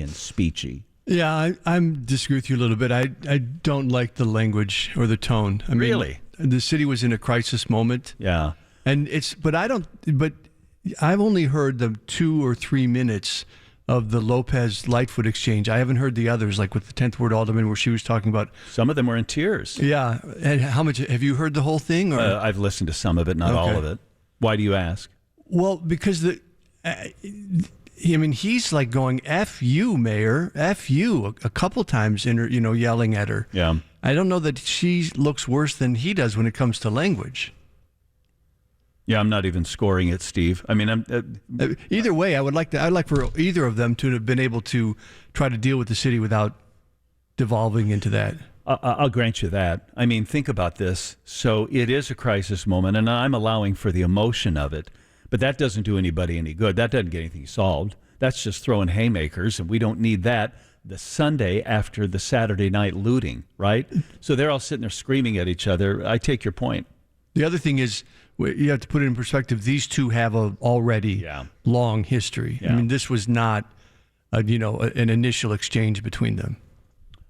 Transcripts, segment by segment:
and speechy. Yeah, I'm disagree with you a little bit. I don't like the language or the tone. I mean, Really? the city was in a crisis moment. Yeah. And but I've only heard the 2 or 3 minutes of the Lopez Lightfoot exchange. I haven't heard the others, like with the 10th Ward Alderman, where she was talking about. Some of them were in tears. Yeah. And how much have you heard the whole thing? Or? I've listened to some of it, not all of it. Why do you ask? Well, because he's like going, F you, Mayor, F you, a couple times in her, yelling at her. Yeah. I don't know that she looks worse than he does when it comes to language. Yeah, I'm not even scoring it, Steve. I mean, either way, I'd like for either of them to have been able to try to deal with the city without devolving into that. I'll grant you that. I mean, think about this. So it is a crisis moment, and I'm allowing for the emotion of it, but that doesn't do anybody any good. That doesn't get anything solved. That's just throwing haymakers, and we don't need that the Sunday after the Saturday night looting, right? So they're all sitting there screaming at each other. I take your point. The other thing is, you have to put it in perspective. These two have a already long history. Yeah. I mean, this was not, an initial exchange between them.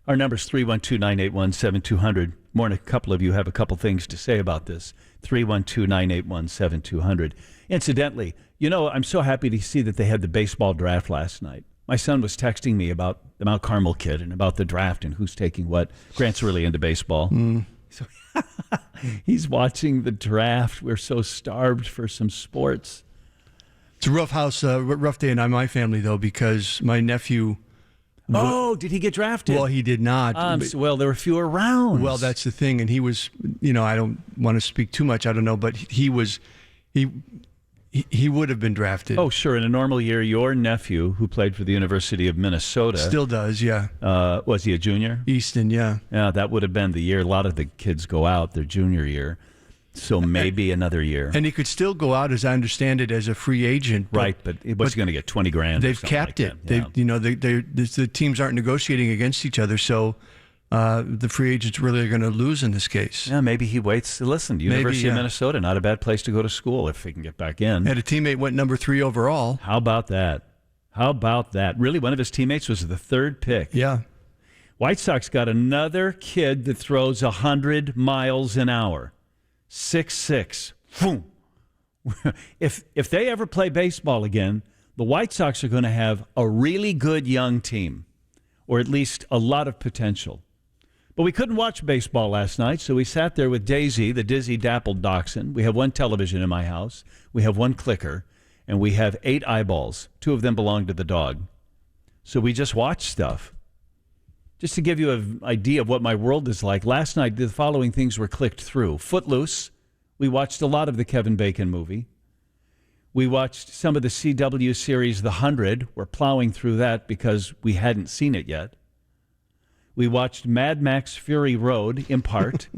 Our number is 312-981-7200. More than a couple of you have a couple things to say about this. 312-981-7200. Incidentally, I'm so happy to see that they had the baseball draft last night. My son was texting me about the Mount Carmel kid and about the draft and who's taking what. Grant's really into baseball. So he's watching the draft. We're so starved for some sports. It's a rough day in my family, though, because my nephew... Oh, did he get drafted? Well, he did not. Well, there were fewer rounds. Well, that's the thing. And he was, I don't want to speak too much. I don't know. But he would have been drafted. Oh, sure. In a normal year, your nephew, who played for the University of Minnesota. Still does, yeah. Was he a junior? Easton, yeah. Yeah, that would have been the year a lot of the kids go out, their junior year. So maybe another year. And he could still go out, as I understand it, as a free agent. Right, but what's he going to get, 20 grand? They've capped it. Yeah. The teams aren't negotiating against each other, so the free agents really are going to lose in this case. Yeah, maybe he waits. Listen, University of Minnesota, not a bad place to go to school if he can get back in. And a teammate went number 3 overall. How about that? Really, one of his teammates was the 3rd pick. Yeah. White Sox got another kid that throws 100 miles an hour. 6'6". Boom. If they ever play baseball again, the White Sox are going to have a really good young team, or at least a lot of potential. But we couldn't watch baseball last night, so we sat there with Daisy, the dizzy-dappled dachshund. We have one television in my house. We have one clicker, and we have 8 eyeballs. 2 of them belong to the dog. So we just watch stuff. Just to give you an idea of what my world is like, last night the following things were clicked through. Footloose. We watched a lot of the Kevin Bacon movie. We watched some of the CW series The 100. We're plowing through that because we hadn't seen it yet. We watched Mad Max Fury Road, in part.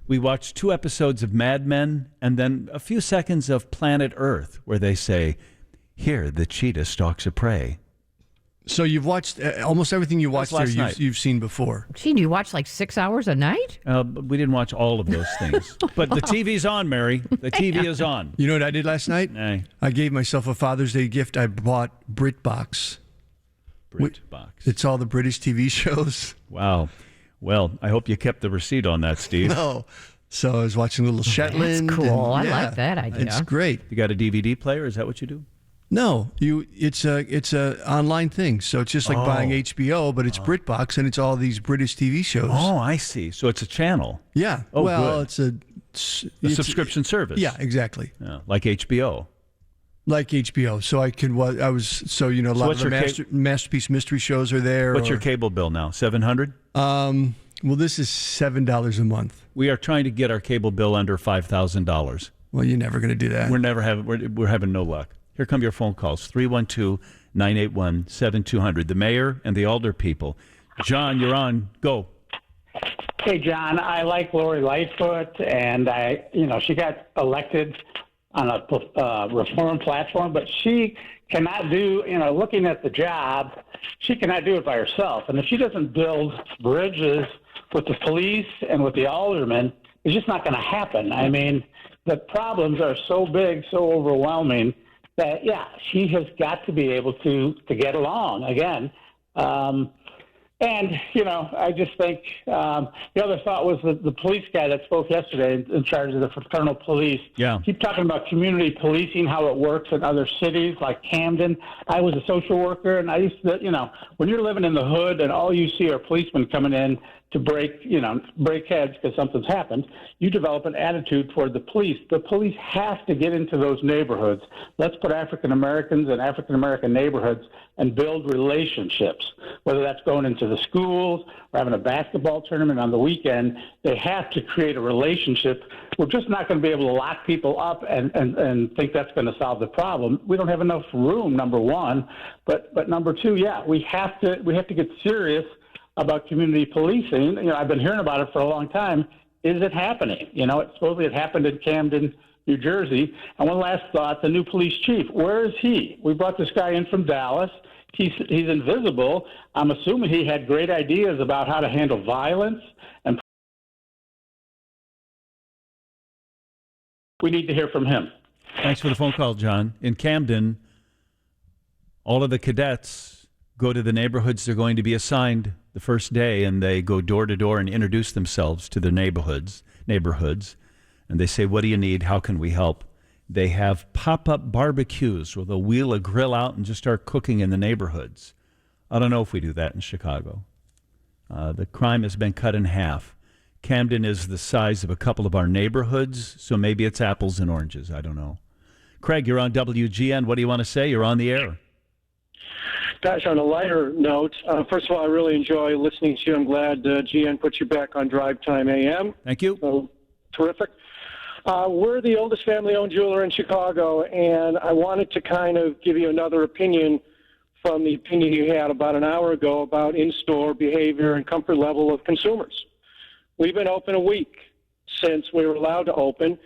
We watched 2 episodes of Mad Men, and then a few seconds of Planet Earth, where they say, "Here the cheetah stalks a prey." So you've watched almost everything you watched there you've seen before. Gee, do you watch like 6 hours a night? We didn't watch all of those things. But the TV's on, Mary. The TV is on. You know what I did last night? Hey. I gave myself a Father's Day gift. I bought BritBox. BritBox. It's all the British TV shows. Wow. Well, I hope you kept the receipt on that, Steve. No. So I was watching Little Shetland. That's cool. I like that idea. It's great. You got a DVD player? Is that what you do? No, it's a online thing. So it's just like buying HBO, but it's BritBox and it's all these British TV shows. Oh, I see. So it's a channel. Yeah. Oh, well, good. it's a subscription service. Yeah, exactly. Yeah, like HBO. Like HBO. So I can a lot of the Masterpiece mystery shows are there. What's your cable bill now? $700? Well, this is $7 a month. We are trying to get our cable bill under $5,000. Well, you're never going to do that. We're having no luck. Here come your phone calls, 312-981-7200. The mayor and the alder people. John, you're on. Go. Hey, John, I like Lori Lightfoot, and she got elected on a reform platform, but she cannot do, looking at the job, she cannot do it by herself. And if she doesn't build bridges with the police and with the aldermen, it's just not going to happen. I mean, the problems are so big, so overwhelming that, she has got to be able to get along. Again, And, I just think the other thought was that the police guy that spoke yesterday in charge of the fraternal police. Yeah. Keep talking about community policing, how it works in other cities like Camden. I was a social worker, and I used to, when you're living in the hood and all you see are policemen coming in to break heads because something's happened, you develop an attitude toward the police. The police have to get into those neighborhoods. Let's put African Americans in African American neighborhoods and build relationships, whether that's going into the schools or having a basketball tournament on the weekend. They have to create a relationship. We're just not going to be able to lock people up and think that's going to solve the problem. We don't have enough room, number one. But number two, we have to get serious about community policing. I've been hearing about it for a long time. Is it happening? Supposedly it happened in Camden, New Jersey. And one last thought, the new police chief, where is he? We brought this guy in from Dallas. He's invisible. I'm assuming he had great ideas about how to handle violence, and we need to hear from him. Thanks for the phone call, John. In Camden, all of the cadets go to the neighborhoods they're going to be assigned the first day, and they go door to door and introduce themselves to their neighborhoods, and they say, what do you need? How can we help? They have pop-up barbecues where they'll wheel a grill out and just start cooking in the neighborhoods. I don't know if we do that in Chicago. The crime has been cut in half. Camden is the size of a couple of our neighborhoods, so maybe it's apples and oranges. I don't know. Craig, you're on WGN. What do you want to say? You're on the air. Gosh, on a lighter note, first of all, I really enjoy listening to you. I'm glad GN put you back on Drive Time AM. Thank you. So, terrific. We're the oldest family-owned jeweler in Chicago, and I wanted to kind of give you another opinion from the opinion you had about an hour ago about in-store behavior and comfort level of consumers. We've been open a week since we were allowed to open.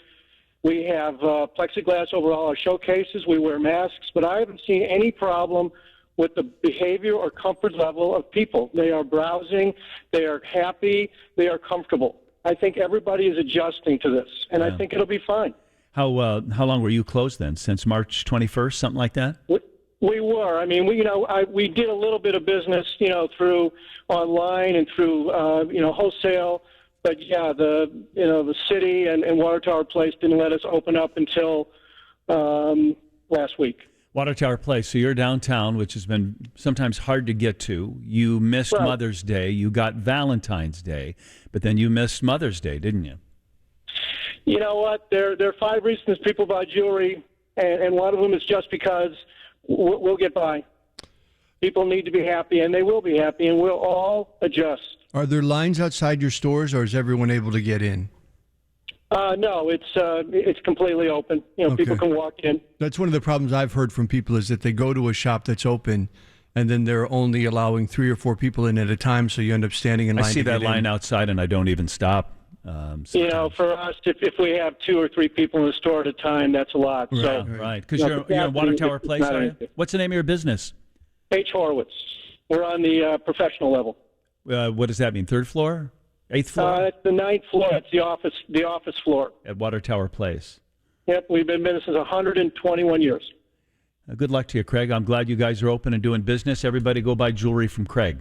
We have plexiglass over all our showcases. We wear masks, but I haven't seen any problem with the behavior or comfort level of people. They are browsing, they are happy, they are comfortable. I think everybody is adjusting to this, and I think it'll be fine. How long were you closed then? Since March 21st, something like that? We were. I mean, we did a little bit of business, through online and through, wholesale. But yeah, the city and Water Tower Place didn't let us open up until last week. Water Tower Place. So you're downtown, which has been sometimes hard to get to. You missed Right. Mother's Day. You got Valentine's Day, but then you missed Mother's Day, didn't you? You know what? There are 5 reasons people buy jewelry, and one of them is just because we'll get by. People need to be happy, and they will be happy, and we'll all adjust. Are there lines outside your stores, or is everyone able to get in? No, it's completely open. Okay. People can walk in. That's one of the problems I've heard from people is that they go to a shop that's open, and then they're only allowing 3 or 4 people in at a time, so you end up standing in line. I see to that get line in. outside, and I don't even stop. Sometimes. For us, if we have 2 or 3 people in the store at a time, that's a lot. Right. So, Right, because you're in Water Tower Place, not are you? anything. What's the name of your business? H. Horowitz. We're on the professional level. What does that mean? 3rd floor? 8th floor? It's the 9th floor. It's the office floor. At Water Tower Place. Yep, we've been in business 121 years. Good luck to you, Craig. I'm glad you guys are open and doing business. Everybody go buy jewelry from Craig.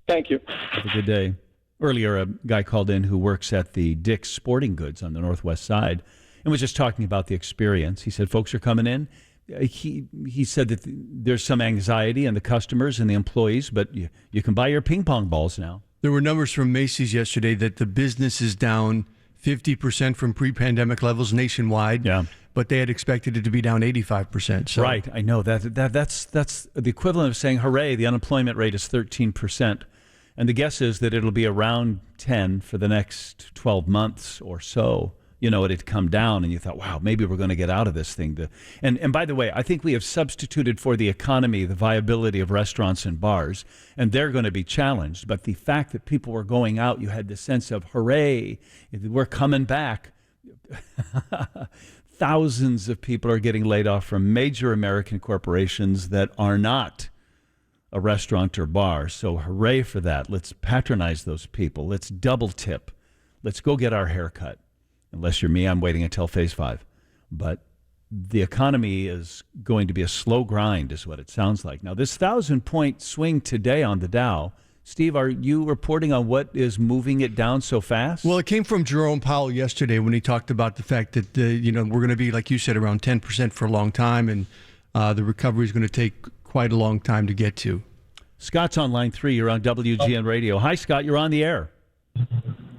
Thank you. Have a good day. Earlier, a guy called in who works at the Dick's Sporting Goods on the Northwest Side and was just talking about the experience. He said folks are coming in. He said that there's some anxiety in the customers and the employees, but you can buy your ping pong balls now. There were numbers from Macy's yesterday that the business is down 50% from pre-pandemic levels nationwide. Yeah. But they had expected it to be down 85%. So. Right, I know that's the equivalent of saying, "Hooray!" The unemployment rate is 13%, and the guess is that it'll be around 10 for the next 12 months or so. It had come down, and you thought, "Wow, maybe we're going to get out of this thing." And by the way, I think we have substituted for the economy the viability of restaurants and bars, and they're going to be challenged. But the fact that people were going out, you had the sense of, "Hooray, we're coming back." Thousands of people are getting laid off from major American corporations that are not a restaurant or bar. So hooray for that. Let's patronize those people. Let's double tip. Let's go get our hair cut. Unless you're me, I'm waiting until phase 5. But the economy is going to be a slow grind, is what it sounds like. Now, this 1,000-point swing today on the Dow, Steve, are you reporting on what is moving it down so fast? Well, it came from Jerome Powell yesterday when he talked about the fact that we're going to be, like you said, around 10% for a long time, and the recovery is going to take quite a long time to get to. Scott's on line 3. You're on WGN Radio. Hi, Scott. You're on the air.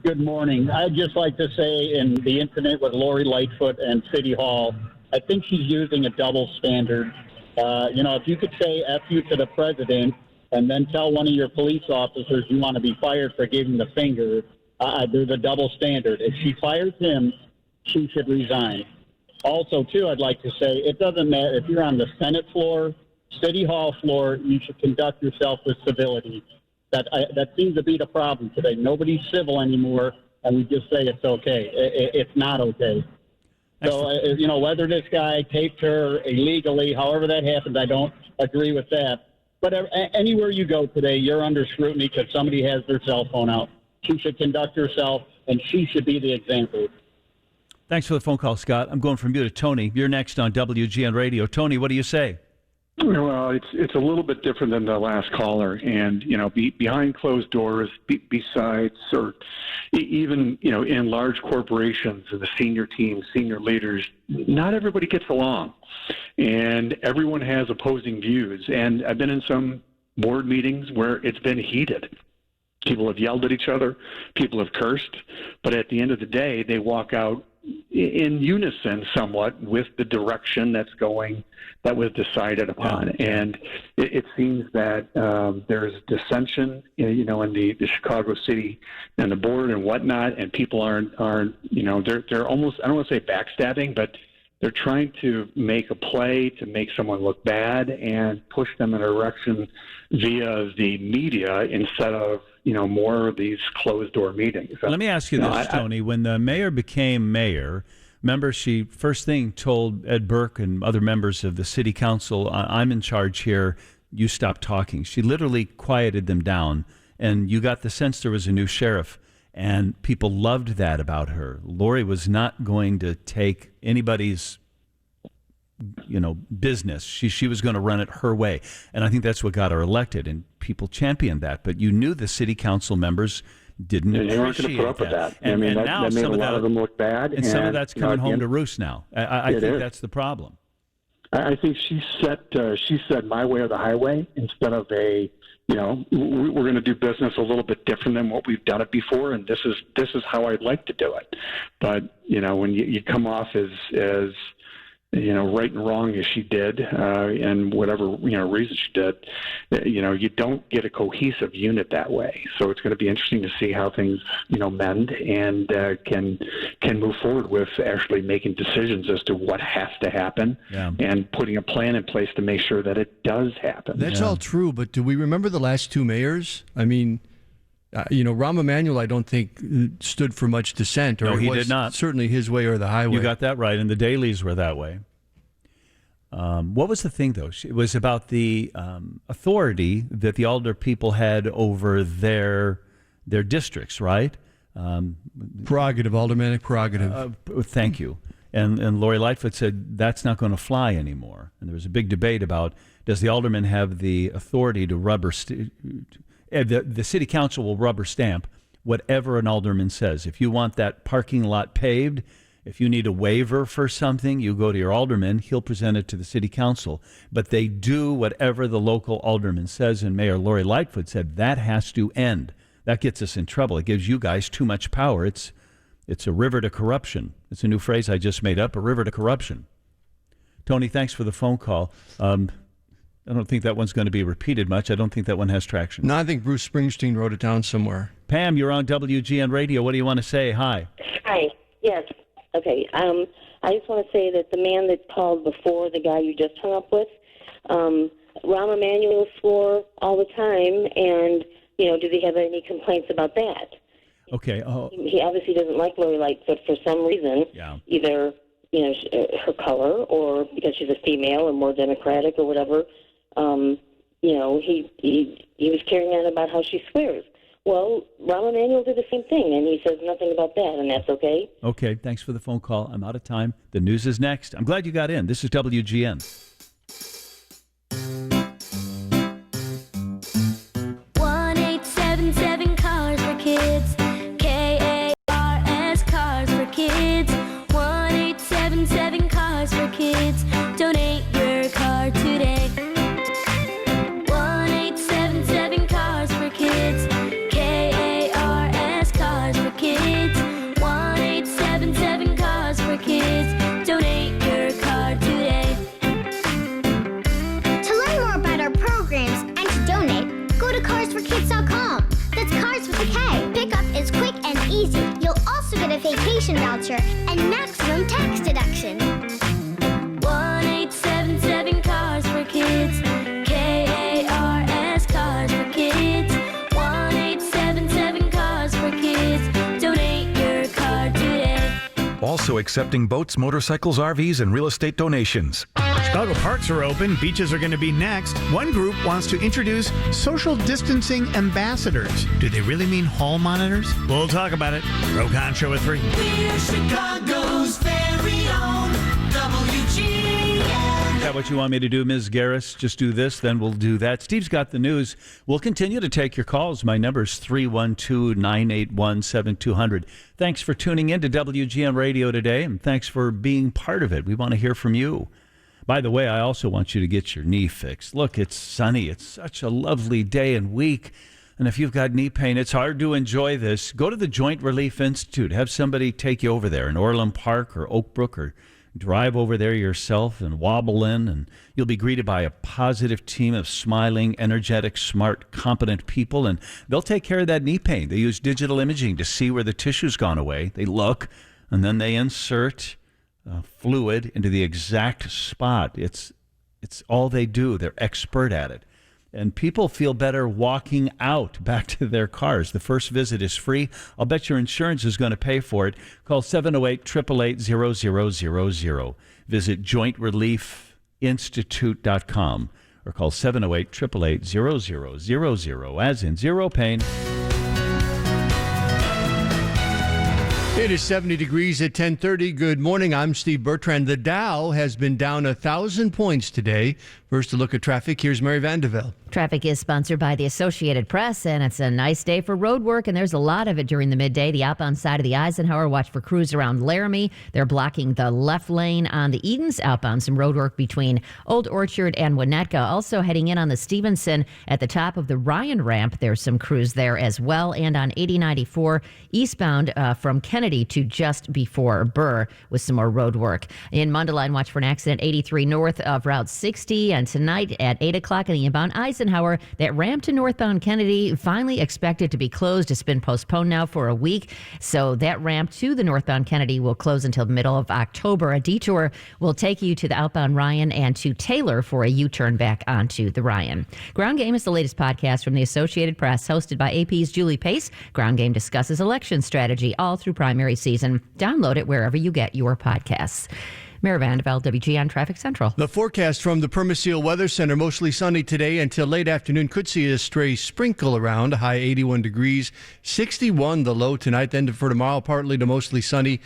Good morning. I'd just like to say in the incident with Lori Lightfoot and City Hall, I think she's using a double standard. If you could say F you to the president and then tell one of your police officers you want to be fired for giving the finger, there's a double standard. If she fires him, she should resign. Also, too, I'd like to say it doesn't matter if you're on the Senate floor, City Hall floor, you should conduct yourself with civility. That seems to be the problem today. Nobody's civil anymore, and we just say it's okay. It's not okay. So, whether this guy taped her illegally, however that happened, I don't agree with that. But anywhere you go today, you're under scrutiny because somebody has their cell phone out. She should conduct herself, and she should be the example. Thanks for the phone call, Scott. I'm going from you to Tony. You're next on WGN Radio. Tony, what do you say? Well, it's a little bit different than the last caller, and behind closed doors, besides, or even in large corporations, the senior teams, senior leaders, not everybody gets along, and everyone has opposing views. And I've been in some board meetings where it's been heated. People have yelled at each other, people have cursed, but at the end of the day, they walk out in unison somewhat with the direction that was decided upon. And it seems that there's dissension, in the Chicago City and the board and whatnot, and people aren't they're almost, I don't want to say backstabbing, but they're trying to make a play to make someone look bad and push them in a direction via the media instead of more of these closed-door meetings. Let me ask you this, Tony. When the mayor became mayor, remember she first thing told Ed Burke and other members of the city council, I'm in charge here, you stop talking. She literally quieted them down, and you got the sense there was a new sheriff, and people loved that about her. Lori was not going to take anybody's business. She was going to run it her way. And I think that's what got her elected, and people championed that. But you knew the city council members didn't appreciate that. They weren't going to put up with that. And that made a lot of them look bad. And some of that's coming home to roost now. I think that's the problem. I think she said my way or the highway instead of we're going to do business a little bit different than what we've done it before, and this is how I'd like to do it. But when you come off as right and wrong as she did, and whatever reason she did, you don't get a cohesive unit that way. So it's going to be interesting to see how things mend and can move forward with actually making decisions as to what has to happen and putting a plan in place to make sure that it does happen. That's all true, but do we remember the last two mayors? I mean, Rahm Emanuel, I don't think stood for much dissent. No, he did not. Certainly his way or the highway. You got that right, and the dailies were that way. What was the thing, though? It was about the authority that the alder people had over their districts, right? Prerogative, aldermanic prerogative. Thank you. And Lori Lightfoot said that's not going to fly anymore. And there was a big debate about, does the alderman have the authority to the city council will rubber stamp whatever an alderman says. If you want that parking lot paved, if you need a waiver for something, you go to your alderman. He'll present it to the city council. But they do whatever the local alderman says, and Mayor Lori Lightfoot said that has to end. That gets us in trouble. It gives you guys too much power. It's a river to corruption. It's a new phrase I just made up, a river to corruption. Tony, thanks for the phone call. I don't think that one's going to be repeated much. I don't think that one has traction. No, I think Bruce Springsteen wrote it down somewhere. Pam, you're on WGN Radio. What do you want to say? Hi. Hi. Yes. Okay. I just want to say that the man that called before, the guy you just hung up with, Rahm Emanuel swore all the time, and, do they have any complaints about that? Okay. He obviously doesn't like Lori Lightfoot for some reason. Yeah. Either, her color or because she's a female or more democratic or whatever. He was carrying on about how she swears. Well, Rahm Emanuel did the same thing, and he says nothing about that, and that's okay. Okay, thanks for the phone call. I'm out of time. The news is next. I'm glad you got in. This is WGN. 1-877 Cars for Kids. KARS Cars for Kids. 1-877 Cars for Kids. Donate your car today. 1-877 Cars for Kids. KARS Cars for Kids. 1-877 Cars for Kids. Donate your car today. To learn more about our programs and to donate, go to carsforkids.com. That's Cars with a K. Pickup is quick and easy. You'll also get a vacation voucher and maximum tax deduction. 1-877 Cars for Kids. KARS Cars for Kids. 1-877 Cars for Kids. Donate your car today. Also accepting boats, motorcycles, RVs, and real estate donations. Chicago parks are open. Beaches are going to be next. One group wants to introduce social distancing ambassadors. Do they really mean hall monitors? We'll talk about it. Rokon Show at 3. We're Chicago's very own WGN. Is that what you want me to do, Ms. Garris? Just do this, then we'll do that. Steve's got the news. We'll continue to take your calls. My number is 312-981-7200. Thanks for tuning in to WGN Radio today, and thanks for being part of it. We want to hear from you. By the way, I also want you to get your knee fixed. Look, it's sunny. It's such a lovely day and week. And if you've got knee pain, it's hard to enjoy this. Go to the Joint Relief Institute. Have somebody take you over there in Orland Park or Oak Brook, or drive over there yourself and wobble in, and you'll be greeted by a positive team of smiling, energetic, smart, competent people, and they'll take care of that knee pain. They use digital imaging to see where the tissue's gone away. They look, and then they insert fluid into the exact spot. It's all they do. They're expert at it. And people feel better walking out back to their cars. The first visit is free. I'll bet your insurance is going to pay for it. Call 708-888-0000. Visit jointreliefinstitute.com or call 708-888-0000, as in zero pain. It is 70 degrees at 10:30. Good morning. I'm Steve Bertrand. The Dow has been down 1,000 points today. First, a look at traffic. Here's Mary Vandevelde. Traffic is sponsored by the Associated Press, and it's a nice day for road work, and there's a lot of it during the midday. The outbound side of the Eisenhower, watch for crews around Laramie. They're blocking the left lane on the Edens. Outbound, some road work between Old Orchard and Winnetka. Also heading in on the Stevenson at the top of the Ryan ramp. There's some crews there as well. And on 8094 eastbound from Kennedy to just before Burr with some more road work. In Mundelein, watch for an accident 83 north of Route 60. And tonight at 8 o'clock in the inbound Eisenhower, that ramp to northbound Kennedy finally expected to be closed. It's been postponed now for a week. So that ramp to the northbound Kennedy will close until the middle of October. A detour will take you to the outbound Ryan and to Taylor for a U-turn back onto the Ryan. Ground Game is the latest podcast from the Associated Press, hosted by AP's Julie Pace. Ground Game discusses election strategy all through primary season. Download it wherever you get your podcasts. Mary Vandevelde, WGN Traffic Central. The forecast from the Permaseal Weather Center, mostly sunny today until late afternoon. Could see a stray sprinkle around, high 81 degrees, 61 the low tonight. Then for tomorrow, partly to mostly sunny,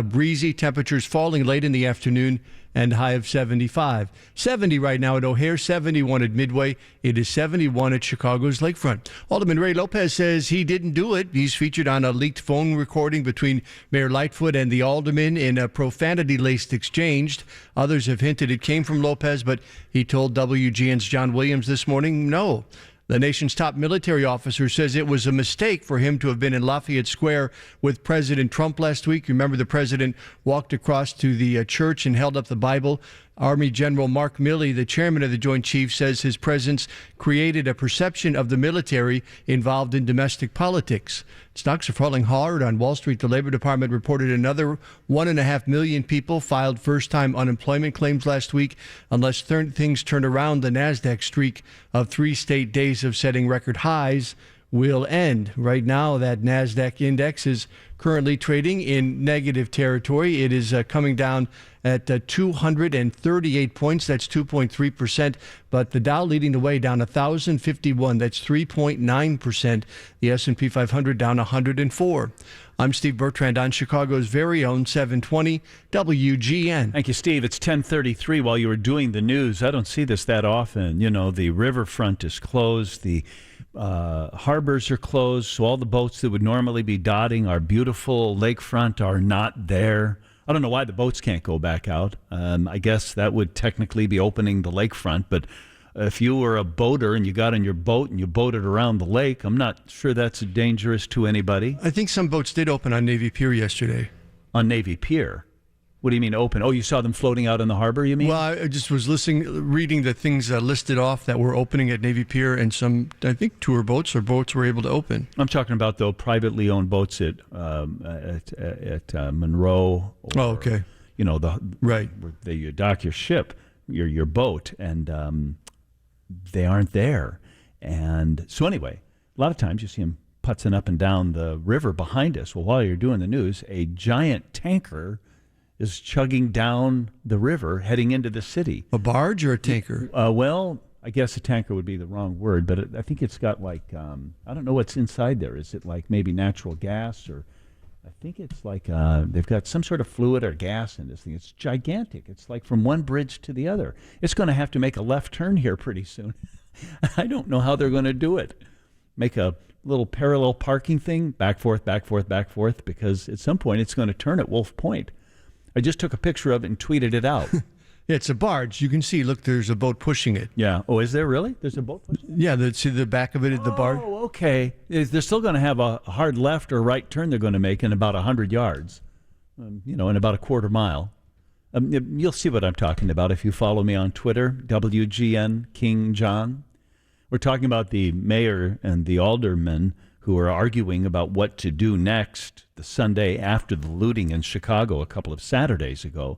breezy, temperatures falling late in the afternoon, and high of 75. 70 right now at O'Hare, 71 at Midway. It is 71 at Chicago's Lakefront. Alderman Ray Lopez says he didn't do it. He's featured on a leaked phone recording between Mayor Lightfoot and the alderman in a profanity-laced exchange. Others have hinted it came from Lopez, but he told WGN's John Williams this morning, no. The nation's top military officer says it was a mistake for him to have been in Lafayette Square with President Trump last week. Remember, the president walked across to the church and held up the Bible. Army General Mark Milley, the chairman of the Joint Chiefs, says his presence created a perception of the military involved in domestic politics. Stocks are falling hard on Wall Street. The Labor Department reported another 1.5 million people filed first-time unemployment claims last week. Unless things turn around, the NASDAQ streak of 3 straight days of setting record highs will end. Right now, that NASDAQ index is currently trading in negative territory. It is coming down at 238 points. That's 2.3%. But the Dow leading the way down 1,051. That's 3.9%. The S&P 500 down 104. I'm Steve Bertrand on Chicago's very own 720 WGN. Thank you, Steve. It's 10:33 while you were doing the news. I don't see this that often. You know, the riverfront is closed. The harbors are closed. So all the boats that would normally be dotting our beautiful lakefront are not there. I don't know why the boats can't go back out. I guess that would technically be opening the lakefront. But if you were a boater and you got on your boat and you boated around the lake, I'm not sure that's dangerous to anybody. I think some boats did open on Navy Pier yesterday. On Navy Pier? What do you mean open? Oh, you saw them floating out in the harbor, you mean? Well, I just was reading the things listed off that were opening at Navy Pier, and some, I think, tour boats or boats were able to open. I'm talking about, though, privately owned boats at Monroe. Or, okay. You know, right. Where you dock your ship, your boat, and they aren't there. And so anyway, a lot of times you see them putzing up and down the river behind us. Well, while you're doing the news, a giant tanker is chugging down the river heading into the city. A barge or a tanker? Well, I guess a tanker would be the wrong word, but I think it's got like, I don't know what's inside there. Is it like maybe natural gas, or I think it's like they've got some sort of fluid or gas in this thing. It's gigantic. It's like from one bridge to the other. It's going to have to make a left turn here pretty soon. I don't know how they're going to do it. Make a little parallel parking thing, back, forth, because at some point it's going to turn at Wolf Point. I just took a picture of it and tweeted it out. Yeah, it's a barge. You can see, look, there's a boat pushing it. Yeah. Oh, is there really? There's a boat pushing it? Yeah, see the back of it at the barge? Oh, okay. They're still going to have a hard left or right turn they're going to make in about 100 yards, in about a quarter mile. You'll see what I'm talking about if you follow me on Twitter, WGN King John. We're talking about the mayor and the aldermen who are arguing about what to do next the Sunday after the looting in Chicago a couple of Saturdays ago.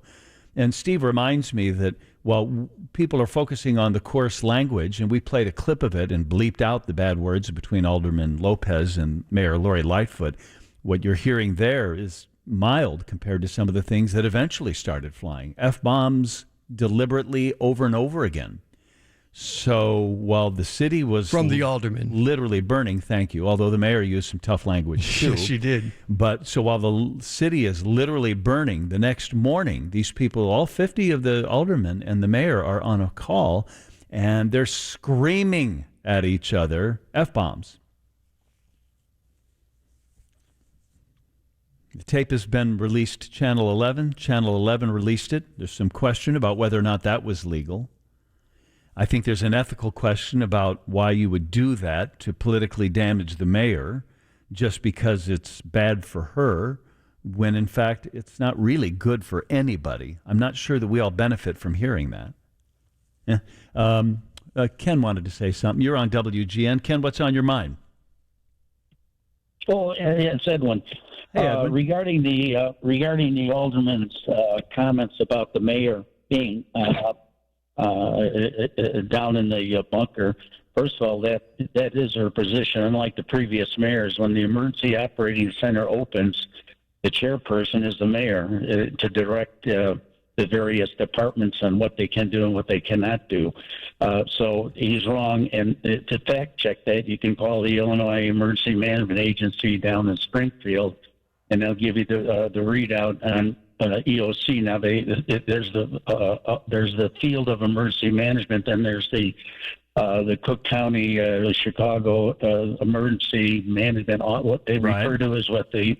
And Steve reminds me that while people are focusing on the coarse language, and we played a clip of it and bleeped out the bad words between Alderman Lopez and Mayor Lori Lightfoot, what you're hearing there is mild compared to some of the things that eventually started flying. F-bombs deliberately over and over again. So while the city was from the alderman literally burning, thank you, although the mayor used some tough language too. Yes, she did. But so while the city is literally burning, the next morning, these people, all 50 of the aldermen and the mayor, are on a call, and they're screaming at each other F-bombs. The tape has been released to Channel 11. Channel 11 released it. There's some question about whether or not that was legal. I think there's an ethical question about why you would do that to politically damage the mayor just because it's bad for her, when in fact it's not really good for anybody. I'm not sure that we all benefit from hearing that. Yeah. Ken wanted to say something. You're on WGN. Ken, what's on your mind? Oh, it's Edwin. Hey, regarding the alderman's comments about the mayor being down in the bunker. First of all, that is her position. Unlike the previous mayors, when the emergency operating center opens, the chairperson is the mayor to direct the various departments on what they can do and what they cannot do. So he's wrong. And to fact check that, you can call the Illinois Emergency Management Agency down in Springfield, and they'll give you the readout on EOC. Now there's the field of emergency management, and there's the Cook County, Chicago Emergency Management. What they refer to as what the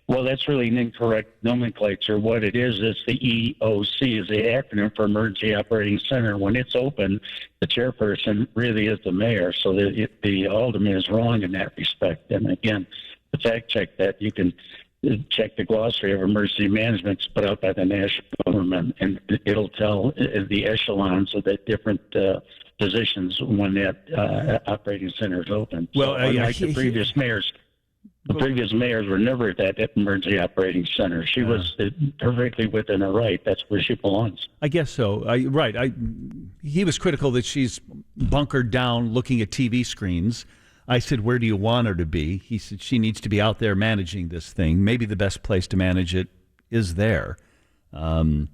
well, that's really an incorrect nomenclature. What it is the EOC is the acronym for Emergency Operating Center. When it's open, the chairperson really is the mayor. So the alderman is wrong in that respect. And again, to fact check that, you can check the glossary of emergency management put out by the national government, and it'll tell the echelons of the different positions when that operating center is open. Well, unlike the previous mayors, were never at that emergency operating center. She was perfectly within her right. That's where she belongs. I guess so. He was critical that she's bunkered down looking at TV screens. I said, where do you want her to be? He said, she needs to be out there managing this thing. Maybe the best place to manage it is there. I'm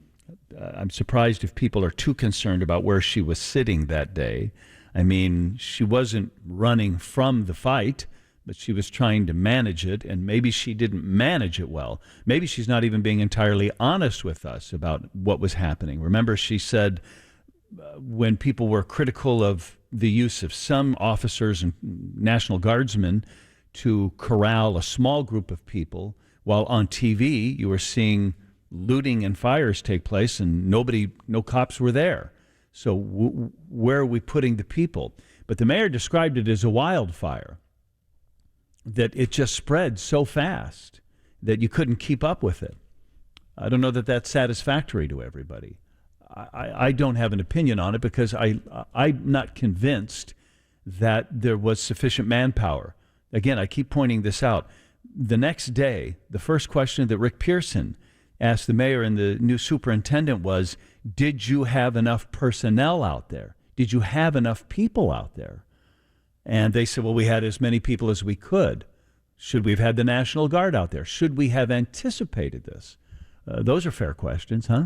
surprised if people are too concerned about where she was sitting that day. I mean, she wasn't running from the fight, but she was trying to manage it, and maybe she didn't manage it well. Maybe she's not even being entirely honest with us about what was happening. Remember, she said when people were critical of the use of some officers and National Guardsmen to corral a small group of people, while on TV you were seeing looting and fires take place and no cops were there. So where are we putting the people? But the mayor described it as a wildfire, that it just spread so fast that you couldn't keep up with it. I don't know that that's satisfactory to everybody. I don't have an opinion on it because I'm not convinced that there was sufficient manpower. Again, I keep pointing this out. The next day, the first question that Rick Pearson asked the mayor and the new superintendent was, did you have enough personnel out there? Did you have enough people out there? And they said, well, we had as many people as we could. Should we have had the National Guard out there? Should we have anticipated this? Those are fair questions, huh?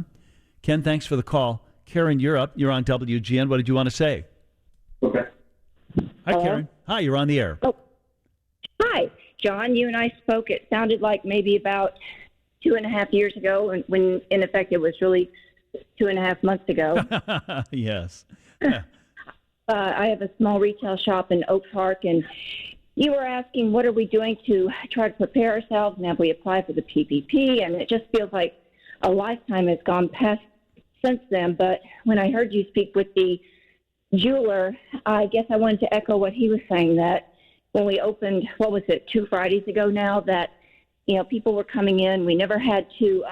Ken, thanks for the call. Karen, you're up. You're on WGN. What did you want to say? Okay. Hi, Karen. Hi, you're on the air. Oh, hi, John. You and I spoke. It sounded like maybe about 2.5 years ago, when in effect it was really 2.5 months ago. Yes. I have a small retail shop in Oak Park, and you were asking what are we doing to try to prepare ourselves, and have we applied for the PPP? And it just feels like a lifetime has gone past since then. But when I heard you speak with the jeweler, I guess I wanted to echo what he was saying, that when we opened, 2 Fridays ago now, that, people were coming in. We never had to,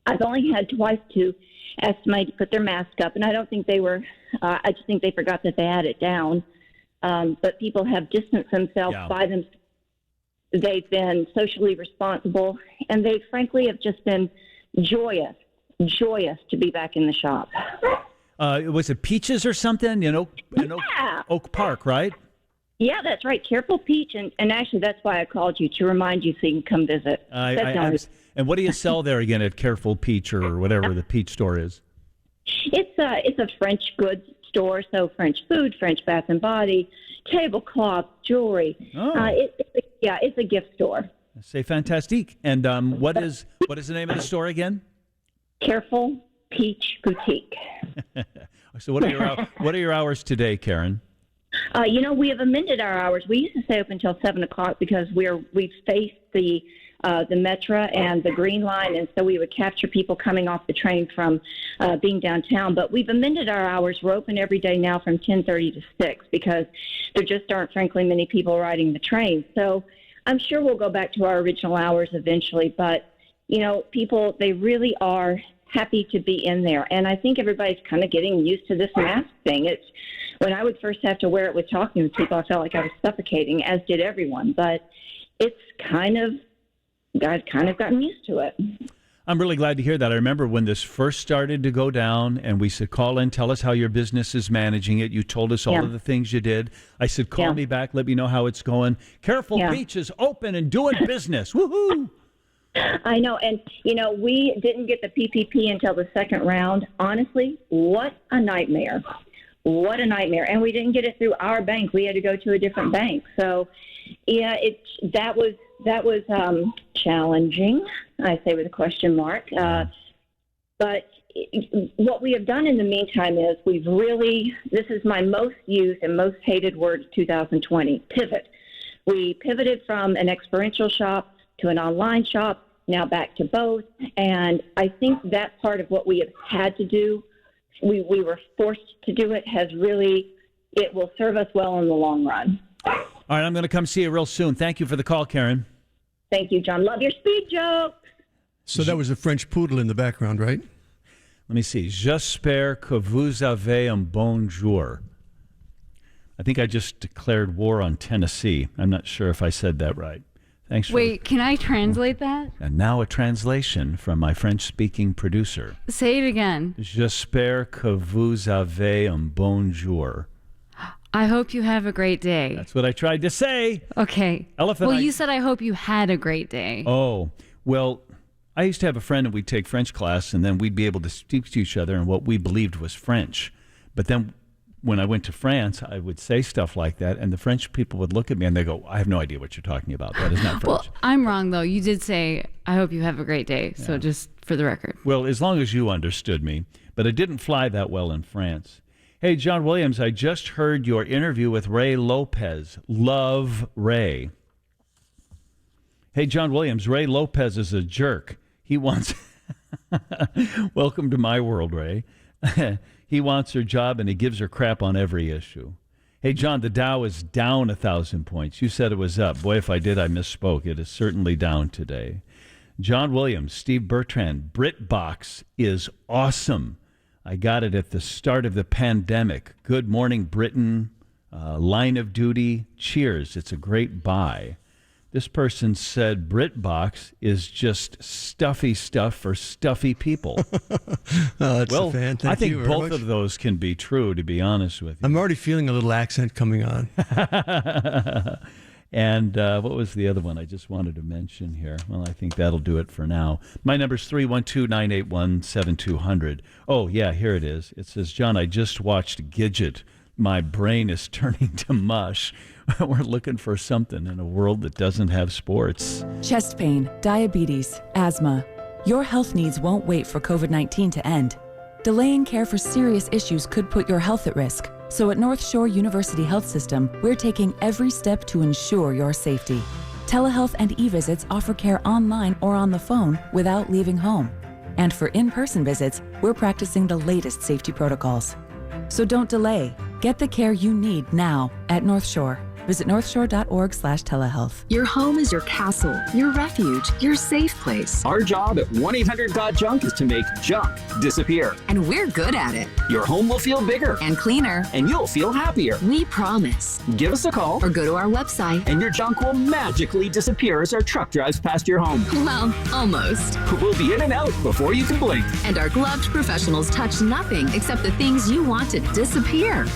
I've only had twice to ask somebody to put their mask up, and I don't think they were, I just think they forgot that they had it down. But people have distanced themselves by them. They've been socially responsible, and they frankly have just been joyous to be back in the shop. Was it Peaches or something? In Oak Park, right? Yeah, that's right. Careful Peach, and actually that's why I called you, to remind you so you can come visit. And what do you sell there again at Careful Peach or whatever the peach store is? It's a French goods store, so French food, French bath and body, tablecloth, jewelry. Oh. It's a gift store. C'est fantastique. And what is the name of the store again? Careful Peach Boutique. So what are your hours today, Karen? We have amended our hours. We used to stay open until 7 o'clock because we faced the Metra and the Green Line, and so we would capture people coming off the train from being downtown. But we've amended our hours. We're open every day now from 10:30 to 6 because there just aren't, frankly, many people riding the train. So I'm sure we'll go back to our original hours eventually. But, people, they really are happy to be in there. And I think everybody's kind of getting used to this mask thing. It's when I would first have to wear it with talking with people, I felt like I was suffocating, as did everyone. But it's I've kind of gotten used to it. I'm really glad to hear that. I remember when this first started to go down and we said, call in, tell us how your business is managing it. You told us all of the things you did. I said, call me back, let me know how it's going. Careful Peach is open and doing business. Woohoo! I know. And, we didn't get the PPP until the second round. Honestly, what a nightmare. What a nightmare. And we didn't get it through our bank. We had to go to a different bank. So, yeah, that was challenging, I say with a question mark. But what we have done in the meantime is this is my most used and most hated word of 2020, pivot. We pivoted from an experiential shop to an online shop, now back to both. And I think that part of what we have had to do, we were forced to do it, it will serve us well in the long run. All right, I'm going to come see you real soon. Thank you for the call, Karen. Thank you, John. Love your speed joke. So that was a French poodle in the background, right? Let me see. J'espère que vous avez un bon jour. I think I just declared war on Tennessee. I'm not sure if I said that right. Thanks. Can I translate that? And now a translation from my French-speaking producer. Say it again. J'espère que vous avez un bon jour. I hope you have a great day. That's what I tried to say. Okay. Elephant. Well, you said I hope you had a great day. Oh, well, I used to have a friend and we'd take French class and then we'd be able to speak to each other in what we believed was French. But then when I went to France, I would say stuff like that and the French people would look at me and they go, I have no idea what you're talking about. That is not French. Well, I'm wrong, though. You did say, I hope you have a great day. So just for the record. Well, as long as you understood me. But it didn't fly that well in France. Hey, John Williams, I just heard your interview with Ray Lopez. Love Ray. Hey, John Williams, Ray Lopez is a jerk. He wants... Welcome to my world, Ray. He wants her job and he gives her crap on every issue. Hey, John, the Dow is down 1,000 points. You said it was up. Boy, if I did, I misspoke. It is certainly down today. John Williams, Steve Bertrand, BritBox is awesome. I got it at the start of the pandemic. Good morning, Britain. Line of Duty. Cheers. It's a great buy. This person said BritBox is just stuffy stuff for stuffy people. That's well, a fan. I think you very both much. of those can be true, to be honest with you. I'm already feeling a little accent coming on. And what was the other one I just wanted to mention here? Well, I think that'll do it for now. My number's 312-981-7200. Oh, yeah, here it is. It says, John, I just watched Gidget. My brain is turning to mush. We're looking for something in a world that doesn't have sports. Chest pain, diabetes, asthma. Your health needs won't wait for COVID-19 to end. Delaying care for serious issues could put your health at risk. So at North Shore University Health System, we're taking every step to ensure your safety. Telehealth and e-visits offer care online or on the phone without leaving home. And for in-person visits, we're practicing the latest safety protocols. So don't delay. Get the care you need now at North Shore. Visit northshore.org/telehealth. Your home is your castle, your refuge, your safe place. Our job at 1-800-GOT-JUNK is to make junk disappear. And we're good at it. Your home will feel bigger. And cleaner. And you'll feel happier. We promise. Give us a call. Or go to our website. And your junk will magically disappear as our truck drives past your home. Well, almost. We'll be in and out before you can blink. And our gloved professionals touch nothing except the things you want to disappear.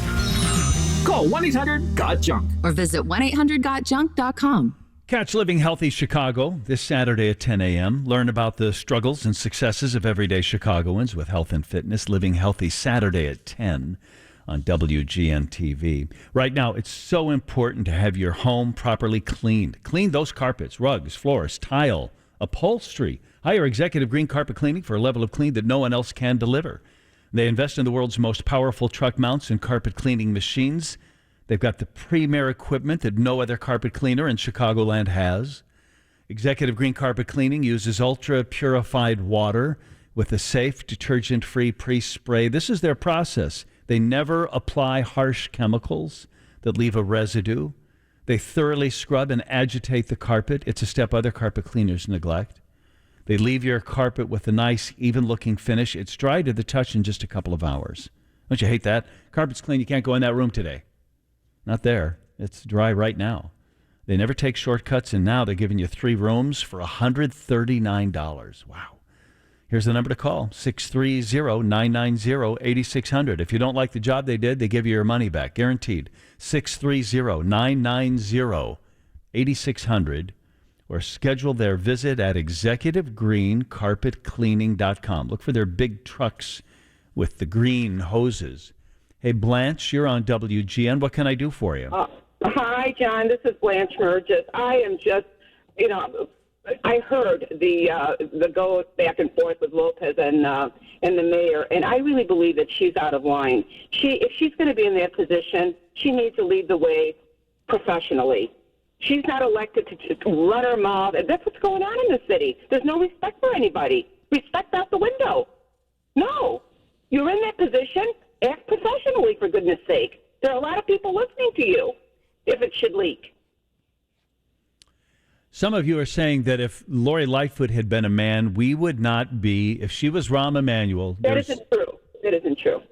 Call 1-800-GOT-JUNK. Or visit 1-800-GOT-JUNK.com. Catch Living Healthy Chicago this Saturday at 10 a.m. Learn about the struggles and successes of everyday Chicagoans with health and fitness. Living Healthy Saturday at 10 on WGN TV. Right now, it's so important to have your home properly cleaned. Clean those carpets, rugs, floors, tile, upholstery. Hire Executive Green Carpet Cleaning for a level of clean that no one else can deliver. They invest in the world's most powerful truck mounts and carpet cleaning machines. They've got the premier equipment that no other carpet cleaner in Chicagoland has. Executive Green Carpet Cleaning uses ultra-purified water with a safe, detergent-free pre-spray. This is their process. They never apply harsh chemicals that leave a residue. They thoroughly scrub and agitate the carpet. It's a step other carpet cleaners neglect. They leave your carpet with a nice, even-looking finish. It's dry to the touch in just a couple of hours. Don't you hate that? Carpet's clean. You can't go in that room today. Not there. It's dry right now. They never take shortcuts, and now they're giving you 3 rooms for $139. Wow. Here's the number to call, 630-990-8600. If you don't like the job they did, they give you your money back, guaranteed. 630-990-8600. Or schedule their visit at executivegreencarpetcleaning.com. Look for their big trucks with the green hoses. Hey, Blanche, you're on WGN. What can I do for you? Hi, John. This is Blanche Murgis. I am just, I heard the go back and forth with Lopez and the mayor, and I really believe that she's out of line. If she's going to be in that position, she needs to lead the way professionally. She's not elected to just run her mouth, and that's what's going on in the city. There's no respect for anybody. Respect out the window. No. You're in that position, act professionally, for goodness sake. There are a lot of people listening to you if it should leak. Some of you are saying that if Lori Lightfoot had been a man, we would not be, if she was Rahm Emanuel. That isn't true. That isn't true.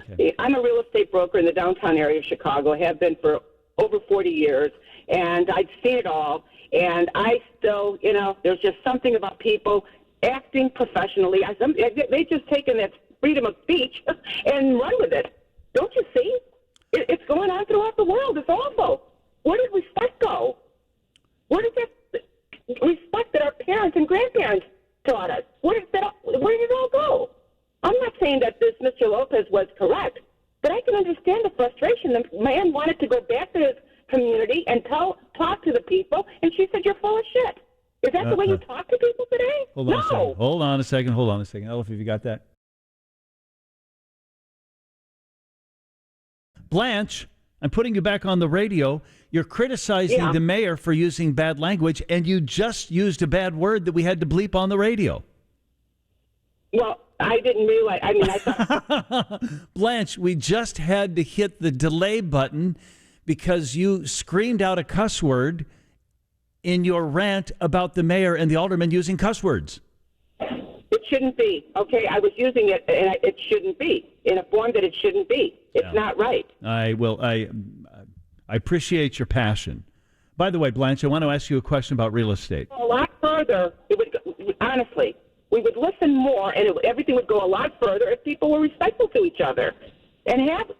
Okay. I'm a real estate broker in the downtown area of Chicago. I have been for over 40 years. And I'd seen it all, and I still, there's just something about people acting professionally. They just taken that freedom of speech and run with it. Don't you see? It's going on throughout the world. It's awful. Where did respect go? Where did that respect that our parents and grandparents taught us? Where did it all go? I'm not saying that this Mr. Lopez was correct, but I can understand the frustration. The man wanted to go back to his community and talk to the people, and she said, "You're full of shit." Is that the way you talk to people today? Hold on a second. Elif, have you got that? Blanche, I'm putting you back on the radio. You're criticizing the mayor for using bad language, and you just used a bad word that we had to bleep on the radio. Well, I didn't realize. I mean, I thought. Blanche, we just had to hit the delay button because you screamed out a cuss word in your rant about the mayor and the aldermen using cuss words. It shouldn't be. Okay, I was using it, and it shouldn't be in a form that it shouldn't be. It's not right. I appreciate your passion. By the way, Blanche, I want to ask you a question about real estate. A lot further. It would honestly. We would listen more, and everything would go a lot further if people were respectful to each other and have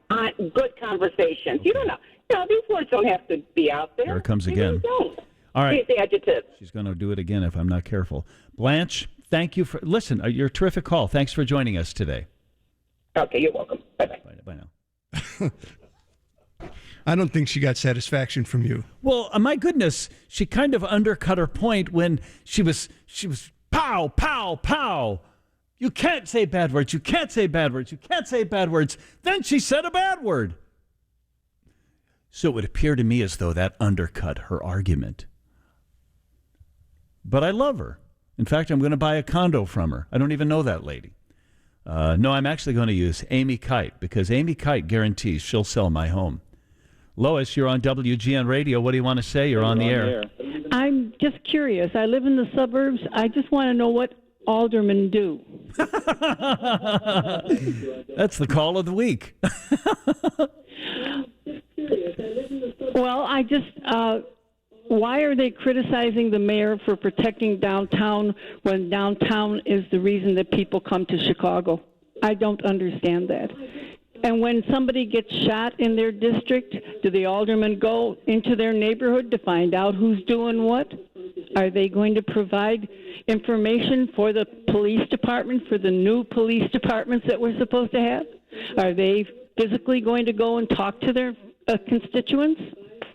good conversations. You don't know. These words don't have to be out there. Here it comes again. Really don't. All right. These adjectives. She's going to do it again if I'm not careful. Blanche, thank you for... Listen, you're a terrific call. Thanks for joining us today. Okay, you're welcome. Bye-bye. Bye now. I don't think she got satisfaction from you. Well, my goodness, she kind of undercut her point when she was pow, pow, pow. You can't say bad words. You can't say bad words. You can't say bad words. Then she said a bad word. So it would appear to me as though that undercut her argument. But I love her. In fact, I'm going to buy a condo from her. I don't even know that lady. No, I'm actually going to use Amy Kite because Amy Kite guarantees she'll sell my home. Lois, you're on WGN Radio. What do you want to say? You're on the air. I'm just curious. I live in the suburbs. I just want to know what aldermen do. That's the call of the week. Well, I just... why are they criticizing the mayor for protecting downtown when downtown is the reason that people come to Chicago? I don't understand that. And when somebody gets shot in their district, do the aldermen go into their neighborhood to find out who's doing what? Are they going to provide information for the police department, for the new police departments that we're supposed to have? Are they physically going to go and talk to their constituents?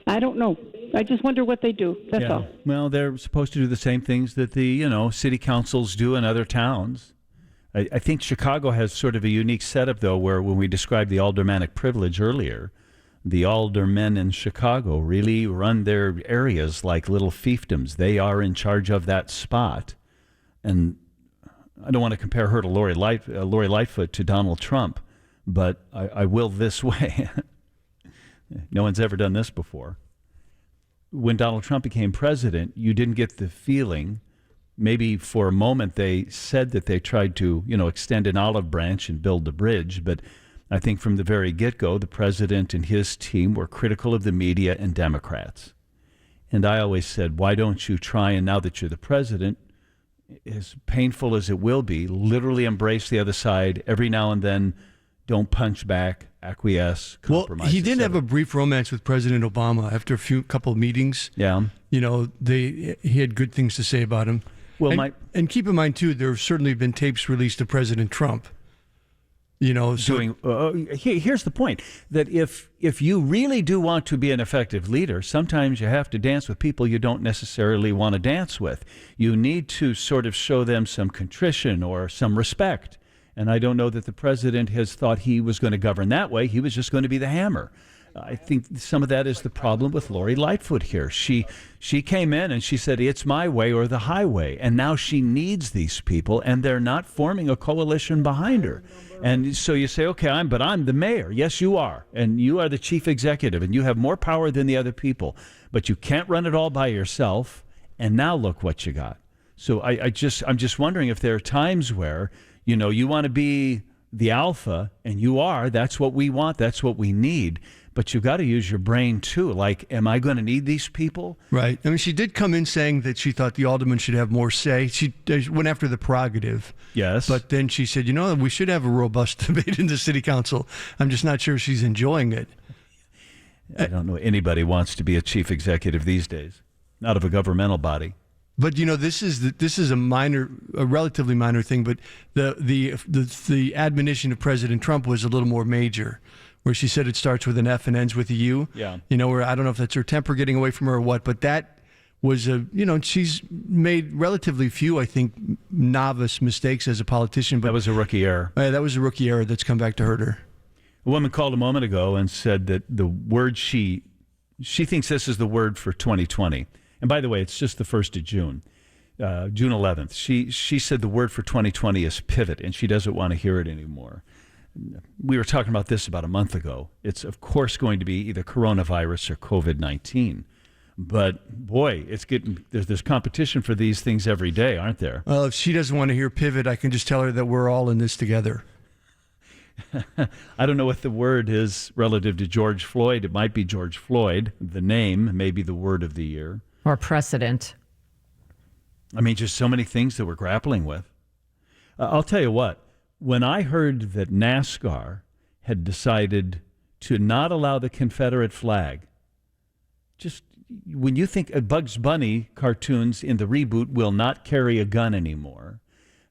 I don't know. I just wonder what they do. That's all. Well, they're supposed to do the same things that the, city councils do in other towns. I think Chicago has sort of a unique setup, though, where when we described the aldermanic privilege earlier, the aldermen in Chicago really run their areas like little fiefdoms. They are in charge of that spot. And I don't want to compare her to Lori Lightfoot to Donald Trump, but I will this way. No one's ever done this before. When Donald Trump became president, you didn't get the feeling, maybe for a moment they said that they tried to, extend an olive branch and build the bridge, but I think from the very get-go, the president and his team were critical of the media and Democrats. And I always said, why don't you try, and now that you're the president, as painful as it will be, literally embrace the other side every now and then. Don't punch back, acquiesce, compromise. Well, he did have a brief romance with President Obama after a couple of meetings. Yeah. He had good things to say about him. Well, and keep in mind, too, there have certainly been tapes released of President Trump. Here's the point, that if you really do want to be an effective leader, sometimes you have to dance with people you don't necessarily want to dance with. You need to sort of show them some contrition or some respect. And I don't know that the president has thought he was going to govern that way. He was just going to be the hammer. I think some of that is the problem with Lori Lightfoot here. She came in and she said, it's my way or the highway. And now she needs these people, and they're not forming a coalition behind her. And so you say, okay, but I'm the mayor. Yes, you are. And you are the chief executive, and you have more power than the other people. But you can't run it all by yourself. And now look what you got. So I'm just wondering if there are times where, you want to be the alpha, and you are. That's what we want. That's what we need. But you've got to use your brain, too. Like, am I going to need these people? Right. I mean, she did come in saying that she thought the aldermen should have more say. She went after the prerogative. Yes. But then she said, we should have a robust debate in the city council. I'm just not sure she's enjoying it. I don't know anybody wants to be a chief executive these days, not of a governmental body. But this is a relatively minor thing. But the admonition of President Trump was a little more major, where she said it starts with an F and ends with a U. Yeah. Where I don't know if that's her temper getting away from her or what, but that was she's made relatively few, I think, novice mistakes as a politician. But that was a rookie error. That was a rookie error that's come back to hurt her. A woman called a moment ago and said that the word she thinks this is the word for 2020. And by the way, it's just the 1st of June, June 11th. She said the word for 2020 is pivot, and she doesn't want to hear it anymore. We were talking about this about a month ago. It's, of course, going to be either coronavirus or COVID-19. But, boy, there's competition for these things every day, aren't there? Well, if she doesn't want to hear pivot, I can just tell her that we're all in this together. I don't know what the word is relative to George Floyd. It might be George Floyd. The name may be the word of the year. Or precedent. I mean, just so many things that we're grappling with. I'll tell you what. When I heard that NASCAR had decided to not allow the Confederate flag, just when you think Bugs Bunny cartoons in the reboot will not carry a gun anymore,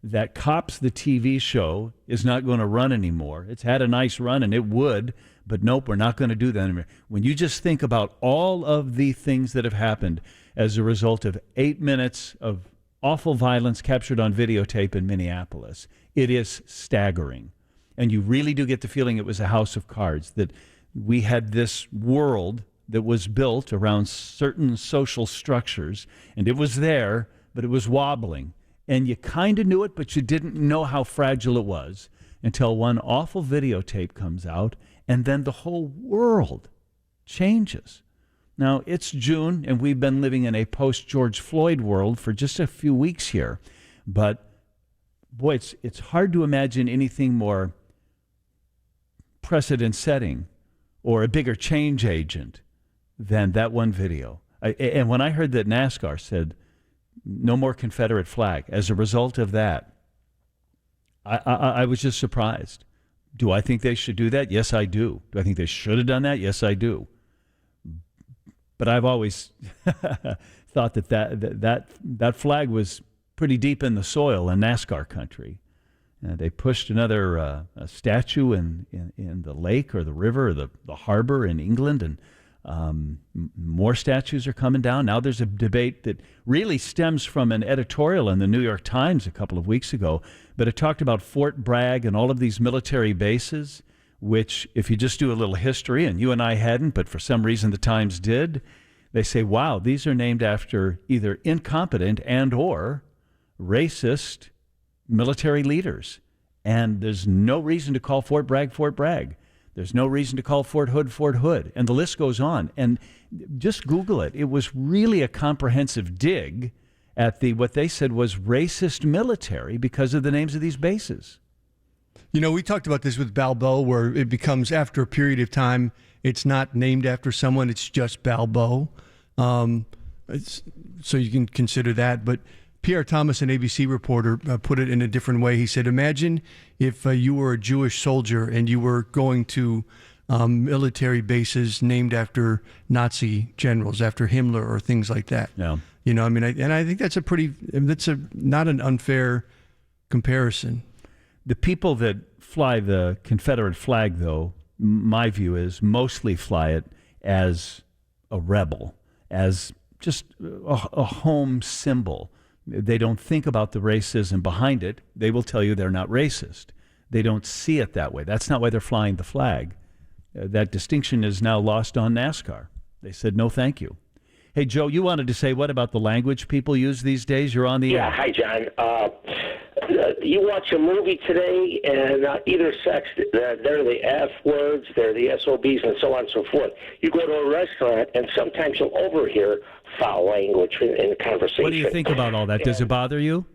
that Cops, the TV show, is not going to run anymore. It's had a nice run, and it would, but nope, we're not going to do that anymore. When you just think about all of the things that have happened as a result of 8 minutes of awful violence captured on videotape in Minneapolis, it is staggering. And you really do get the feeling it was a house of cards, that we had this world that was built around certain social structures, and it was there, but it was wobbling. And you kind of knew it, but you didn't know how fragile it was until one awful videotape comes out, and then the whole world changes. Now, it's June, and we've been living in a post-George Floyd world for just a few weeks here. But, boy, it's hard to imagine anything more precedent-setting or a bigger change agent than that one video. And when I heard that NASCAR said, no more Confederate flag, as a result of that, I was just surprised. Do I think they should do that? Yes, I do. Do I think they should have done that? Yes, I do. But I've always thought that flag was pretty deep in the soil in NASCAR country. They pushed another a statue in the lake or the river or the harbor in England, and more statues are coming down. Now there's a debate that really stems from an editorial in the New York Times a couple of weeks ago, but it talked about Fort Bragg and all of these military bases, which, if you just do a little history, and you and I hadn't, but for some reason the Times did, they say, wow, these are named after either incompetent and or racist military leaders. And there's no reason to call Fort Bragg Fort Bragg. There's no reason to call Fort Hood Fort Hood. And the list goes on. And just Google it. It was really a comprehensive dig at what they said was racist military because of the names of these bases. We talked about this with Balboa, where it becomes, after a period of time, it's not named after someone, it's just Balboa. So you can consider that. But Pierre Thomas, an ABC reporter, put it in a different way. He said, imagine if you were a Jewish soldier and you were going to military bases named after Nazi generals, after Himmler or things like that. Yeah. I think that's not an unfair comparison. The people that fly the Confederate flag, though, my view is mostly fly it as a rebel, as just a home symbol. They don't think about the racism behind it. They will tell you they're not racist. They don't see it that way. That's not why they're flying the flag. That distinction is now lost on NASCAR. They said, no, thank you. Hey, Joe, you wanted to say what about the language people use these days? You're on the air. Yeah, hi, John. You watch a movie today, and either sex, they're the F words, they're the SOBs, and so on and so forth. You go to a restaurant, and sometimes you'll overhear foul language in conversation. What do you think about all that? Does it bother you?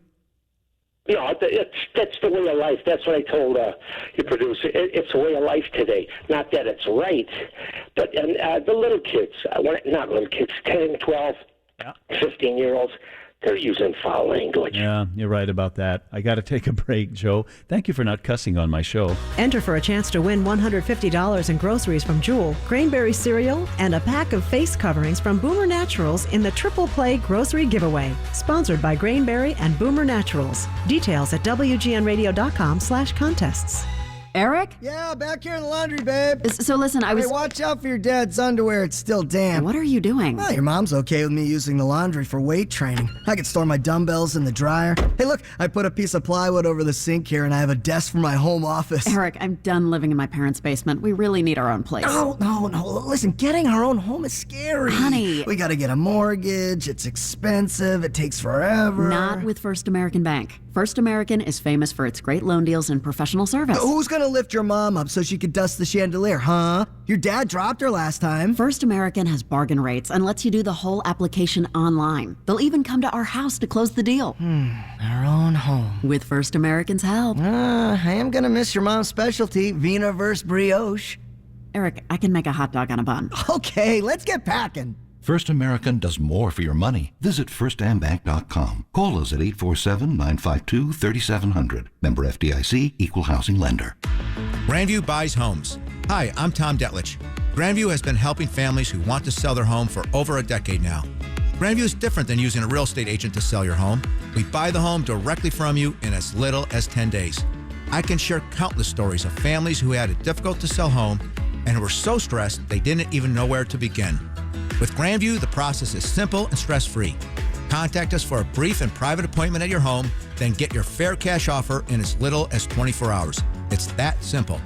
That's the way of life. That's what I told your producer. It's a way of life today. Not that it's right, but the little kids, not little kids, 10, 12, 15-year-olds, they're using foul language. Yeah, you're right about that. I got to take a break, Joe. Thank you for not cussing on my show. Enter for a chance to win $150 in groceries from Jewel, Grainberry cereal, and a pack of face coverings from Boomer Naturals in the Triple Play Grocery Giveaway. Sponsored by Grainberry and Boomer Naturals. Details at WGNradio.com/contests. Eric? Yeah, back here in the laundry, babe. So listen, I was... Hey, watch out for your dad's underwear. It's still damp. What are you doing? Well, your mom's okay with me using the laundry for weight training. I could store my dumbbells in the dryer. Hey, look, I put a piece of plywood over the sink here, and I have a desk for my home office. Eric, I'm done living in my parents' basement. We really need our own place. No. Listen, getting our own home is scary. Honey. We gotta get a mortgage. It's expensive. It takes forever. Not with First American Bank. First American is famous for its great loan deals and professional service. Who's gonna lift your mom up so she could dust the chandelier, huh? Your dad dropped her last time. First American has bargain rates and lets you do the whole application online. They'll even come to our house to close the deal. Our own home. With First American's help. I am gonna miss your mom's specialty, Vina Verse brioche. Eric, I can make a hot dog on a bun. Okay, let's get packing. First American does more for your money. Visit firstambank.com. Call us at 847-952-3700. Member FDIC, Equal Housing Lender. Grandview buys homes. Hi, I'm Tom Detlich. Grandview has been helping families who want to sell their home for over a decade now. Grandview is different than using a real estate agent to sell your home. We buy the home directly from you in as little as 10 days. I can share countless stories of families who had a difficult to sell home and who were so stressed they didn't even know where to begin. With Grandview, the process is simple and stress-free. Contact us for a brief and private appointment at your home, then get your fair cash offer in as little as 24 hours. It's that simple.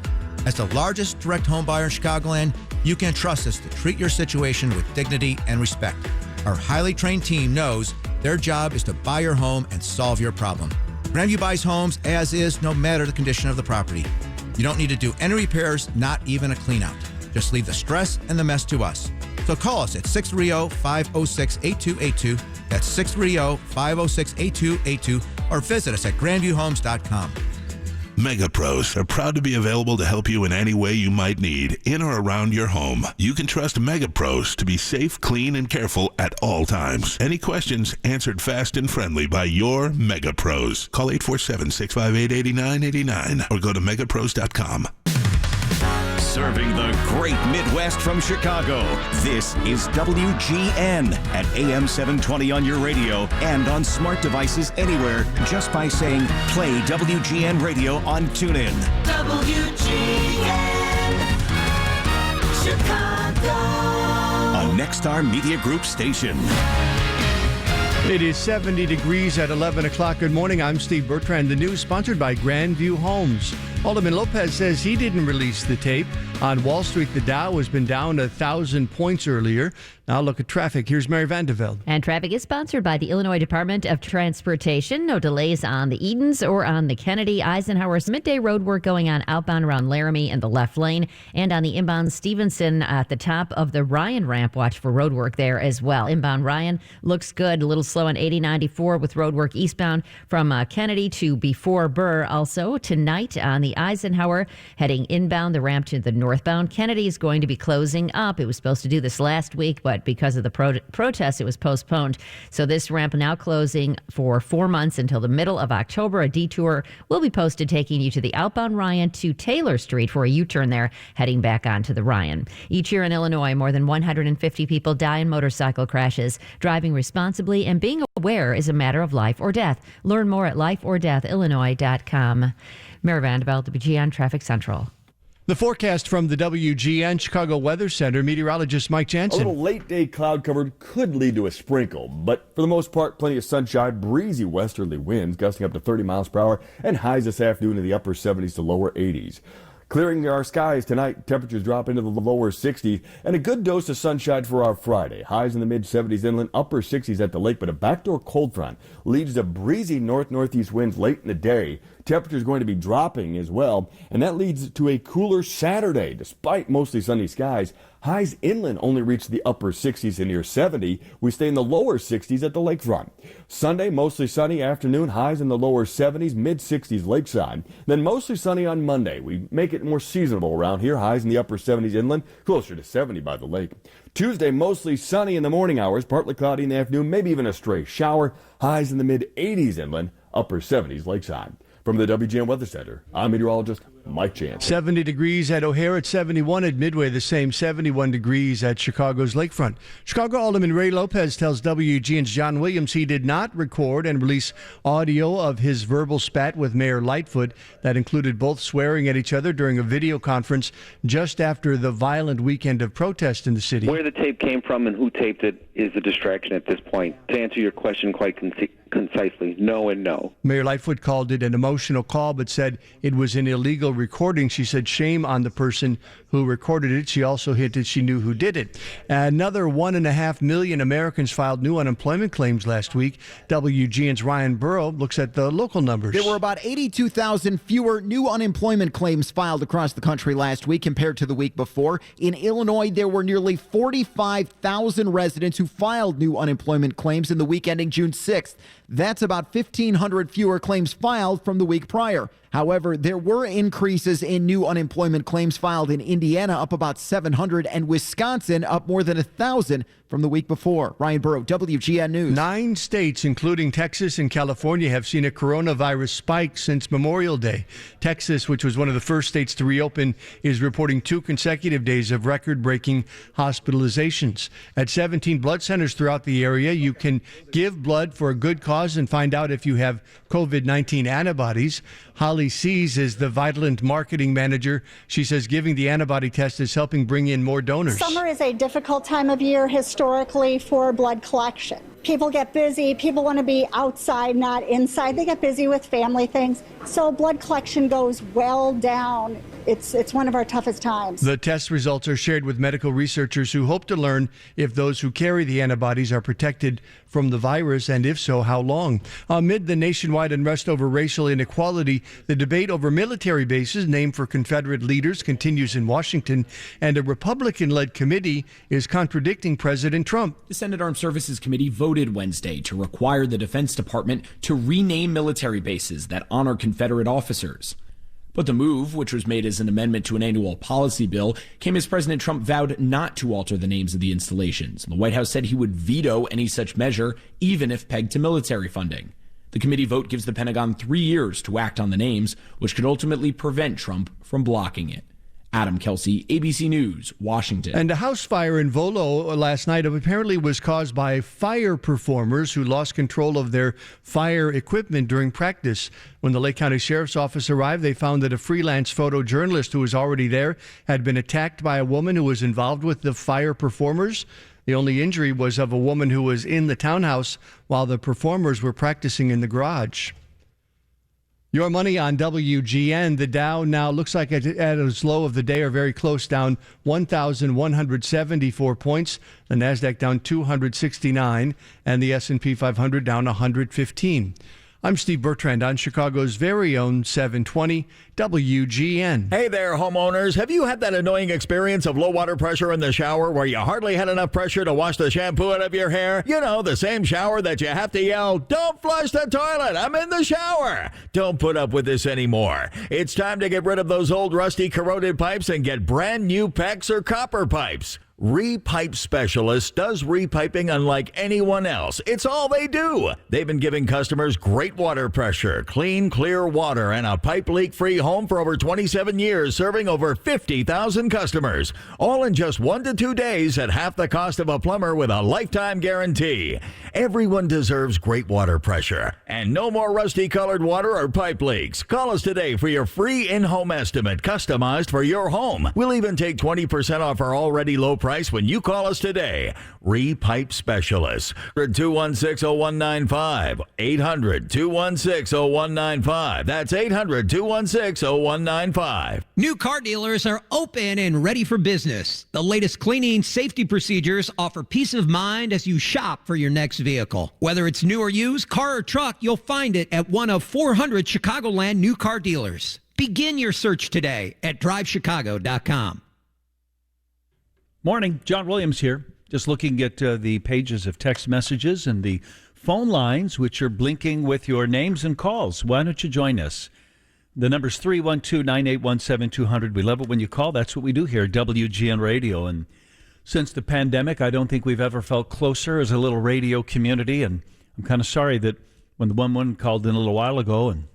As the largest direct home buyer in Chicagoland, you can trust us to treat your situation with dignity and respect. Our highly trained team knows their job is to buy your home and solve your problem. Grandview buys homes as is, no matter the condition of the property. You don't need to do any repairs, not even a clean out. Just leave the stress and the mess to us. So call us at 630-506-8282. That's 630-506-8282. Or visit us at grandviewhomes.com. MegaPros are proud to be available to help you in any way you might need in or around your home. You can trust MegaPros to be safe, clean, and careful at all times. Any questions answered fast and friendly by your MegaPros. Call 847-658-8989 or go to megapros.com. Serving the great Midwest from Chicago, this is WGN at AM 720 on your radio and on smart devices anywhere just by saying play WGN radio on TuneIn. WGN Chicago. A Nexstar Media Group station. It is 70 degrees at 11 o'clock. Good morning. I'm Steve Bertrand. The news sponsored by Grandview Homes. Alderman Lopez says he didn't release the tape. On Wall Street, the Dow has been down 1,000 points earlier. Now look at traffic. Here's Mary Vandeveld. And traffic is sponsored by the Illinois Department of Transportation. No delays on the Edens or on the Kennedy Eisenhower's midday road work going on outbound around Laramie in the left lane. And on the inbound Stevenson at the top of the Ryan ramp. Watch for road work there as well. Inbound Ryan looks good. A little slow on 8094 with road work eastbound from Kennedy to before Burr. Also tonight on the Eisenhower heading inbound the ramp to the northbound. Kennedy is going to be closing up. It was supposed to do this last week, but because of the protest, it was postponed. So this ramp now closing for 4 months until the middle of October. A detour will be posted taking you to the outbound Ryan to Taylor Street for a U-turn there, heading back onto the Ryan. Each year in Illinois, more than 150 people die in motorcycle crashes. Driving responsibly and being aware is a matter of life or death. Learn more at lifeordeathillinois.com. Mary Vandeveld, WGN Traffic Central. The forecast from the WGN Chicago Weather Center, meteorologist Mike A Jansen. little late-day cloud cover could lead to a sprinkle, but for the most part, plenty of sunshine, breezy westerly winds gusting up to 30 miles per hour, and highs this afternoon in the upper 70s to lower 80s. Clearing our skies tonight, temperatures drop into the lower 60s, and a good dose of sunshine for our Friday. Highs in the mid-70s inland, upper 60s at the lake, but a backdoor cold front leads to breezy north-northeast winds late in the day. Temperatures going to be dropping as well, and that leads to a cooler Saturday. Despite mostly sunny skies, highs inland only reach the upper 60s and near 70. We stay in the lower 60s at the lakefront. Sunday, mostly sunny afternoon, highs in the lower 70s, mid-60s lakeside. Then mostly sunny on Monday. We make it more seasonable around here. Highs in the upper 70s inland, closer to 70 by the lake. Tuesday, mostly sunny in the morning hours, partly cloudy in the afternoon, maybe even a stray shower. Highs in the mid-80s inland, upper 70s lakeside. From the WGN Weather Center, I'm meteorologist Mike Chance. 70 degrees at O'Hare, at 71 at Midway, the same 71 degrees at Chicago's lakefront. Chicago Alderman Ray Lopez tells WGN's John Williams he did not record and release audio of his verbal spat with Mayor Lightfoot that included both swearing at each other during a video conference just after the violent weekend of protest in the city. Where the tape came from and who taped it is a distraction at this point. To answer your question quite concisely, no and no. Mayor Lightfoot called it an emotional call but said it was an illegal recording. She said shame on the person who recorded it. She also hinted she knew who did it. Another 1.5 million Americans filed new unemployment claims last week. WGN's Ryan Burrow looks at the local numbers. There were about 82,000 fewer new unemployment claims filed across the country last week compared to the week before. In Illinois, there were nearly 45,000 residents who filed new unemployment claims in the week ending June 6th. That's about 1,500 fewer claims filed from the week prior. However, there were increases in new unemployment claims filed in Indiana, up about 700, and Wisconsin up more than 1,000 from the week before. Ryan Burrow, WGN News. 9 states, including Texas and California, have seen a coronavirus spike since Memorial Day. Texas, which was one of the first states to reopen, is reporting 2 consecutive days of record-breaking hospitalizations. At 17 blood centers throughout the area, you can give blood for a good cause and find out if you have COVID-19 antibodies. Holly Sees is the Vitalant marketing manager. She says giving the antibody test is helping bring in more donors. Summer is a difficult time of year historically for blood collection. People get busy. People want to be outside, not inside. They get busy with family things. So blood collection goes well down. It's one of our toughest times. The test results are shared with medical researchers who hope to learn if those who carry the antibodies are protected from the virus, and if so, how long. Amid the nationwide unrest over racial inequality, the debate over military bases named for Confederate leaders continues in Washington, and a Republican-led committee is contradicting President Trump. The Senate Armed Services Committee voted Wednesday to require the Defense Department to rename military bases that honor Confederate officers. But the move, which was made as an amendment to an annual policy bill, came as President Trump vowed not to alter the names of the installations. The White House said he would veto any such measure, even if pegged to military funding. The committee vote gives the Pentagon 3 years to act on the names, which could ultimately prevent Trump from blocking it. Adam Kelsey, ABC News, Washington. And a house fire in Volo last night apparently was caused by fire performers who lost control of their fire equipment during practice. When the Lake County Sheriff's Office arrived, they found that a freelance photojournalist who was already there had been attacked by a woman who was involved with the fire performers. The only injury was of a woman who was in the townhouse while the performers were practicing in the garage. Your money on WGN. The Dow now looks like at its low of the day or very close, down 1,174 points. The Nasdaq down 269 and the S&P 500 down 115. I'm Steve Bertrand on Chicago's very own 720 WGN. Hey there, homeowners. Have you had that annoying experience of low water pressure in the shower where you hardly had enough pressure to wash the shampoo out of your hair? You know, the same shower that you have to yell, "Don't flush the toilet, I'm in the shower." Don't put up with this anymore. It's time to get rid of those old rusty corroded pipes and get brand new PEX or copper pipes. Repipe Specialist does repiping unlike anyone else. It's all they do. They've been giving customers great water pressure, clean, clear water, and a pipe leak-free home for over 27 years, serving over 50,000 customers. All in just 1 to 2 days at half the cost of a plumber with a lifetime guarantee. Everyone deserves great water pressure and no more rusty-colored water or pipe leaks. Call us today for your free in-home estimate customized for your home. We'll even take 20% off our already low price price when you call us today. Repipe Specialists. 800-216-0195. 800-216-0195. That's 800-216-0195. New car dealers are open and ready for business. The latest cleaning safety procedures offer peace of mind as you shop for your next vehicle. Whether it's new or used, car or truck, you'll find it at one of 400 Chicagoland new car dealers. Begin your search today at drivechicago.com. Morning, John Williams here. Just looking at the pages of text messages and the phone lines, which are blinking with your names and calls. Why don't you join us? The number's 312-981-7200. We love it when you call. That's what we do here at WGN Radio. And since the pandemic, I don't think we've ever felt closer as a little radio community. And I'm kind of sorry that when the one woman called in a little while ago and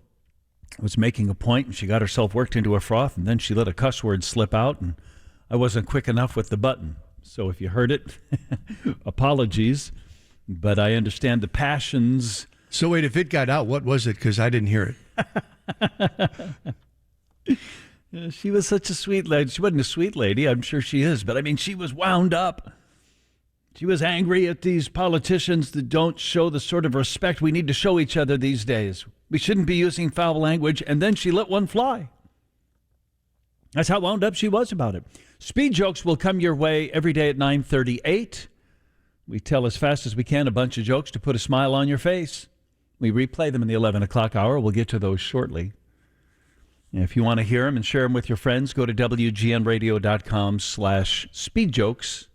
was making a point, and she got herself worked into a froth, and then she let a cuss word slip out, and I wasn't quick enough with the button. So if you heard it, apologies, but I understand the passions. So wait, if it got out, what was it? Because I didn't hear it. She was such a sweet lady. She wasn't a sweet lady. I'm sure she is. But, I mean, she was wound up. She was angry at these politicians that don't show the sort of respect we need to show each other these days. We shouldn't be using foul language. And then she let one fly. That's how wound up she was about it. Speed jokes will come your way every day at 9:38. We tell as fast as we can a bunch of jokes to put a smile on your face. We replay them in the 11 o'clock hour. We'll get to those shortly. And if you want to hear them and share them with your friends, go to WGNradio.com/speedjokes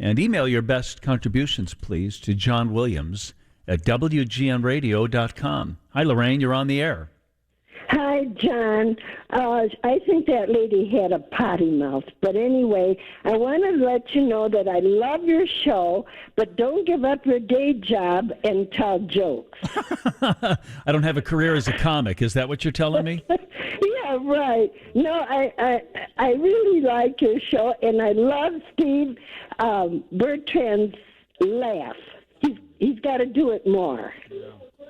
and email your best contributions, please, to John Williams at WGNradio.com. Hi, Lorraine. You're on the air. Hi, John. I think that lady had a potty mouth. But anyway, I want to let you know that I love your show, but don't give up your day job and tell jokes. I don't have a career as a comic. Is that what you're telling me? Yeah, right. No, I really like your show, and I love Steve Bertrand's laugh. He's got to do it more.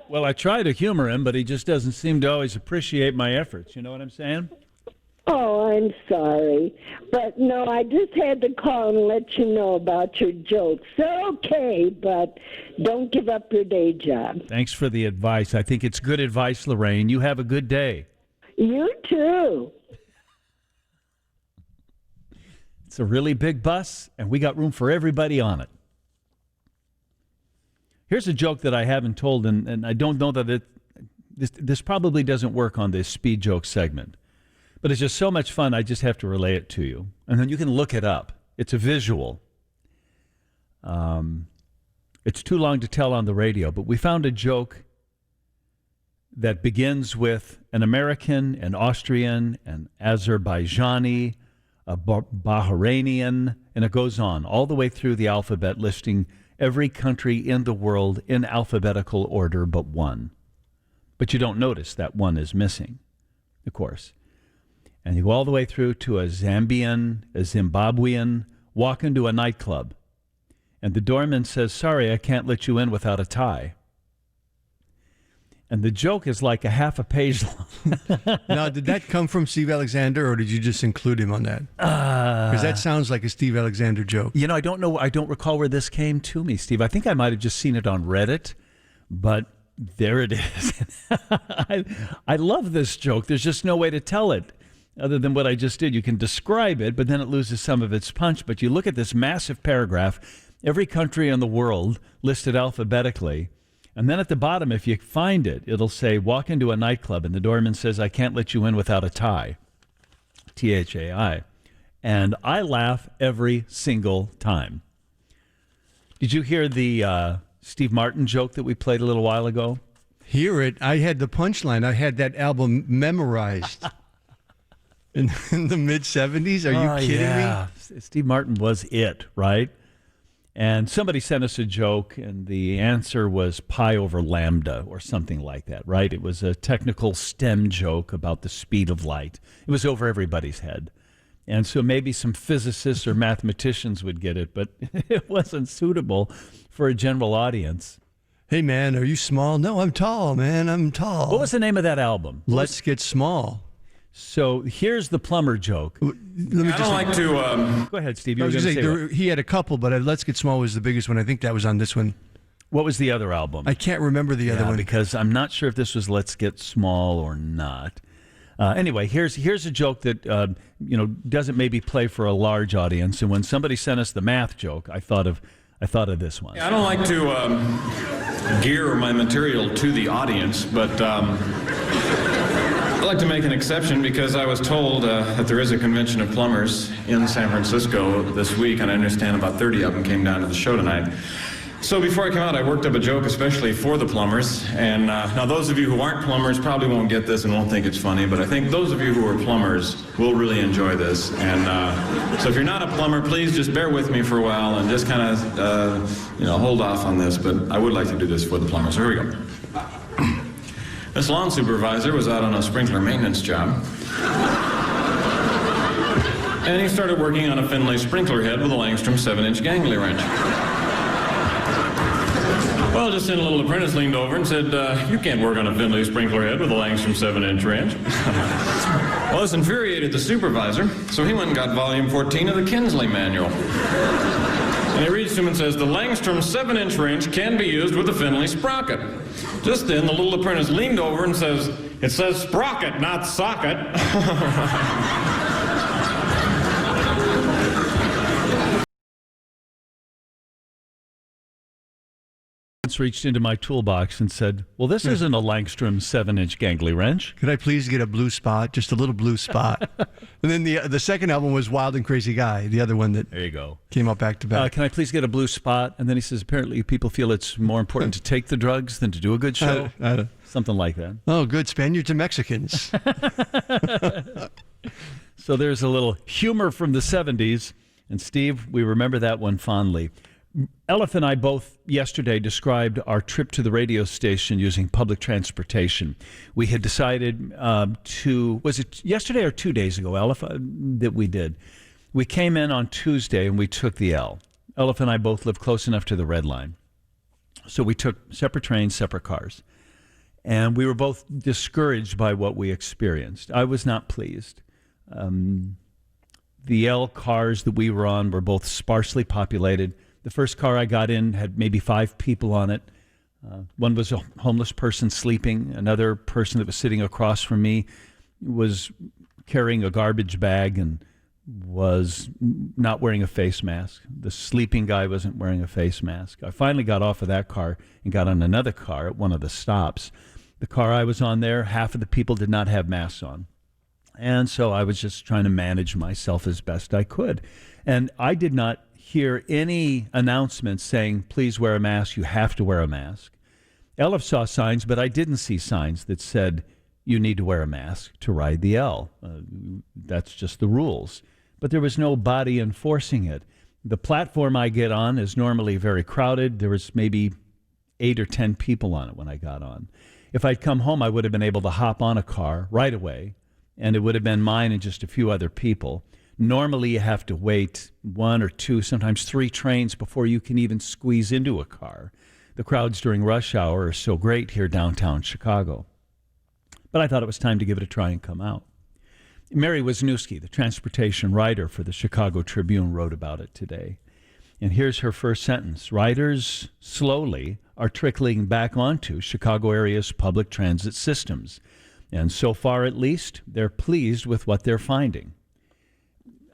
Well, I try to humor him, but he just doesn't seem to always appreciate my efforts. You know what I'm saying? Oh, I'm sorry. But no, I just had to call and let you know about your jokes. They're okay, but don't give up your day job. Thanks for the advice. I think it's good advice, Lorraine. You have a good day. You too. It's a really big bus, and we got room for everybody on it. Here's a joke that I haven't told, and I don't know that this probably doesn't work on this speed joke segment. But it's just so much fun, I just have to relay it to you. And then you can look it up. It's a visual. It's too long to tell on the radio, but we found a joke that begins with an American, an Austrian, an Azerbaijani, a Bahrainian, and it goes on all the way through the alphabet, listing every country in the world in alphabetical order but one. But you don't notice that one is missing, of course. And you go all the way through to a Zambian, a Zimbabwean, walk into a nightclub. And the doorman says, "Sorry, I can't let you in without a tie." And the joke is like a half a page long. Now, did that come from Steve Alexander, or did you just include him on that? Because that sounds like a Steve Alexander joke. You know, I don't know. I don't recall where this came to me, Steve. I think I might have just seen it on Reddit, but there it is. I love this joke. There's just no way to tell it other than what I just did. You can describe it, but then it loses some of its punch. But you look at this massive paragraph, every country in the world listed alphabetically. And then at the bottom, if you find it, it'll say, walk into a nightclub, and the doorman says, "I can't let you in without a tie." T-H-A-I. And I laugh every single time. Did you hear the Steve Martin joke that we played a little while ago? Hear it? I had the punchline. I had that album memorized in the mid-'70s. Are you kidding me? Steve Martin was it, right? And somebody sent us a joke, and the answer was pi over lambda or something like that, right? It was a technical STEM joke about the speed of light. It was over everybody's head. And so maybe some physicists or mathematicians would get it, but it wasn't suitable for a general audience. Hey, man, are you small? No, I'm tall, man. I'm tall. What was the name of that album? Let's Get Small. So here's the plumber joke. Let me I don't like to. Go ahead, Steve. You I were was going to gonna say say, what? he had a couple, but Let's Get Small was the biggest one. I think that was on this one. What was the other album? I can't remember the other one. Because I'm not sure if this was Let's Get Small or not. Anyway, here's a joke that doesn't maybe play for a large audience. And when somebody sent us the math joke, I thought of this one. I don't like to gear my material to the audience, but I'd like to make an exception because I was told that there is a convention of plumbers in San Francisco this week, and I understand about 30 of them came down to the show tonight. So before I came out, I worked up a joke especially for the plumbers. And now those of you who aren't plumbers probably won't get this and won't think it's funny, but I think those of you who are plumbers will really enjoy this. And so if you're not a plumber, please just bear with me for a while and just kind of, hold off on this. But I would like to do this for the plumbers. So here we go. This lawn supervisor was out on a sprinkler maintenance job. And he started working on a Finlay sprinkler head with a Langstrom 7-inch gangly wrench. Well, just then a little apprentice leaned over and said, you can't work on a Finlay sprinkler head with a Langstrom 7-inch wrench. Well, this infuriated the supervisor, so he went and got volume 14 of the Kinsley manual. And he reads to him and says, the Langstrom 7-inch wrench can be used with a Finlay sprocket. Just then, the little apprentice leaned over and says, it says sprocket, not socket. Reached into my toolbox and said, well, this isn't a Langstrom 7-inch gangly wrench. Could I please get a blue spot? Just a little blue spot. And then the second album was Wild and Crazy Guy, the other one that there you go came out back to back. Can I please get a blue spot? And then he says, apparently people feel it's more important to take the drugs than to do a good show. Something like that. Oh, good. Spaniards and Mexicans. So there's a little humor from the 70s. And Steve, we remember that one fondly. Elif and I both yesterday described our trip to the radio station using public transportation. We had decided was it yesterday or 2 days ago, Elif, that we did? We came in on Tuesday and we took the L. Elif and I both live close enough to the Red Line. So we took separate trains, separate cars. And we were both discouraged by what we experienced. I was not pleased. The L cars that we were on were both sparsely populated. The first car I got in had maybe 5 people on it. One was a homeless person sleeping. Another person that was sitting across from me was carrying a garbage bag and was not wearing a face mask. The sleeping guy wasn't wearing a face mask. I finally got off of that car and got on another car at one of the stops. The car I was on there, half of the people did not have masks on. And so I was just trying to manage myself as best I could. And I did not hear any announcements saying, please wear a mask, you have to wear a mask. Elif saw signs, but I didn't see signs that said you need to wear a mask to ride the L. That's just the rules. But there was no body enforcing it. The platform I get on is normally very crowded. There was maybe 8 or 10 people on it when I got on. If I'd come home, I would have been able to hop on a car right away, and it would have been mine and just a few other people. Normally, you have to wait 1 or 2, sometimes 3 trains before you can even squeeze into a car. The crowds during rush hour are so great here downtown Chicago. But I thought it was time to give it a try and come out. Mary Wisniewski, the transportation writer for the Chicago Tribune, wrote about it today. And here's her first sentence. Riders slowly are trickling back onto Chicago area's public transit systems. And so far, at least, they're pleased with what they're finding.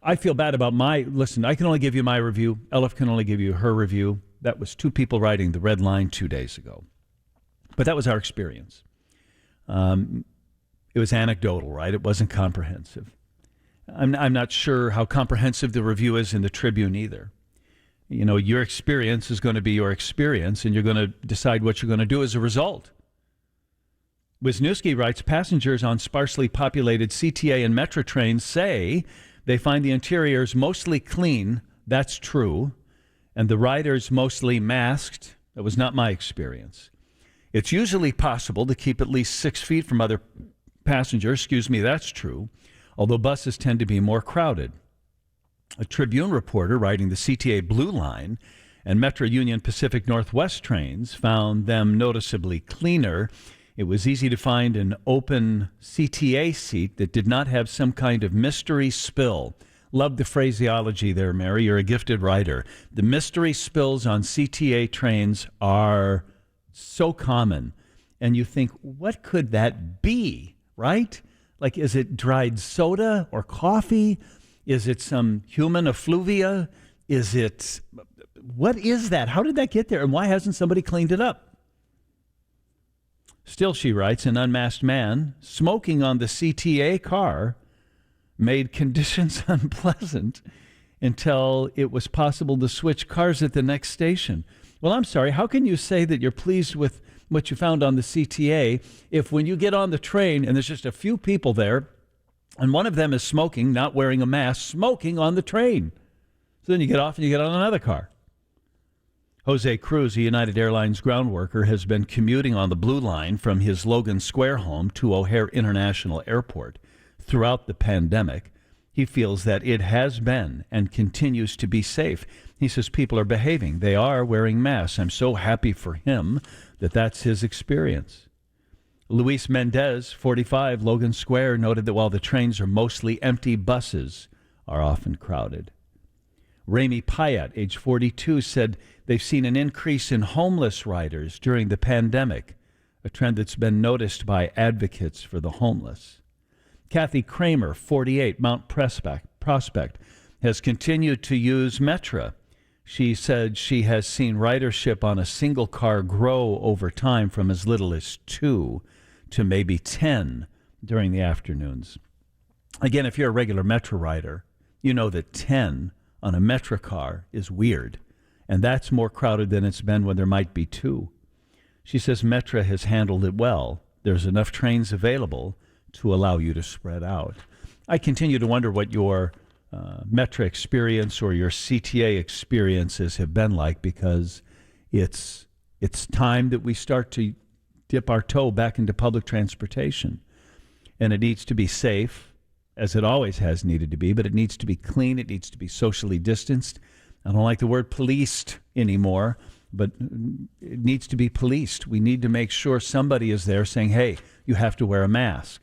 I feel bad about listen, I can only give you my review. Elif can only give you her review. That was 2 people riding the Red Line 2 days ago. But that was our experience. It was anecdotal, right? It wasn't comprehensive. I'm not sure how comprehensive the review is in the Tribune either. You know, your experience is going to be your experience, and you're going to decide what you're going to do as a result. Wisniewski writes, passengers on sparsely populated CTA and Metro trains say they find the interiors mostly clean. That's true. And the riders mostly masked. That was not my experience. It's usually possible to keep at least 6 feet from other passengers. That's true. Although buses tend to be more crowded. A Tribune reporter writing the CTA Blue Line and Metro Union Pacific Northwest trains found them noticeably cleaner It was easy to find an open CTA seat that did not have some kind of mystery spill. Love the phraseology there, Mary. You're a gifted writer. The mystery spills on CTA trains are so common. And you think, what could that be, right? Like, is it dried soda or coffee? Is it some human effluvia? What is that? How did that get there? And why hasn't somebody cleaned it up? Still, she writes, an unmasked man smoking on the CTA car made conditions unpleasant until it was possible to switch cars at the next station. Well, I'm sorry, how can you say that you're pleased with what you found on the CTA if when you get on the train and there's just a few people there and one of them is smoking, not wearing a mask, smoking on the train? So then you get off and you get on another car. Jose Cruz, a United Airlines ground worker, has been commuting on the Blue Line from his Logan Square home to O'Hare International Airport. Throughout the pandemic, he feels that it has been and continues to be safe. He says people are behaving. They are wearing masks. I'm so happy for him that that's his experience. Luis Mendez, 45, Logan Square, noted that while the trains are mostly empty, buses are often crowded. Rami Payat, age 42, said they've seen an increase in homeless riders during the pandemic, a trend that's been noticed by advocates for the homeless. Kathy Kramer, 48, Mount Prospect, has continued to use Metra. She said she has seen ridership on a single car grow over time from as little as 2 to maybe 10 during the afternoons. Again, if you're a regular Metra rider, you know that 10 on a Metra car is weird, and that's more crowded than it's been when there might be 2. She says Metra has handled it well. There's enough trains available to allow you to spread out. I continue to wonder what your Metra experience or your CTA experiences have been like, because it's time that we start to dip our toe back into public transportation. And it needs to be safe, as it always has needed to be, but it needs to be clean. It needs to be socially distanced. I don't like the word policed anymore, but it needs to be policed. We need to make sure somebody is there saying, hey, you have to wear a mask.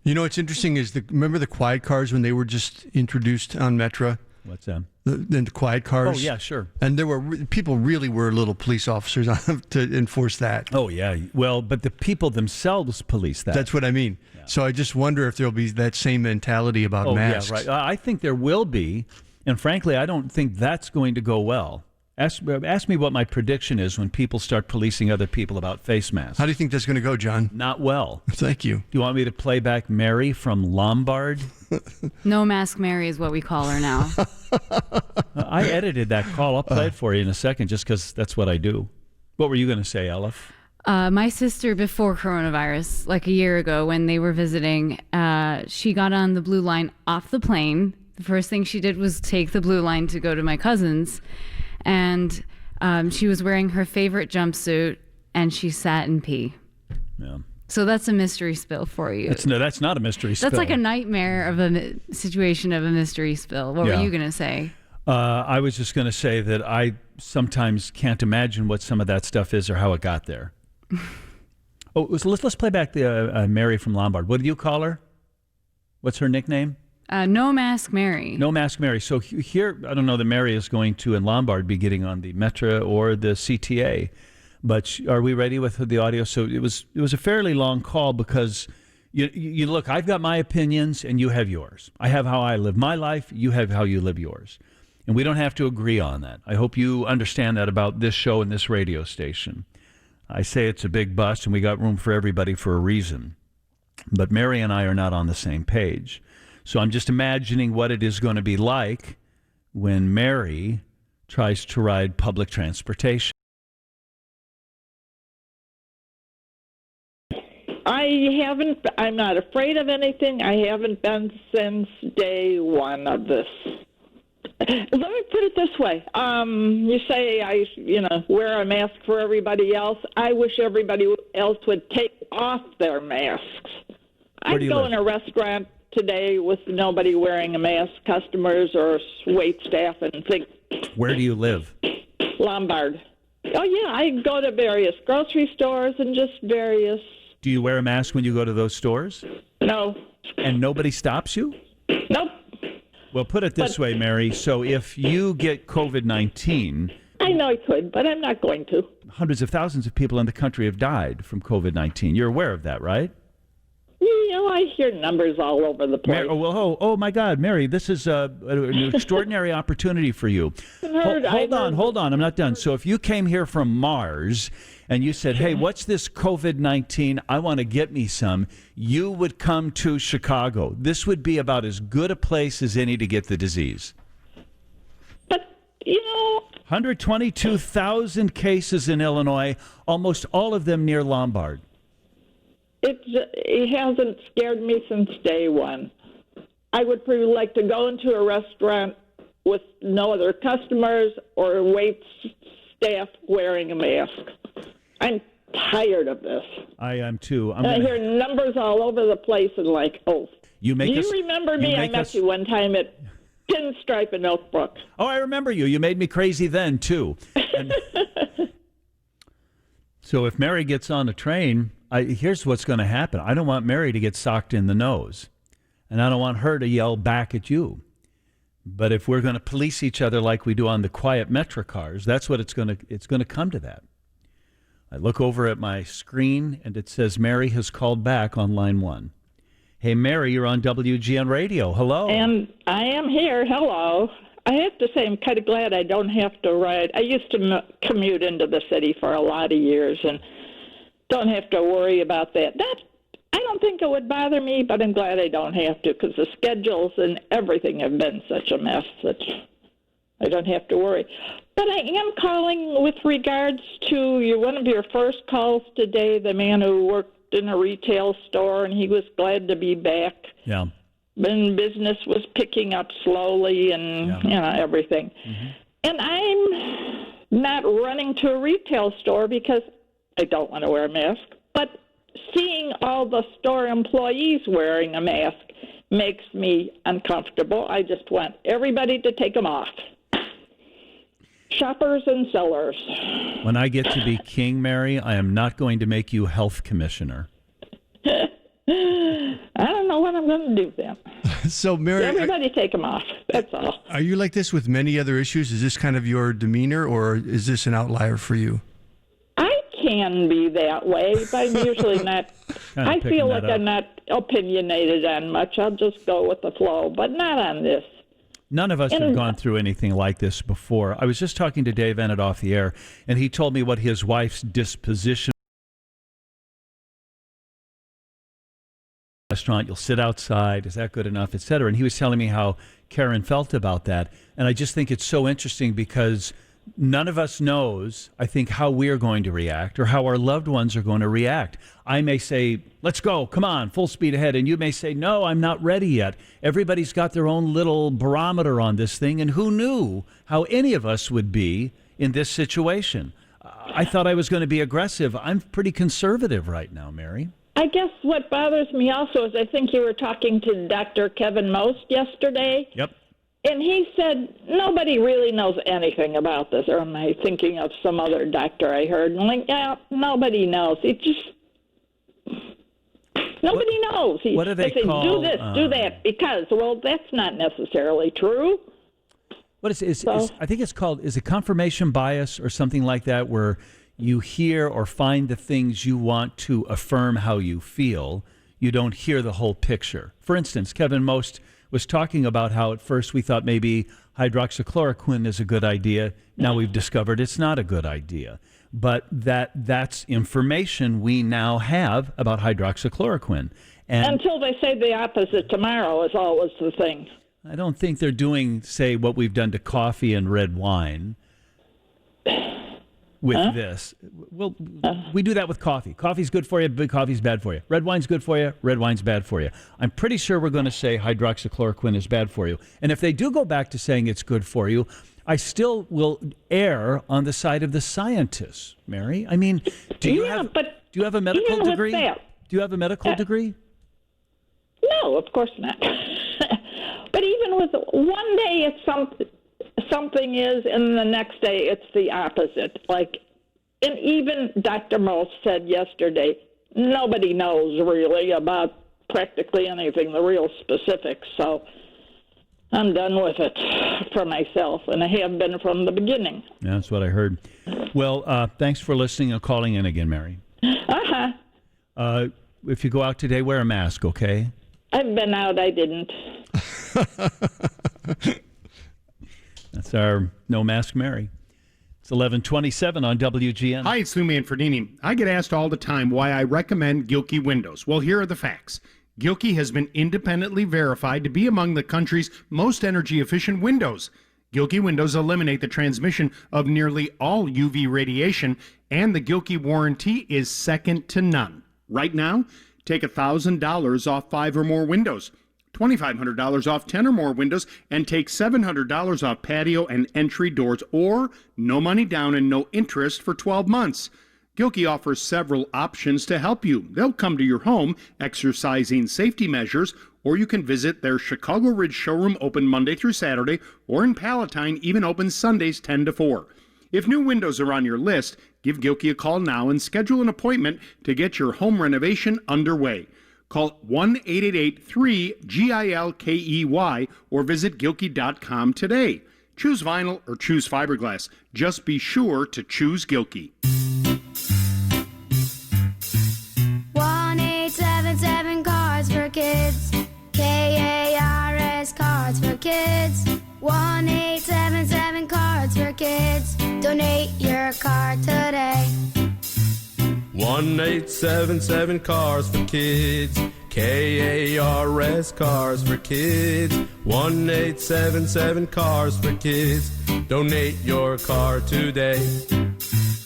You know, what's interesting is, remember the quiet cars when they were just introduced on Metra? What's that? The quiet cars? Oh, yeah, sure. And there were people really were little police officers on to enforce that. Oh, yeah. Well, but the people themselves police that. That's what I mean. Yeah. So I just wonder if there'll be that same mentality about masks. Yeah, right. I think there will be. And frankly, I don't think that's going to go well. Ask me what my prediction is when people start policing other people about face masks. How do you think that's going to go, John? Not well. Thank you. Do you want me to play back Mary from Lombard? No Mask Mary is what we call her now. I edited that call. I'll play it for you in a second just because that's what I do. What were you going to say, Elif? My sister, before coronavirus, like a year ago when they were visiting, she got on the Blue Line off the plane. The first thing she did was take the Blue Line to go to my cousin's. And she was wearing her favorite jumpsuit, and she sat in pee. Yeah. So that's a mystery spill for you. That's not a mystery spill. That's like a nightmare of a situation of a mystery spill. What were you going to say? I was just going to say that I sometimes can't imagine what some of that stuff is or how it got there. Let's play back the Mary from Lombard. What do you call her? What's her nickname? No Mask Mary. No Mask Mary. So here, I don't know that Mary is going to, in Lombard, be getting on the Metra or the CTA. But are we ready with the audio? So it was a fairly long call because you look, I've got my opinions and you have yours. I have how I live my life. You have how you live yours. And we don't have to agree on that. I hope you understand that about this show and this radio station. I say it's a big bust and we got room for everybody for a reason. But Mary and I are not on the same page. So I'm just imagining what it is going to be like when Mary tries to ride public transportation. I'm not afraid of anything. I haven't been since day one of this. Let me put it this way. You say I wear a mask for everybody else. I wish everybody else would take off their masks. I'd go in a restaurant today with nobody wearing a mask, customers or wait staff, and think. Where do you live? Lombard. Oh, yeah, I go to various grocery stores and just various... Do you wear a mask when you go to those stores? No. And nobody stops you? Nope. Well, put it this way, Mary. So if you get COVID-19... I know I could, but I'm not going to. Hundreds of thousands of people in the country have died from COVID-19. You're aware of that, right? You know, I hear numbers all over the place. Oh, my God, Mary, this is an extraordinary opportunity for you. Hold on. I'm not done. So if you came here from Mars and you said, hey, what's this COVID-19? I want to get me some. You would come to Chicago. This would be about as good a place as any to get the disease. But, you know... 122,000 cases in Illinois, almost all of them near Lombard. It hasn't scared me since day one. I would pretty like to go into a restaurant with no other customers or wait staff wearing a mask. I'm tired of this. I am too. I hear numbers all over the place and like, do you remember me? I met you one time at Pinstripe in Oak Brook. Oh, I remember you. You made me crazy then, too. So if Mary gets on a train, here's what's going to happen. I don't want Mary to get socked in the nose, and I don't want her to yell back at you. But if we're going to police each other like we do on the quiet Metro cars, that's what it's going to come to that. I look over at my screen, and it says Mary has called back on line 1. Hey, Mary, you're on WGN Radio. Hello. And I am here. Hello. I have to say I'm kind of glad I don't have to ride. I used to commute into the city for a lot of years and don't have to worry about that. I don't think it would bother me, but I'm glad I don't have to because the schedules and everything have been such a mess that I don't have to worry. But I am calling with regards to one of your first calls today, the man who worked in a retail store, and he was glad to be back. Yeah. And business was picking up slowly and, everything. Mm-hmm. And I'm not running to a retail store because I don't want to wear a mask, but seeing all the store employees wearing a mask makes me uncomfortable. I just want everybody to take them off. Shoppers and sellers. When I get to be king, Mary, I am not going to make you health commissioner. I don't know what I'm going to do then. So, Mary... Everybody take them off. That's all. Are you like this with many other issues? Is this kind of your demeanor, or is this an outlier for you? I can be that way, but I'm usually not... I feel like I'm not opinionated on much. I'll just go with the flow, but not on this. None of us have gone through anything like this before. I was just talking to Dave Ennett off the air, and he told me what his wife's disposition restaurant, you'll sit outside, is that good enough, etc. And he was telling me how Karen felt about that. And I just think it's so interesting because none of us knows, I think, how we're going to react or how our loved ones are going to react. I may say, let's go, come on, full speed ahead. And you may say, no, I'm not ready yet. Everybody's got their own little barometer on this thing. And who knew how any of us would be in this situation? I thought I was going to be aggressive. I'm pretty conservative right now, Mary. I guess what bothers me also is I think you were talking to Dr. Kevin Most yesterday. Yep. And he said nobody really knows anything about this. Or am I thinking of some other doctor I heard? And I'm like, yeah, nobody knows. It just... Nobody knows. What do they call... do this, do that, because, well, that's not necessarily true. What is I think it's called, is it confirmation bias or something like that, where you hear or find the things you want to affirm how you feel. You don't hear the whole picture. For instance, Kevin Most was talking about how at first we thought maybe hydroxychloroquine is a good idea. Now we've discovered it's not a good idea. But that's information we now have about hydroxychloroquine. And until they say the opposite tomorrow is always the thing. I don't think they're doing, say, what we've done to coffee and red wine with this. Well, we do that with coffee. Coffee's good for you, but coffee's bad for you. Red wine's good for you, red wine's bad for you. I'm pretty sure we're going to say hydroxychloroquine is bad for you. And if they do go back to saying it's good for you, I still will err on the side of the scientists, Mary. I mean, do you have a medical degree? Do you have a medical degree? No, of course not. But even with one day it's something is, and the next day it's the opposite. Like And even Dr. Moss said yesterday, nobody knows really about practically anything, the real specifics. So I'm done with it for myself, and I have been from the beginning. Yeah, that's what I heard. Well, thanks for listening and calling in again, Mary. If you go out today, wear a mask, okay? I've been out, I didn't. That's our No Mask Mary. It's 11:27 on WGN. Hi, it's Lou Manfredini. I get asked all the time why I recommend Gilkey windows. Well, here are the facts. Gilkey has been independently verified to be among the country's most energy-efficient windows. Gilkey windows eliminate the transmission of nearly all UV radiation, and the Gilkey warranty is second to none. Right now, take $1,000 off 5 or more windows, $2,500 off 10 or more windows, and take $700 off patio and entry doors, or no money down and no interest for 12 months. Gilkey offers several options to help you. They'll come to your home, exercising safety measures, or you can visit their Chicago Ridge showroom open Monday through Saturday, or in Palatine, even open Sundays 10 to 4. If new windows are on your list, give Gilkey a call now and schedule an appointment to get your home renovation underway. Call 1-888-3-GILKEY or visit Gilkey.com today. Choose vinyl or choose fiberglass. Just be sure to choose Gilkey. 1-877 Cars for Kids. KARS Cards for Kids. 1-877 Cards for Kids. Donate your car today. 1-877 Cars for Kids. KARS Cars for Kids. 1-877 Cars for Kids. Donate your car today.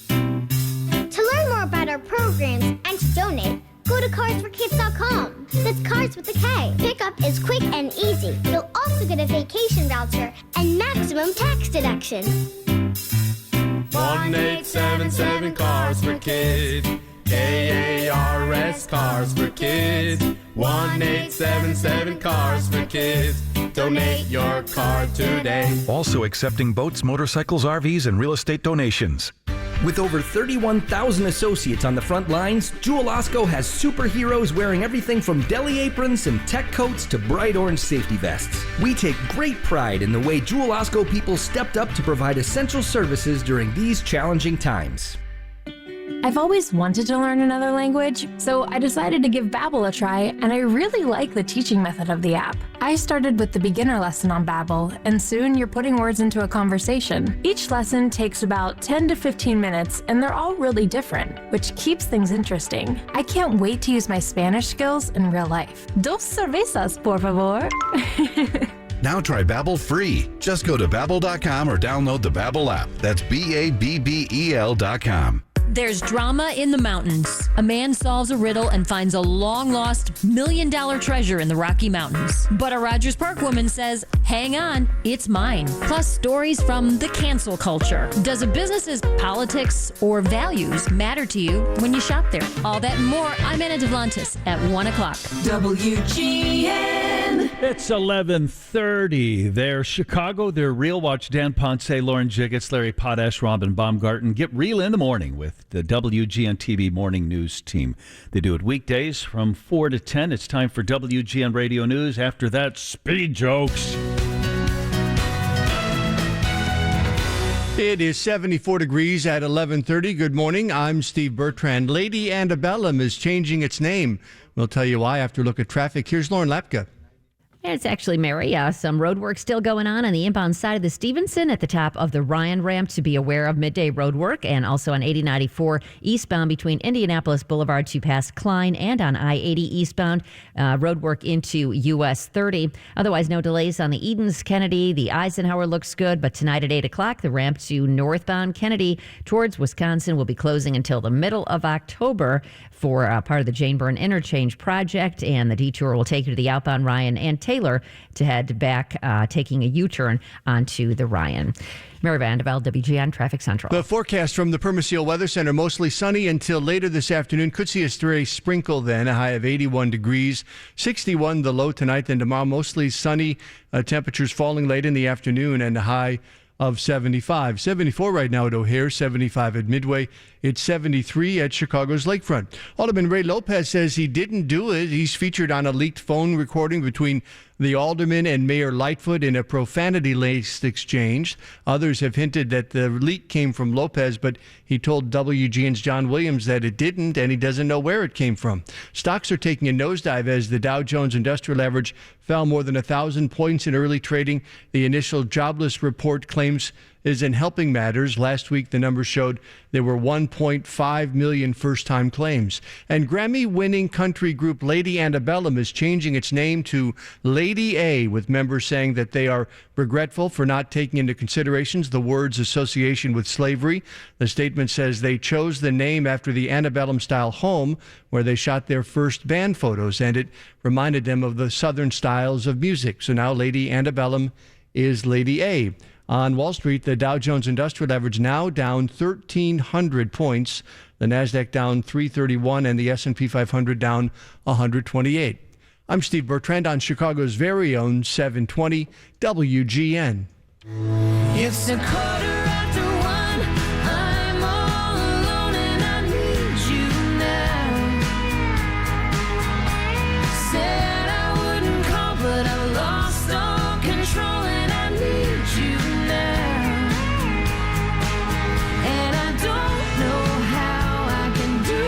To learn more about our programs and to donate, go to carsforkids.com. That's Cars with a K. Pickup is quick and easy. You'll also get a vacation voucher and maximum tax deduction. 1-877 Cars for Kids. KARS Cars for Kids. 1-877 Cars for Kids. Donate your car today. Also accepting boats, motorcycles, RVs, and real estate donations. With over 31,000 associates on the front lines, Jewel-Osco has superheroes wearing everything from deli aprons and tech coats to bright orange safety vests. We take great pride in the way Jewel-Osco people stepped up to provide essential services during these challenging times. I've always wanted to learn another language, so I decided to give Babbel a try, and I really like the teaching method of the app. I started with the beginner lesson on Babbel, and soon you're putting words into a conversation. Each lesson takes about 10 to 15 minutes, and they're all really different, which keeps things interesting. I can't wait to use my Spanish skills in real life. Dos cervezas, por favor. Now try Babbel free. Just go to Babbel.com or download the Babbel app. That's BABBEL.com. There's drama in the mountains. A man solves a riddle and finds a long-lost $1 million treasure in the Rocky Mountains. But a Rogers Park woman says, hang on, it's mine. Plus stories from the cancel culture. Does a business's politics or values matter to you when you shop there? All that and more, I'm Anna Devlantis at 1 o'clock. WGN. It's 11:30. They're Chicago. They're real. Watch Dan Ponce, Lauren Jiggets, Larry Potash, Robin Baumgarten. Get real in the morning with the WGN TV Morning News team. They do it weekdays from 4 to 10. It's time for WGN Radio News. After that, speed jokes. It is 74 degrees at 11:30. Good morning. I'm Steve Bertrand. Lady Antebellum is changing its name. We'll tell you why after a look at traffic. Here's Lauren Lepka. It's actually Mary. Some road work still going on the inbound side of the Stevenson at the top of the Ryan ramp to be aware of midday road work, and also on 8094 eastbound between Indianapolis Boulevard to past Klein, and on I-80 eastbound road work into US 30. Otherwise, no delays on the Edens, Kennedy. The Eisenhower looks good, but tonight at 8 o'clock, the ramp to northbound Kennedy towards Wisconsin will be closing until the middle of October for part of the Jane Byrne Interchange project, and the detour will take you to the outbound Ryan and Taylor to head back, taking a U-turn onto the Ryan. Mary Vandervelde, WGN Traffic Central. The forecast from the Permaseal Weather Center, mostly sunny until later this afternoon. Could see a stray sprinkle then, a high of 81 degrees. 61 the low tonight, then tomorrow mostly sunny. Temperatures falling late in the afternoon and a high of 75. 74 right now at O'Hare, 75 at Midway. It's 73 at Chicago's Lakefront. Alderman Ray Lopez says he didn't do it. He's featured on a leaked phone recording between the alderman and Mayor Lightfoot in a profanity-laced exchange. Others have hinted that the leak came from Lopez, but he told WGN's John Williams that it didn't, and he doesn't know where it came from. Stocks are taking a nosedive as the Dow Jones Industrial Average fell more than 1,000 points in early trading. The initial jobless report claims isn't helping matters. Last week, the numbers showed there were 1.5 million first-time claims. And Grammy-winning country group Lady Antebellum is changing its name to Lady A, with members saying that they are regretful for not taking into considerations the word's association with slavery. The statement says they chose the name after the antebellum-style home where they shot their first band photos, and it reminded them of the Southern styles of music. So now Lady Antebellum is Lady A. On Wall Street, the Dow Jones Industrial Average now down 1,300 points. The Nasdaq down 331 and the S&P 500 down 128. I'm Steve Bertrand on Chicago's very own 720 WGN. It's a quarter after one. I'm all alone and I need you now. Said I wouldn't call, but I lost all control and I need you now. And I don't know how I can do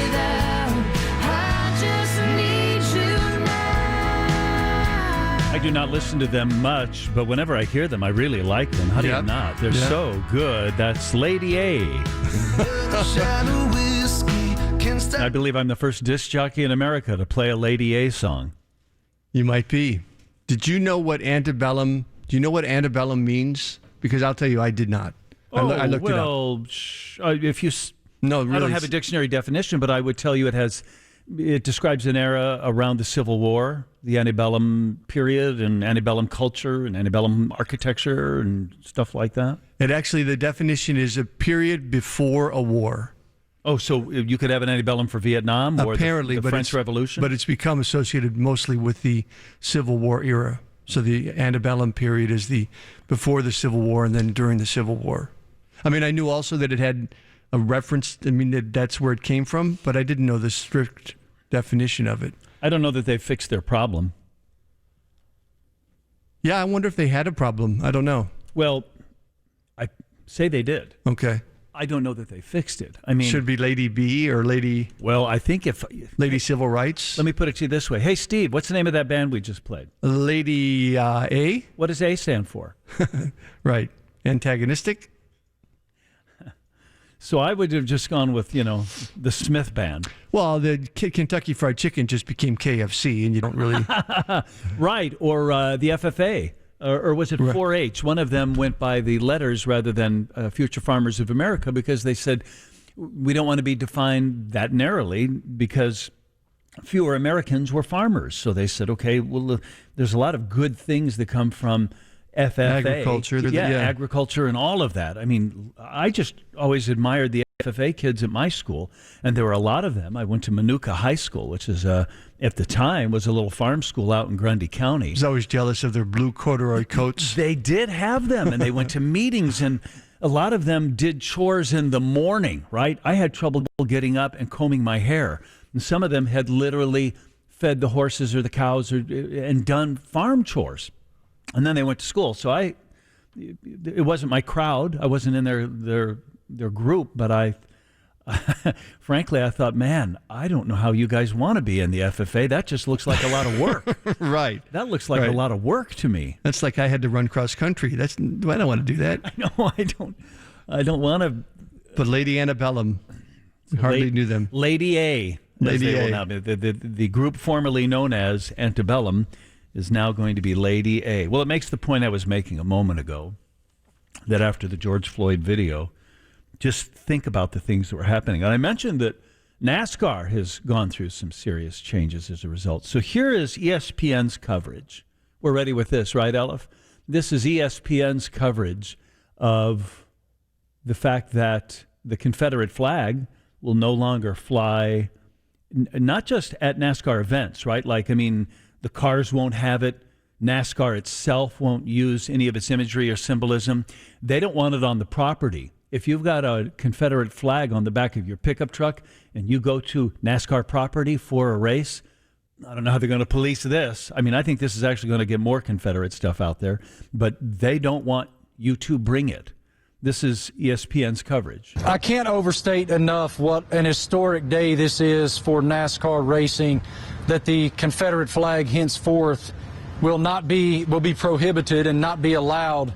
without. I just need you now. I do not listen to them much, but whenever I hear them, I really like them. How do you not? They're so good. That's Lady A. I believe I'm the first disc jockey in America to play a Lady A song. You might be. Did you know what antebellum? Do you know what antebellum means? Because I'll tell you, I did not. I looked it up. If you no, really, I don't have a dictionary definition, but I would tell you it describes an era around the Civil War, the antebellum period, and antebellum culture and antebellum architecture and stuff like that. It actually, the definition is a period before a war. Oh, so you could have an antebellum for Vietnam or apparently, the French Revolution? But it's become associated mostly with the Civil War era. So the antebellum period is the before the Civil War and then during the Civil War. I mean, I knew also that it had a reference. I mean, that's where it came from, but I didn't know the strict definition of it. I don't know that they fixed their problem. Yeah, I wonder if they had a problem. I don't know. Well, I say they did. Okay. I don't know that they fixed it. I mean, should be Lady B or Lady. Well, I think if Lady Civil Rights. Let me put it to you this way. Hey, Steve, what's the name of that band we just played? Lady A. What does A stand for? Right. Antagonistic. So I would have just gone with, the Smith Band. Well, the Kentucky Fried Chicken just became KFC, and you don't really. Right. Or the FFA. Or was it 4-H? One of them went by the letters rather than Future Farmers of America because they said we don't want to be defined that narrowly because fewer Americans were farmers. So they said, okay, well, there's a lot of good things that come from FFA. Agriculture. Agriculture and all of that. I mean, I just always admired the FFA kids at my school, and there were a lot of them. I went to Manuka High School, which is, at the time, was a little farm school out in Grundy County. I was always jealous of their blue corduroy coats. They did have them, and they went to meetings, and a lot of them did chores in the morning, right? I had trouble getting up and combing my hair, and some of them had literally fed the horses or the cows and done farm chores. And then they went to school. So it wasn't my crowd. I wasn't in their group, but frankly, I thought, man, I don't know how you guys want to be in the FFA. That just looks like a lot of work. Right. That looks like a lot of work to me. That's like I had to run cross country. I don't want to do that. I know. I don't want to. But Lady Antebellum, we hardly knew them. Lady A. Lady A. Now, the group formerly known as Antebellum is now going to be Lady A. Well, it makes the point I was making a moment ago that after the George Floyd video, just think about the things that were happening. And I mentioned that NASCAR has gone through some serious changes as a result. So here is ESPN's coverage. We're ready with this, right, Elif? This is ESPN's coverage of the fact that the Confederate flag will no longer fly, not just at NASCAR events, right? The cars won't have it NASCAR itself won't use any of its imagery or symbolism. They don't want it on the property. If you've got a Confederate flag on the back of your pickup truck and you go to NASCAR property for a race, I don't know how they're going to police this. I mean, I think this is actually going to get more Confederate stuff out there, but they don't want you to bring it. This is ESPN's coverage. I can't overstate enough what an historic day this is for NASCAR racing, that the Confederate flag henceforth will be prohibited and not be allowed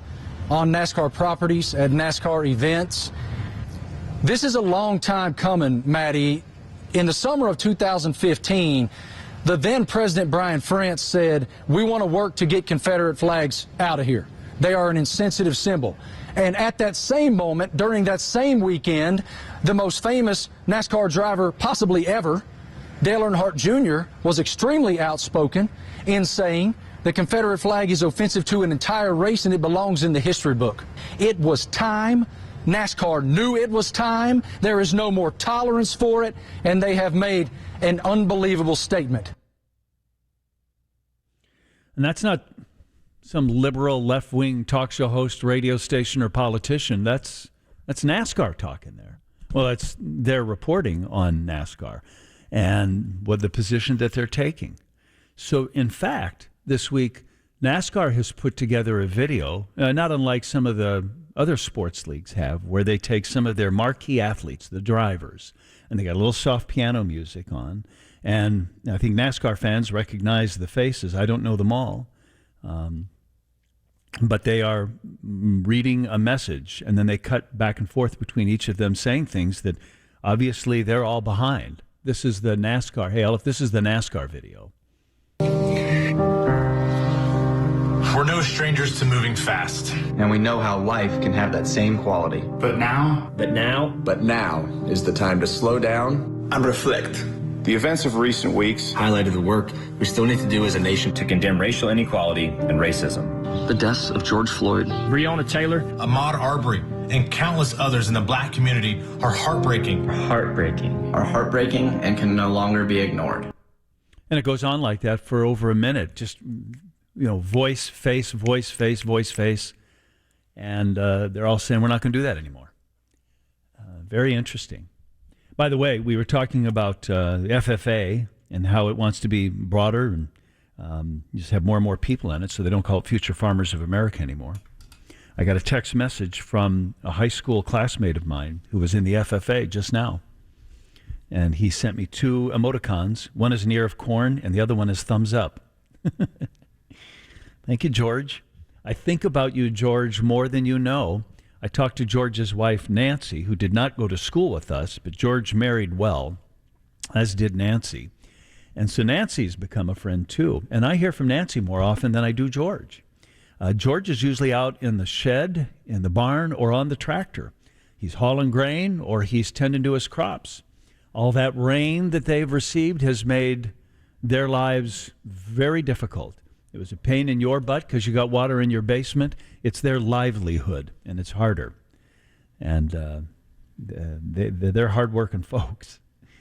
on NASCAR properties, at NASCAR events. This is a long time coming, Maddie. In the summer of 2015, the then President Brian France said, we want to work to get Confederate flags out of here. They are an insensitive symbol. And at that same moment, during that same weekend, the most famous NASCAR driver possibly ever, Dale Earnhardt Jr., was extremely outspoken in saying the Confederate flag is offensive to an entire race and it belongs in the history book. It was time. NASCAR knew it was time. There is no more tolerance for it, and they have made an unbelievable statement. And that's not some liberal left-wing talk show host, radio station, or politician. That's NASCAR talking there. Well, that's their reporting on NASCAR and what the position that they're taking. So, in fact, this week, NASCAR has put together a video, not unlike some of the other sports leagues have, where they take some of their marquee athletes, the drivers, and they got a little soft piano music on. And I think NASCAR fans recognize the faces. I don't know them all. But they are reading a message, and then they cut back and forth between each of them saying things that obviously they're all behind. This is the NASCAR. Hey, Elif, this is the NASCAR video. We're no strangers to moving fast. And we know how life can have that same quality. But now is the time to slow down and reflect. The events of recent weeks highlighted the work we still need to do as a nation to condemn racial inequality and racism. The deaths of George Floyd, Breonna Taylor, Ahmaud Arbery, and countless others in the black community are heartbreaking. are heartbreaking and can no longer be ignored. And it goes on like that for over a minute. Just, voice, face, voice, face, voice, face. And they're all saying we're not going to do that anymore. Very interesting. By the way, we were talking about the FFA and how it wants to be broader and just have more and more people in it, so they don't call it Future Farmers of America anymore. I got a text message from a high school classmate of mine who was in the FFA just now. And he sent me 2 emoticons. One is an ear of corn, and the other one is thumbs up. Thank you, George. I think about you, George, more than you know. I talked to George's wife, Nancy, who did not go to school with us, but George married well, as did Nancy. And so Nancy's become a friend, too. And I hear from Nancy more often than I do George. George is usually out in the shed, in the barn, or on the tractor. He's hauling grain, or he's tending to his crops. All that rain that they've received has made their lives very difficult. It was a pain in your butt because you got water in your basement. It's their livelihood, and it's harder. And they're hardworking folks.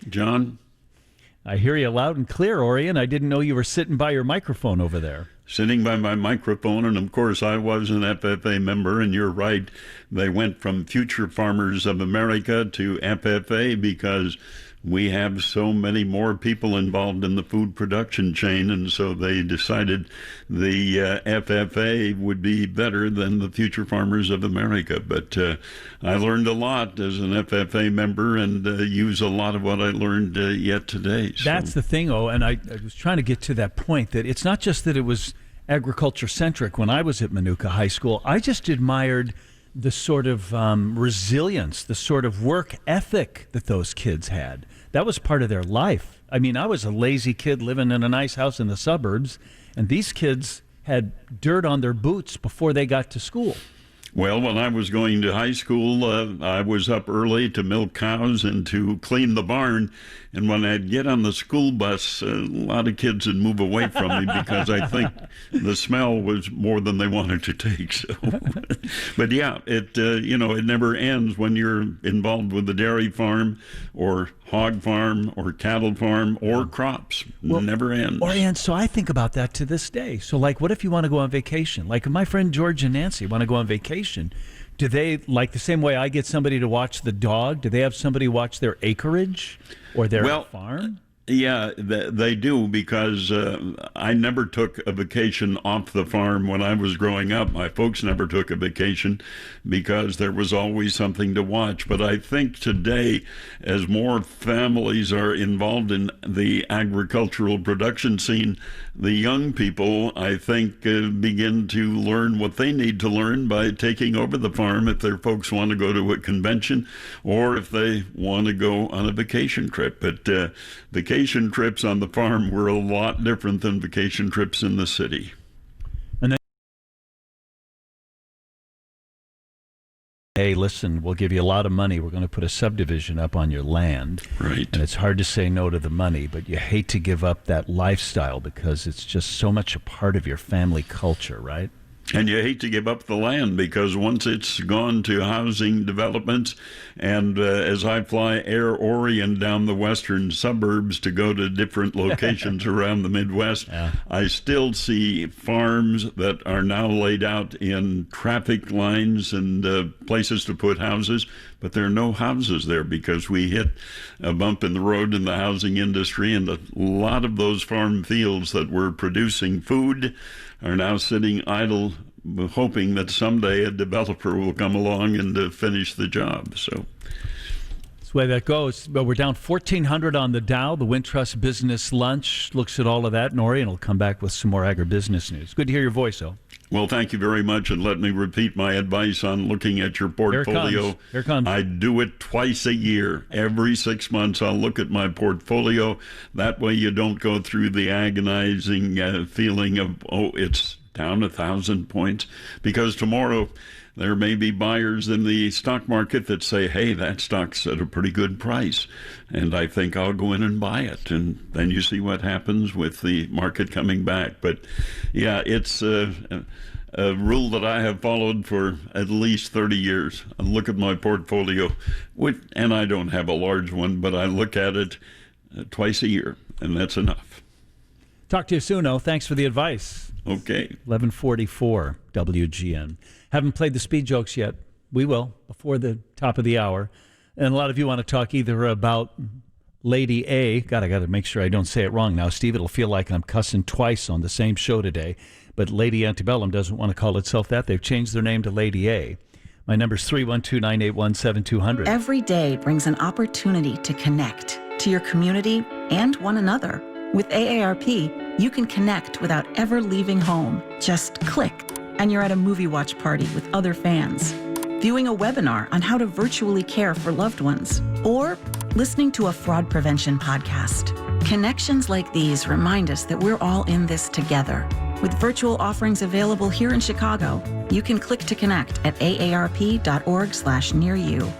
John? I hear you loud and clear, Orion. I didn't know you were sitting by your microphone over there. Sitting by my microphone, and of course I was an FFA member, and you're right. They went from Future Farmers of America to FFA because we have so many more people involved in the food production chain, and so they decided the FFA would be better than the Future Farmers of America. But I learned a lot as an FFA member and use a lot of what I learned yet today. So. That's the thing, and I was trying to get to that point, that it's not just that it was agriculture-centric when I was at Manuka High School. I just admired the sort of resilience, the sort of work ethic that those kids had. That was part of their life. I mean, I was a lazy kid living in a nice house in the suburbs, and these kids had dirt on their boots before they got to school. Well, when I was going to high school, I was up early to milk cows and to clean the barn. And when I'd get on the school bus, a lot of kids would move away from me because I think the smell was more than they wanted to take. So, but yeah, it it never ends when you're involved with the dairy farm or hog farm or cattle farm or crops. It never ends. And so I think about that to this day. So, like, what if you want to go on vacation? Like, if my friend George and Nancy want to go on vacation, do they, like the same way I get somebody to watch the dog, do they have somebody watch their acreage or their farm? Yeah, they do, because I never took a vacation off the farm when I was growing up. My folks never took a vacation because there was always something to watch. But I think today, as more families are involved in the agricultural production scene, the young people, I think, begin to learn what they need to learn by taking over the farm if their folks want to go to a convention or if they want to go on a vacation trip. But vacation trips on the farm were a lot different than vacation trips in the city. Hey, listen, we'll give you a lot of money. We're going to put a subdivision up on your land. Right. And it's hard to say no to the money, but you hate to give up that lifestyle because it's just so much a part of your family culture, right? And you hate to give up the land because once it's gone to housing developments, and as I fly Air Orion down the western suburbs to go to different locations around the Midwest, I still see farms that are now laid out in traffic lines and places to put houses, but there are no houses there because we hit a bump in the road in the housing industry, and a lot of those farm fields that were producing food are now sitting idle, hoping that someday a developer will come along and finish the job. So that's the way that goes. But we're down 1,400 on the Dow. The Wintrust Business Lunch looks at all of that, Nori, and will come back with some more agribusiness news. Good to hear your voice, O. Well, thank you very much, and let me repeat my advice on looking at your portfolio. Here it comes. I do it twice a year. Every 6 months, I'll look at my portfolio. That way you don't go through the agonizing feeling of, it's down 1,000 points, because tomorrow there may be buyers in the stock market that say, hey, that stock's at a pretty good price, and I think I'll go in and buy it. And then you see what happens with the market coming back. But yeah, it's a rule that I have followed for at least 30 years. I look at my portfolio, and I don't have a large one, but I look at it twice a year, and that's enough. Talk to you soon, O. Thanks for the advice. Okay. 11:44 WGN. Haven't played the speed jokes yet. We will before the top of the hour. And a lot of you want to talk either about Lady A. God, I got to make sure I don't say it wrong now, Steve. It'll feel like I'm cussing twice on the same show today. But Lady Antebellum doesn't want to call itself that. They've changed their name to Lady A. My number's 312-981-7200. Every day brings an opportunity to connect to your community and one another. With AARP, you can connect without ever leaving home. Just click, and you're at a movie watch party with other fans, viewing a webinar on how to virtually care for loved ones, or listening to a fraud prevention podcast. Connections like these remind us that we're all in this together. With virtual offerings available here in Chicago, you can click to connect at aarp.org/nearyou.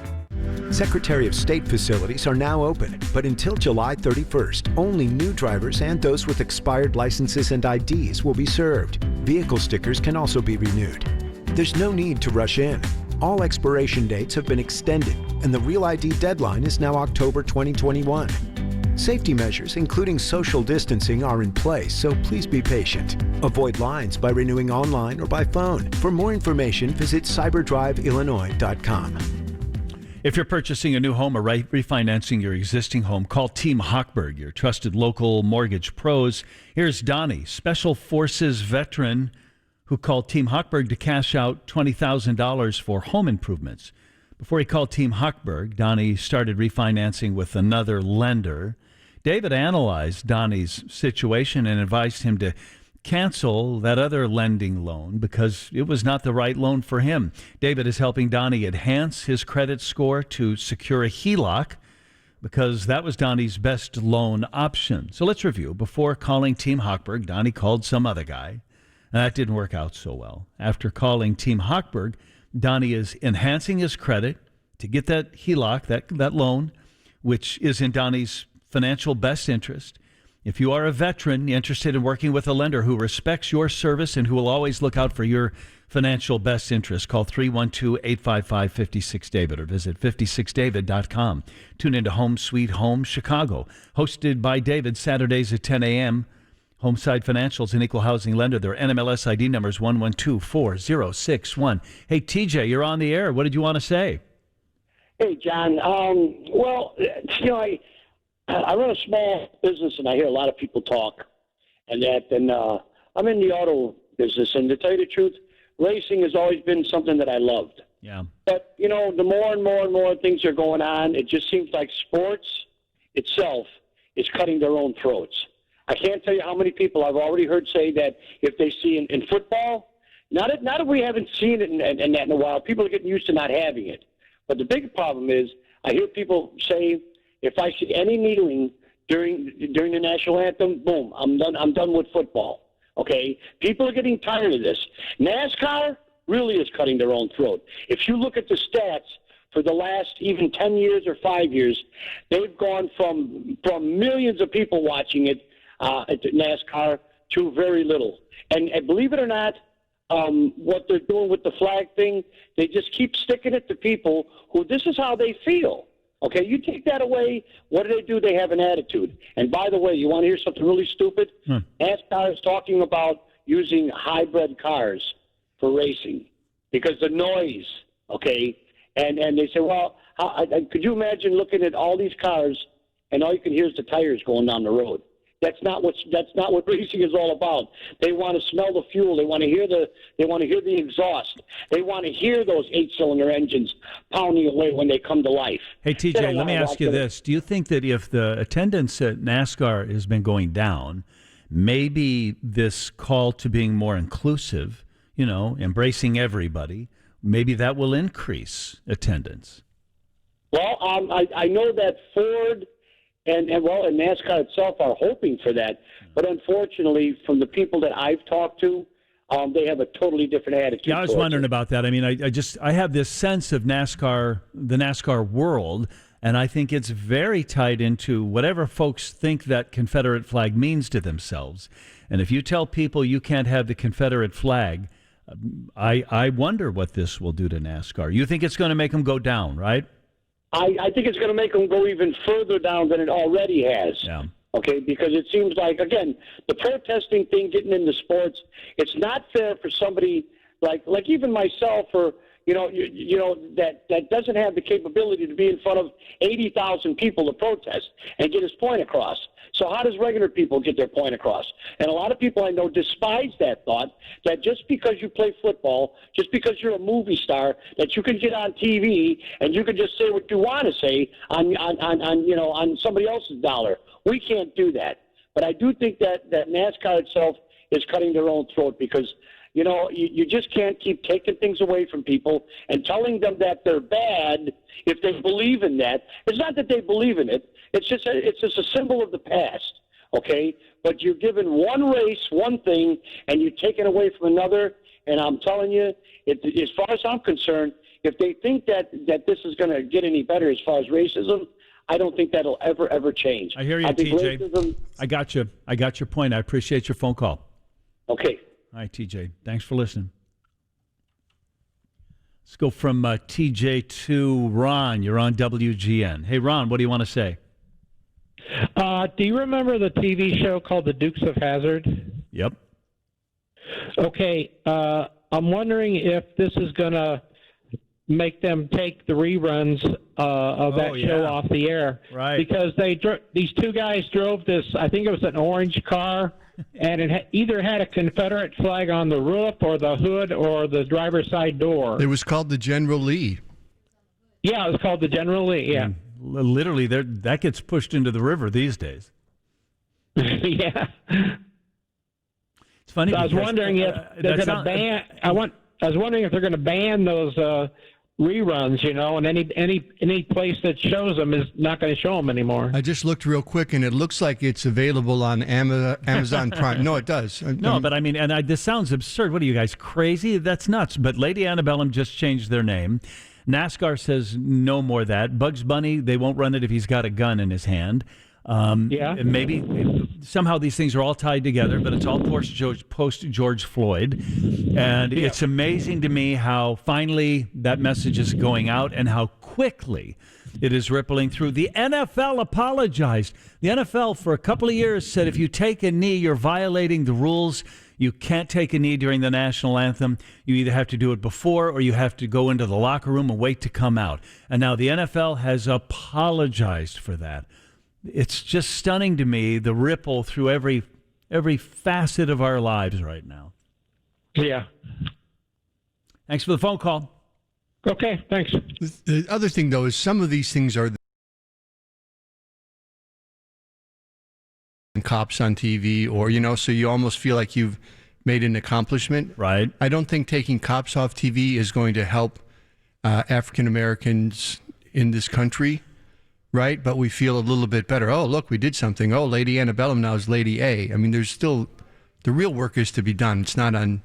Secretary of State facilities are now open, but until July 31st, only new drivers and those with expired licenses and IDs will be served. Vehicle stickers can also be renewed. There's no need to rush in. All expiration dates have been extended, and the Real ID deadline is now October 2021. Safety measures, including social distancing, are in place, so please be patient. Avoid lines by renewing online or by phone. For more information, visit cyberdriveillinois.com. If you're purchasing a new home or refinancing your existing home, call Team Hochberg, your trusted local mortgage pros. Here's Donnie, Special Forces veteran, who called Team Hochberg to cash out $20,000 for home improvements. Before he called Team Hochberg, Donnie started refinancing with another lender. David analyzed Donnie's situation and advised him to cancel that other lending loan because it was not the right loan for him. David is helping Donnie enhance his credit score to secure a HELOC because that was Donnie's best loan option. So let's review. Before calling Team Hochberg, Donnie called some other guy, and that didn't work out so well. After calling Team Hochberg, Donnie is enhancing his credit to get that HELOC, that loan, which is in Donnie's financial best interest. If you are a veteran interested in working with a lender who respects your service and who will always look out for your financial best interest, call 312-855-56David or visit 56david.com. Tune into Home Sweet Home Chicago, hosted by David, Saturdays at 10 a.m. Homeside Financial's an equal housing lender. Their NMLS ID number is 1124061. Hey, TJ, you're on the air. What did you want to say? Hey, John. Well, you know, I run a small business, and I hear a lot of people talk, and I'm in the auto business, and to tell you the truth, racing has always been something that I loved. Yeah. But, you know, the more and more and more things are going on, it just seems like sports itself is cutting their own throats. I can't tell you how many people I've already heard say that if they see in football, not that we haven't seen it in that in a while, people are getting used to not having it. But the big problem is I hear people say, if I see any needling during the national anthem, boom, I'm done with football. Okay? People are getting tired of this. NASCAR really is cutting their own throat. If you look at the stats for the last even 10 years or 5 years, they've gone from millions of people watching it at NASCAR to very little. And believe it or not, what they're doing with the flag thing, they just keep sticking it to people who this is how they feel. Okay, you take that away, what do? They have an attitude. And by the way, you want to hear something really stupid? NASCAR is talking about using hybrid cars for racing because the noise, okay? And they say, well, could you imagine looking at all these cars and all you can hear is the tires going down the road? That's not what racing is all about. They want to smell the fuel. They want to hear the exhaust. They want to hear those 8-cylinder engines pounding away when they come to life. Hey, TJ, let me ask you this. Do you think that if the attendance at NASCAR has been going down, maybe this call to being more inclusive, you know, embracing everybody, maybe that will increase attendance? Well, I know that Ford and NASCAR itself are hoping for that. But unfortunately, from the people that I've talked to, they have a totally different attitude. Yeah, I was wondering about that. I mean, I have this sense of NASCAR, the NASCAR world, and I think it's very tied into whatever folks think that Confederate flag means to themselves. And if you tell people you can't have the Confederate flag, I wonder what this will do to NASCAR. You think it's going to make them go down, right? I think it's going to make them go even further down than it already has. Yeah. Okay, because it seems like, again, the protesting thing getting into sports, it's not fair for somebody like even myself or, that doesn't have the capability to be in front of 80,000 people to protest and get his point across. So how does regular people get their point across? And a lot of people I know despise that thought that just because you play football, just because you're a movie star, that you can get on TV and you can just say what you want to say on somebody else's dollar. We can't do that. But I do think that NASCAR itself is cutting their own throat because, you just can't keep taking things away from people and telling them that they're bad if they believe in that. It's not that they believe in it. It's just a symbol of the past, okay? But you're given one race, one thing, and you're taken away from another. And I'm telling you, as far as I'm concerned, if they think that this is going to get any better as far as racism, I don't think that'll ever change. I hear you, TJ. I got you. I got your point. I appreciate your phone call. Okay. All right, TJ. Thanks for listening. Let's go from TJ to Ron. You're on WGN. Hey, Ron, what do you want to say? Do you remember the TV show called The Dukes of Hazzard? Yep. Okay. I'm wondering if this is going to make them take the reruns of that show off the air. Right. Because these two guys drove this, I think it was an orange car, and it either had a Confederate flag on the roof or the hood or the driver's side door. It was called the General Lee. Yeah, it was called the General Lee, yeah. And literally, that gets pushed into the river these days. Yeah. It's funny. So I was wondering if they're going to ban. I was wondering if they're going to ban those reruns, and any place that shows them is not going to show them anymore. I just looked real quick, and it looks like it's available on Amazon Prime. No, it does. No, but I mean, this sounds absurd. What are you guys, crazy? That's nuts. But Lady Antebellum just changed their name. NASCAR says no more of that. Bugs Bunny, they won't run it if he's got a gun in his hand. Maybe somehow these things are all tied together, but it's all post George Floyd. And it's amazing to me how finally that message is going out and how quickly it is rippling through. The NFL apologized. The NFL for a couple of years said if you take a knee, you're violating the rules. You can't take a knee during the national anthem. You either have to do it before or you have to go into the locker room and wait to come out. And now the NFL has apologized for that. It's just stunning to me, the ripple through every facet of our lives right now. Yeah. Thanks for the phone call. Okay, thanks. The other thing, though, is some of these things are cops on TV or, so you almost feel like you've made an accomplishment. Right. I don't think taking cops off TV is going to help African Americans in this country. Right, but we feel a little bit better. Oh, look, we did something. Oh, Lady Antebellum now is Lady A. I mean, there's still the real work is to be done. It's not in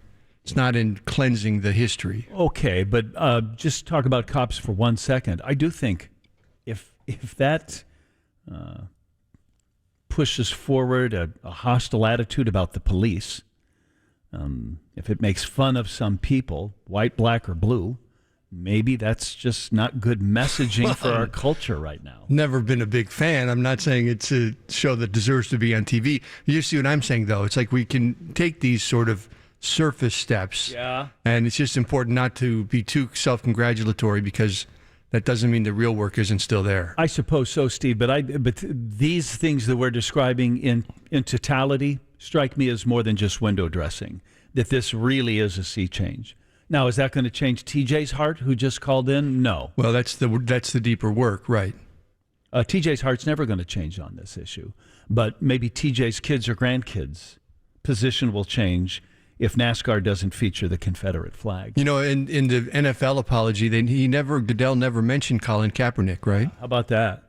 cleansing the history. Okay, but just talk about cops for 1 second. I do think if that pushes forward a hostile attitude about the police, if it makes fun of some people, white, black, or blue, maybe that's just not good messaging for our culture right now. Never been a big fan. I'm not saying it's a show that deserves to be on TV. You see what I'm saying, though? It's like we can take these sort of surface steps. Yeah. And it's just important not to be too self-congratulatory because that doesn't mean the real work isn't still there. I suppose so, Steve. But these things that we're describing in totality strike me as more than just window dressing, that this really is a sea change. Now, is that going to change TJ's heart, who just called in? No. Well, that's the deeper work, right? TJ's heart's never going to change on this issue, but maybe TJ's kids or grandkids' position will change if NASCAR doesn't feature the Confederate flag. In the NFL apology, Goodell never mentioned Colin Kaepernick, right? How about that?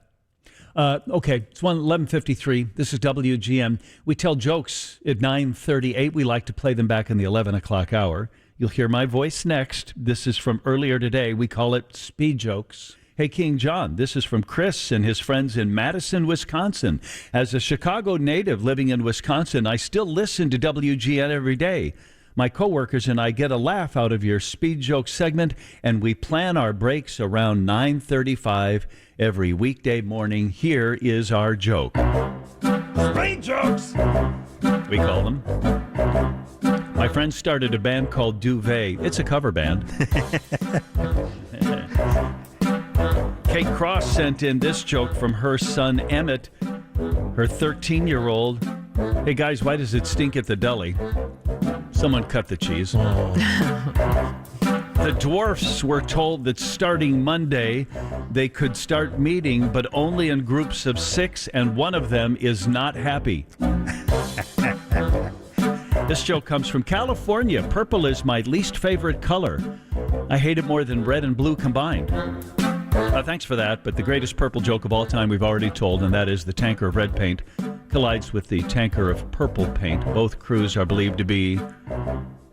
Okay, it's 11:53. This is WGN. We tell jokes at 9:38. We like to play them back in the 11 o'clock hour. You'll hear my voice next. This is from earlier today. We call it Speed Jokes. Hey, King John, this is from Chris and his friends in Madison, Wisconsin. As a Chicago native living in Wisconsin, I still listen to WGN every day. My coworkers and I get a laugh out of your Speed Joke segment, and we plan our breaks around 9:35 every weekday morning. Here is our joke. Speed Jokes! We call them. My friend started a band called Duvet. It's a cover band. Kate Cross sent in this joke from her son Emmett, her 13-year-old. Hey, guys, why does it stink at the deli? Someone cut the cheese. The dwarfs were told that starting Monday, they could start meeting, but only in groups of 6, and one of them is not happy. This joke comes from California. Purple is my least favorite color. I hate it more than red and blue combined. Thanks for that, but the greatest purple joke of all time we've already told, and that is the tanker of red paint collides with the tanker of purple paint. Both crews are believed to be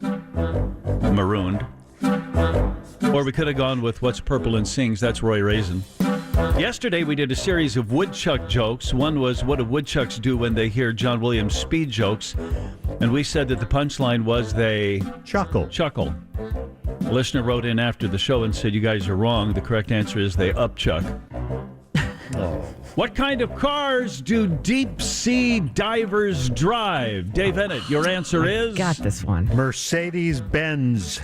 marooned. Or we could have gone with What's Purple and Sings. That's Roy Raisin. Yesterday, we did a series of woodchuck jokes. One was, what do woodchucks do when they hear John Williams' speed jokes? And we said that the punchline was they chuckle. A listener wrote in after the show and said, you guys are wrong. The correct answer is they upchuck. What kind of cars do deep-sea divers drive? Dave Ennett, your answer is? Got this one. Mercedes-Benz.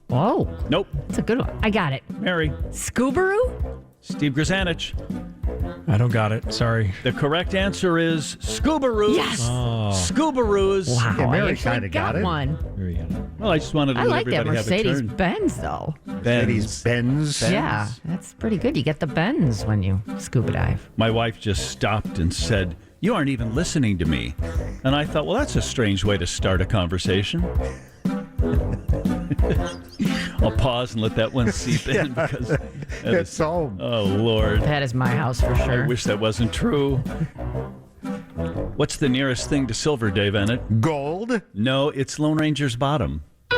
Whoa. Nope. That's a good one. I got it. Mary. Scoobaroo? Steve Grzanich. I don't got it. Sorry. The correct answer is Scoobaroos. Yes. Oh. Scoobaroos. Wow. Yeah, I Mary actually kinda got it. one. Very good. Well, I just wanted to I let like that everybody have a turn. Mercedes-Benz, though. Mercedes-Benz. Yeah, that's pretty good. You get the Benz when you scuba dive. My wife just stopped and said, you aren't even listening to me. And I thought, well, that's a strange way to start a conversation. I'll pause and let that one seep in because It's home. Oh, Lord. That is my house for sure. I wish that wasn't true. What's the nearest thing to silver, Dave Ennett? Gold? No, it's Lone Ranger's bottom. You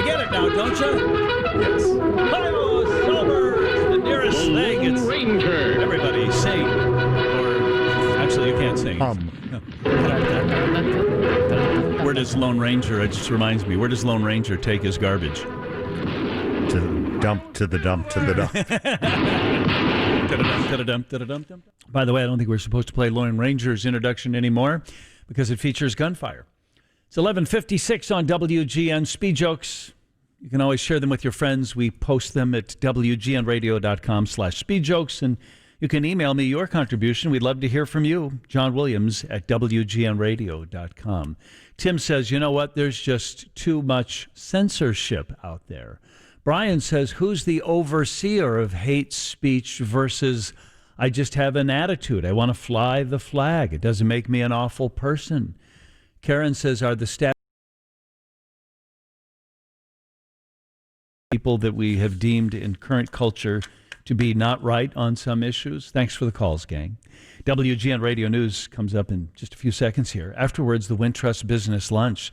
get it now, don't you? Yes. Hello, silver! It's the nearest thing. It's Ranger. Everybody sing. Or actually, you can't sing. Where does Lone Ranger, it just reminds me, where does Lone Ranger take his garbage? To the dump, to the dump, to the dump. By the way, I don't think we're supposed to play Lone Ranger's introduction anymore because it features gunfire. It's 11:56 on WGN. Speed jokes. You can always share them with your friends. We post them at WGNradio.com/speedjokes, and you can email me your contribution. We'd love to hear from you. John Williams at WGNradio.com. Tim says, you know what? There's just too much censorship out there. Brian says, who's the overseer of hate speech versus I just have an attitude? I want to fly the flag. It doesn't make me an awful person. Karen says, are the staff people that we have deemed in current culture to be not right on some issues? Thanks for the calls, gang. WGN Radio News comes up in just a few seconds here. Afterwards, the Wintrust Business Lunch.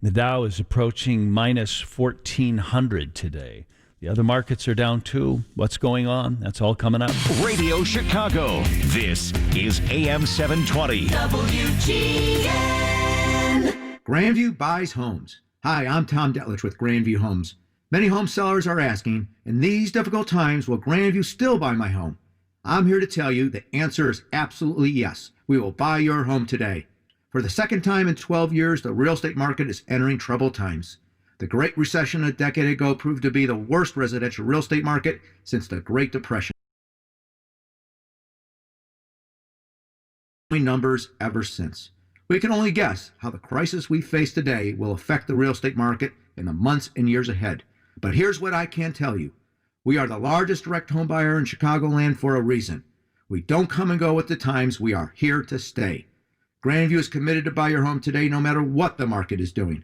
The Dow is approaching minus 1,400 today. The other markets are down too. What's going on? That's all coming up. Radio Chicago. This is AM 720. WGN. Grandview buys homes. Hi, I'm Tom Detlich with Grandview Homes. Many home sellers are asking, in these difficult times, will Grandview still buy my home? I'm here to tell you the answer is absolutely yes. We will buy your home today. For the second time in 12 years, the real estate market is entering troubled times. The Great Recession a decade ago proved to be the worst residential real estate market since the Great Depression. Numbers ever since. We can only guess how the crisis we face today will affect the real estate market in the months and years ahead. But here's what I can tell you. We are the largest direct home buyer in Chicagoland for a reason. We don't come and go with the times. We are here to stay. Grandview is committed to buy your home today no matter what the market is doing.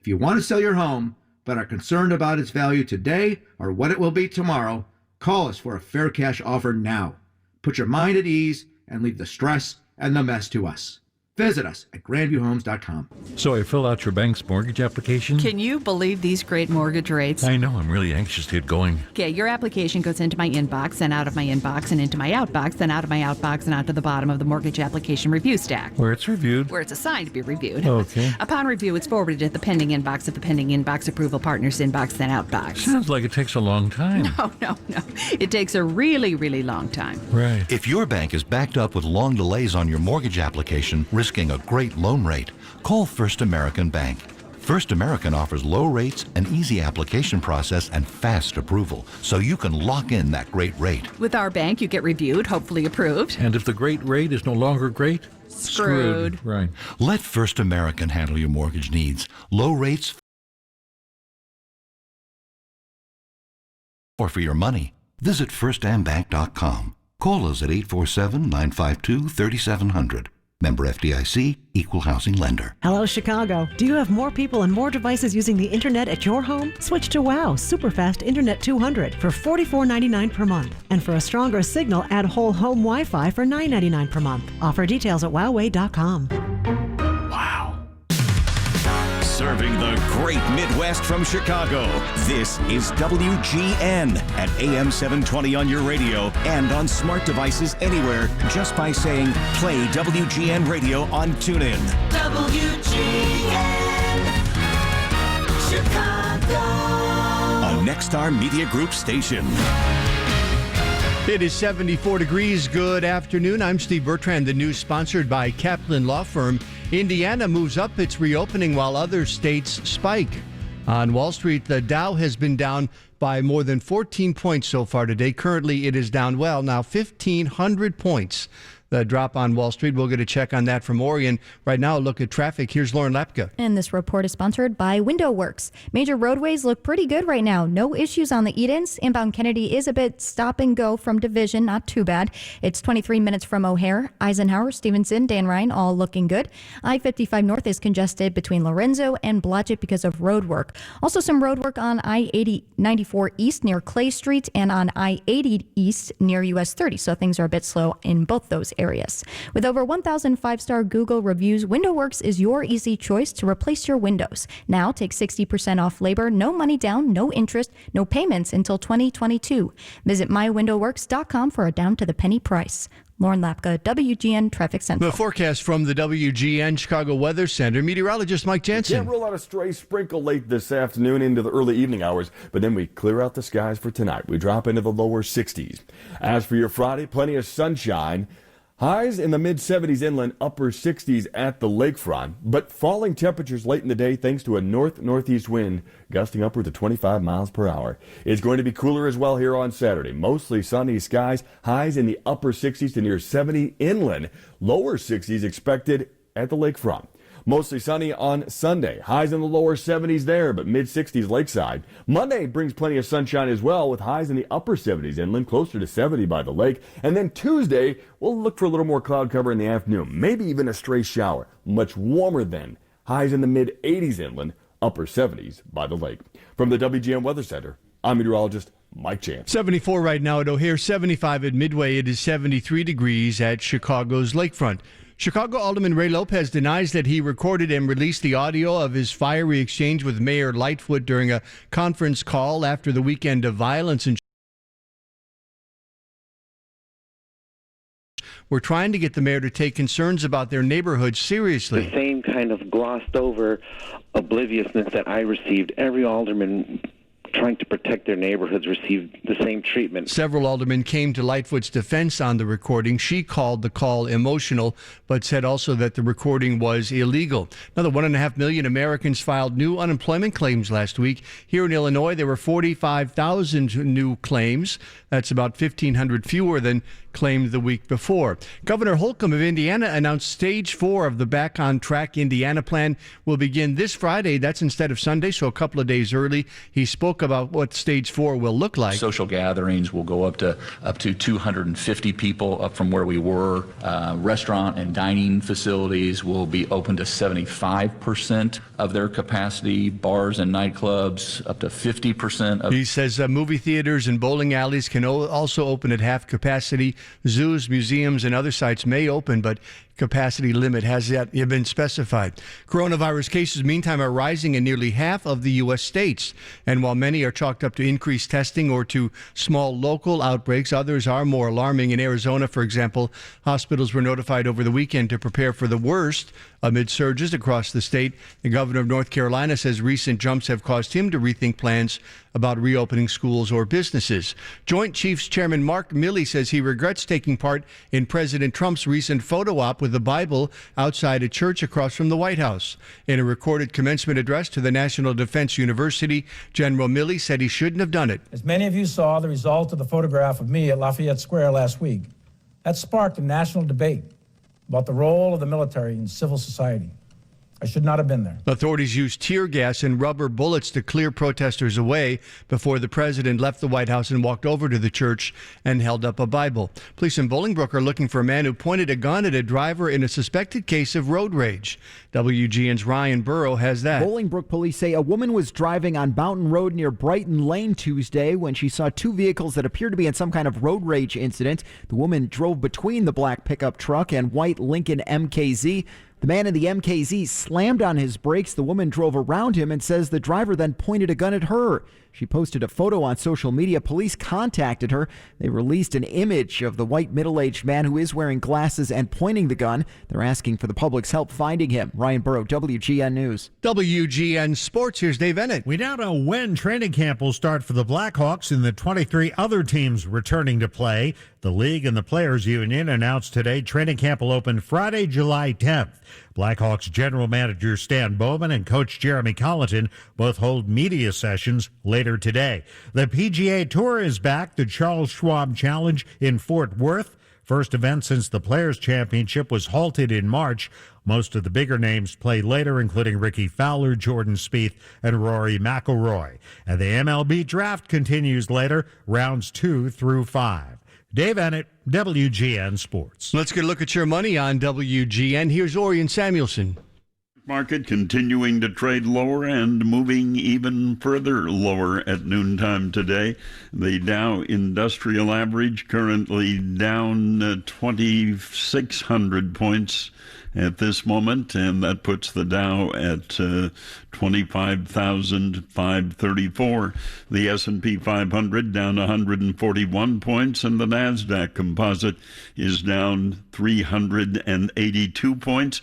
If you want to sell your home but are concerned about its value today or what it will be tomorrow, call us for a fair cash offer now. Put your mind at ease and leave the stress and the mess to us. Visit us at grandviewhomes.com. So I fill out your bank's mortgage application? Can you believe these great mortgage rates? I know. I'm really anxious to get going. Okay, your application goes into my inbox, then out of my inbox, and into my outbox, then out of my outbox, and out to the bottom of the mortgage application review stack. Where it's reviewed? Where it's assigned to be reviewed. Okay. Upon review, it's forwarded to the pending inbox of the pending inbox approval partner's inbox, then outbox. Sounds like it takes a long time. No. It takes a really, really long time. Right. If your bank is backed up with long delays on your mortgage application, risking a great loan rate, call First American Bank. First American offers low rates, an easy application process, and fast approval, so you can lock in that great rate. With our bank, you get reviewed, hopefully approved. And if the great rate is no longer great? Screwed. Right. Let First American handle your mortgage needs. Low rates or for your money. Visit firstmbank.com. Call us at 847-952-3700. Member FDIC, Equal Housing Lender. Hello, Chicago. Do you have more people and more devices using the internet at your home? Switch to WOW Superfast Internet 200 for $44.99 per month. And for a stronger signal, add whole home Wi-Fi for $9.99 per month. Offer details at wowway.com. Serving the great Midwest from Chicago. This is WGN at AM 720 on your radio and on smart devices anywhere just by saying play WGN radio on TuneIn. WGN Chicago. A Nexstar Media Group station. It is 74 degrees. Good afternoon. I'm Steve Bertrand. The news sponsored by Kaplan Law Firm. Indiana moves up its reopening while other states spike. On Wall Street, the Dow has been down by more than 14 points so far today. Currently, it is down, now 1,500 points. The drop on Wall Street. We'll get a check on that from Orion. Right now, a look at traffic. Here's Lauren Lepka. And this report is sponsored by Window Works. Major roadways look pretty good right now. No issues on the Edens. Inbound Kennedy is a bit stop and go from Division. Not too bad. It's 23 minutes from O'Hare. Eisenhower, Stevenson, Dan Ryan, all looking good. I-55 North is congested between Lorenzo and Blodgett because of road work. Also some road work on I-94 East near Clay Street and on I-80 East near US 30. So things are a bit slow in both those areas. With over 1,000 5-star Google reviews, WindowWorks is your easy choice to replace your windows. Now take 60% off labor, no money down, no interest, no payments until 2022. Visit mywindowworks.com for a down to the penny price. Lauren Lapka, WGN Traffic Central. The forecast from the WGN Chicago Weather Center, meteorologist Mike Jensen. Can't rule out a stray sprinkle late this afternoon into the early evening hours, but then we clear out the skies for tonight. We drop into the lower 60s. As for your Friday, plenty of sunshine. Highs in the mid-70s inland, upper 60s at the lakefront, but falling temperatures late in the day thanks to a north-northeast wind gusting upward to 25 miles per hour. It's going to be cooler as well here on Saturday. Mostly sunny skies, highs in the upper 60s to near 70 inland, lower 60s expected at the lakefront. Mostly sunny on Sunday. Highs in the lower 70s there, but mid-60s lakeside. Monday brings plenty of sunshine as well, with highs in the upper 70s inland, closer to 70 by the lake. And then Tuesday, we'll look for a little more cloud cover in the afternoon, maybe even a stray shower. Much warmer then. Highs in the mid-80s inland, upper 70s by the lake. From the WGN Weather Center, I'm meteorologist Mike Chance. 74 right now at O'Hare, 75 at Midway. It is 73 degrees at Chicago's lakefront. Chicago Alderman Ray Lopez denies that he recorded and released the audio of his fiery exchange with Mayor Lightfoot during a conference call after the weekend of violence in We're trying to get the mayor to take concerns about their neighborhood seriously. The same kind of glossed over obliviousness that I received. Every alderman trying to protect their neighborhoods received the same treatment. Several aldermen came to Lightfoot's defense on the recording. She called the call emotional, but said also that the recording was illegal. Another 1.5 million Americans filed new unemployment claims last week. Here in Illinois, there were 45,000 new claims. That's about 1,500 fewer than claimed the week before. Governor Holcomb of Indiana announced Stage 4 of the Back on Track Indiana plan will begin this Friday. That's instead of Sunday, so a couple of days early. He spoke about what Stage 4 will look like. Social gatherings will go up to 250 people, up from where we were. Restaurant and dining facilities will be open to 75% of their capacity. Bars and nightclubs up to 50% of. He says movie theaters and bowling alleys can also open at half capacity. Zoos, museums, and other sites may open, but capacity limit has yet been specified. Coronavirus cases, meantime, are rising in nearly half of the U.S. states. And while many are chalked up to increased testing or to small local outbreaks, others are more alarming. In Arizona, for example, hospitals were notified over the weekend to prepare for the worst amid surges across the state. The governor of North Carolina says recent jumps have caused him to rethink plans about reopening schools or businesses. Joint Chiefs Chairman Mark Milley says he regrets taking part in President Trump's recent photo op with the Bible outside a church across from the White House. In a recorded commencement address to the National Defense University, General Milley said he shouldn't have done it. As many of you saw the result of the photograph of me at Lafayette Square last week, that sparked a national debate about the role of the military in civil society. I should not have been there. Authorities used tear gas and rubber bullets to clear protesters away before the president left the White House and walked over to the church and held up a Bible. Police in Bolingbrook are looking for a man who pointed a gun at a driver in a suspected case of road rage. WGN's Ryan Burrow has that. Bolingbrook police say a woman was driving on Mountain Road near Brighton Lane Tuesday when she saw two vehicles that appeared to be in some kind of road rage incident. The woman drove between the black pickup truck and white Lincoln MKZ. The man in the MKZ slammed on his brakes. The woman drove around him and says the driver then pointed a gun at her. She posted a photo on social media. Police contacted her. They released an image of the white middle-aged man who is wearing glasses and pointing the gun. They're asking for the public's help finding him. Ryan Burrow, WGN News. WGN Sports, here's Dave Ennett. We now know when training camp will start for the Blackhawks and the 23 other teams returning to play. The league and the Players Union announced today training camp will open Friday, July 10th. Blackhawks general manager Stan Bowman and coach Jeremy Colleton both hold media sessions later today. The PGA Tour is back. The Charles Schwab Challenge in Fort Worth. First event since the Players' Championship was halted in March. Most of the bigger names play later, including Ricky Fowler, Jordan Spieth, and Rory McIlroy. And the MLB Draft continues later, rounds 2 through 5. Dave Ennett, WGN Sports. Let's get a look at your money on WGN. Here's Orion Samuelson. Market continuing to trade lower and moving even further lower at noontime today. The Dow Industrial Average currently down 2,600 points at this moment, and that puts the Dow at 25,534. The S&P 500 down 141 points, and the NASDAQ Composite is down 382 points.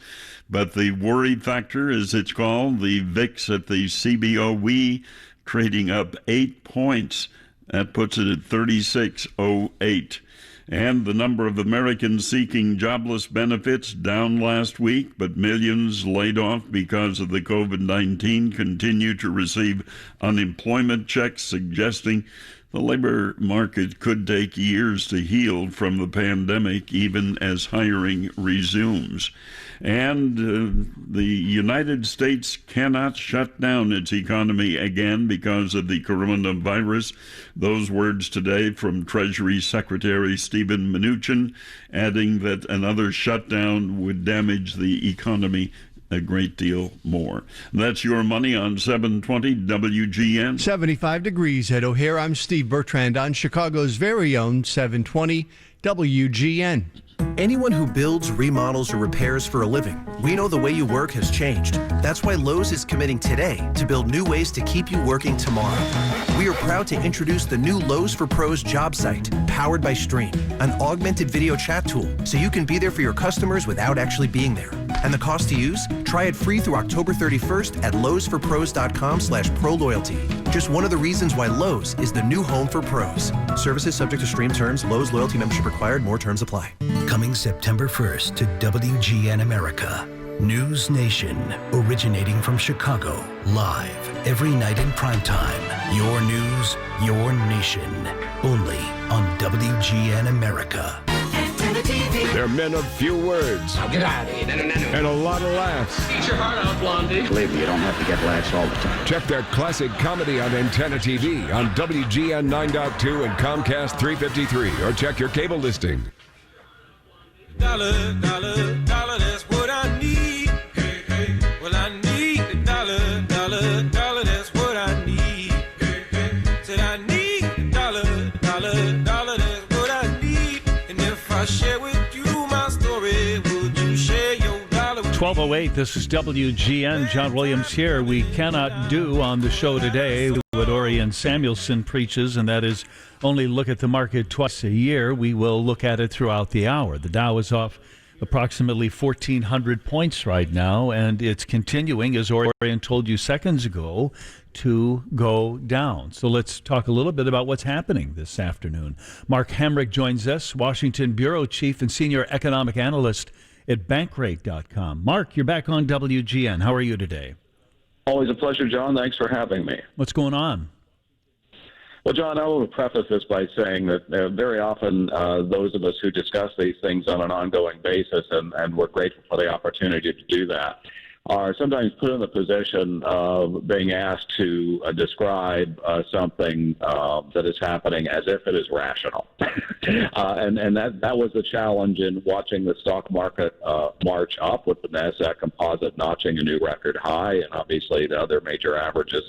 But the worry factor, as it's called, the VIX at the CBOE trading up 8 points. That puts it at 3608. And the number of Americans seeking jobless benefits down last week, but millions laid off because of the COVID-19 continue to receive unemployment checks, suggesting the labor market could take years to heal from the pandemic, even as hiring resumes. And the United States cannot shut down its economy again because of the coronavirus. Those words today from Treasury Secretary Steven Mnuchin, adding that another shutdown would damage the economy a great deal more. That's your money on 720 WGN. 75 degrees at O'Hare. I'm Steve Bertrand on Chicago's very own 720 WGN. Anyone who builds, remodels, or repairs for a living, we know the way you work has changed. That's why Lowe's is committing today to build new ways to keep you working tomorrow. We are proud to introduce the new Lowe's for Pros job site, powered by Stream, an augmented video chat tool so you can be there for your customers without actually being there. And the cost to use? Try it free through October 31st at lowesforpros.com/ProLoyalty. Just one of the reasons why Lowe's is the new home for pros. Services subject to Stream terms. Lowe's loyalty membership required. More terms apply. Coming September 1st to WGN America. News Nation, originating from Chicago, live every night in primetime. Your news, your nation, only on WGN America. They're men of few words. Now get out of here. No. And a lot of laughs. Eat your heart out, Blondie. Believe me, you don't have to get laughs all the time. Check their classic comedy on Antenna TV on WGN 9.2 and Comcast 353, or check your cable listing. Dollar, that's what I need. Hey. Well, I need the dollar, that's what I need. Hey. Said I need the dollar, that's what I need. And if I share with you my story, would you share your dollar with 12:08, this is WGN. John Williams here. We cannot do on the show today what Orion Samuelson preaches, and that is only look at the market twice a year. We will look at it throughout the hour. The Dow is off approximately 1,400 points right now, and it's continuing, as Orion told you seconds ago, to go down. So let's talk a little bit about what's happening this afternoon. Mark Hamrick joins us, Washington Bureau Chief and Senior Economic Analyst at Bankrate.com. Mark, you're back on WGN. How are you today? Always a pleasure, John. Thanks for having me. What's going on? Well, John, I will preface this by saying that very often those of us who discuss these things on an ongoing basis, and we're grateful for the opportunity to do that, are sometimes put in the position of being asked to describe something that is happening as if it is rational. and that was the challenge in watching the stock market march up, with the NASDAQ Composite notching a new record high, and obviously the other major averages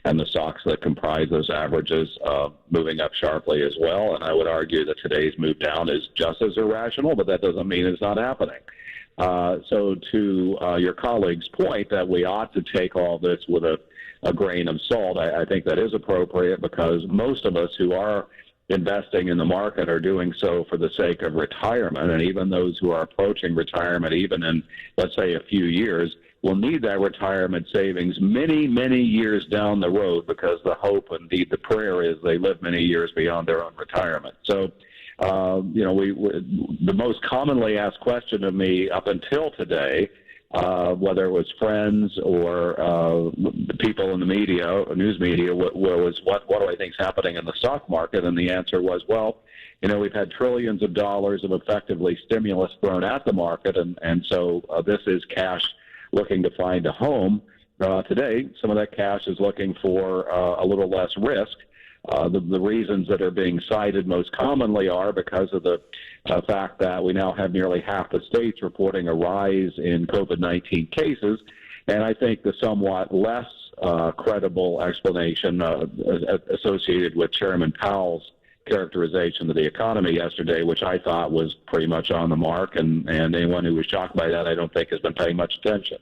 and the stocks that comprise those averages moving up sharply as well. And I would argue that today's move down is just as irrational, but that doesn't mean it's not happening. So to your colleague's point that we ought to take all this with a grain of salt, I think that is appropriate, because most of us who are investing in the market are doing so for the sake of retirement. And even those who are approaching retirement, even in, let's say, a few years, will need that retirement savings many, many years down the road, because the hope, indeed the prayer, is they live many years beyond their own retirement. So the most commonly asked question of me up until today, whether it was friends or the people in the media, news media, was what do I think is happening in the stock market? And the answer was, well, we've had trillions of dollars of effectively stimulus thrown at the market, and so this is cash looking to find a home. Today, some of that cash is looking for a little less risk. The reasons that are being cited most commonly are because of the fact that we now have nearly half the states reporting a rise in COVID-19 cases. And I think the somewhat less credible explanation associated with Chairman Powell's characterization of the economy yesterday, which I thought was pretty much on the mark, and anyone who was shocked by that I don't think has been paying much attention.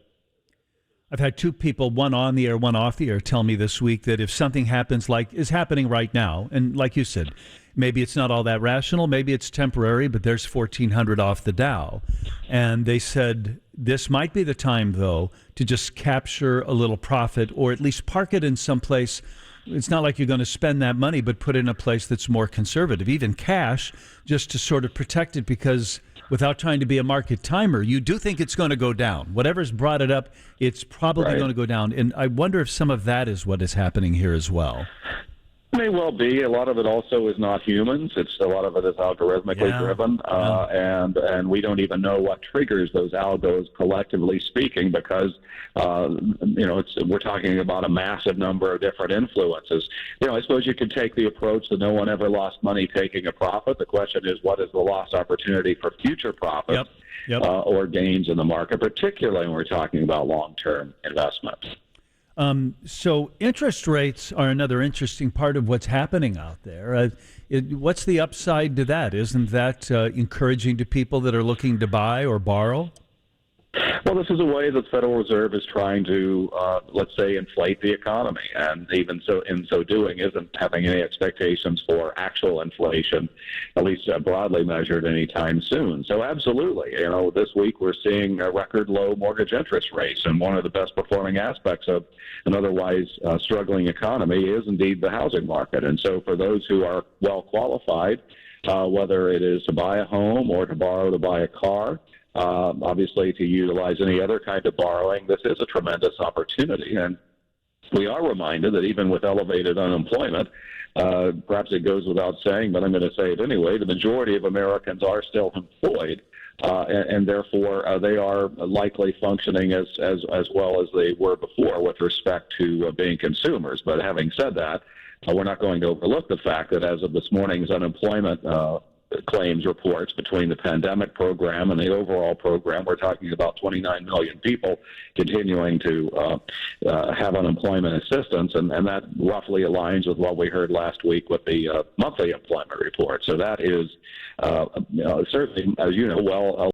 I've had two people, one on the air, one off the air, tell me this week that if something happens like is happening right now, and like you said, maybe it's not all that rational, maybe it's temporary, but there's 1,400 off the Dow. And they said this might be the time, though, to just capture a little profit or at least park it in some place. It's not like you're going to spend that money, but put it in a place that's more conservative, even cash, just to sort of protect it, because without trying to be a market timer, you do think it's going to go down. Whatever's brought it up, it's probably going to go down. And I wonder if some of that is what is happening here as well. May well be. A lot of it also is not humans. A lot of it is algorithmically driven, and we don't even know what triggers those algos, collectively speaking, because we're talking about a massive number of different influences. I suppose you could take the approach that no one ever lost money taking a profit. The question is, what is the lost opportunity for future profits or gains in the market, particularly when we're talking about long-term investments. So interest rates are another interesting part of what's happening out there. What's the upside to that? Isn't that encouraging to people that are looking to buy or borrow? Well, this is a way that the Federal Reserve is trying to, let's say, inflate the economy, and even so, in so doing, isn't having any expectations for actual inflation, at least broadly measured, anytime soon. So, absolutely, this week we're seeing a record low mortgage interest rates, and one of the best performing aspects of an otherwise struggling economy is indeed the housing market. And so, for those who are well qualified, whether it is to buy a home or to borrow to buy a car, obviously to utilize any other kind of borrowing, this is a tremendous opportunity. And we are reminded that even with elevated unemployment, perhaps it goes without saying, but I'm going to say it anyway, the majority of Americans are still employed, and therefore they are likely functioning as well as they were before with respect to being consumers. But having said that, we're not going to overlook the fact that as of this morning's unemployment claims reports between the pandemic program and the overall program, we're talking about 29 million people continuing to have unemployment assistance, and that roughly aligns with what we heard last week with the monthly employment report. So that is certainly, as you know, well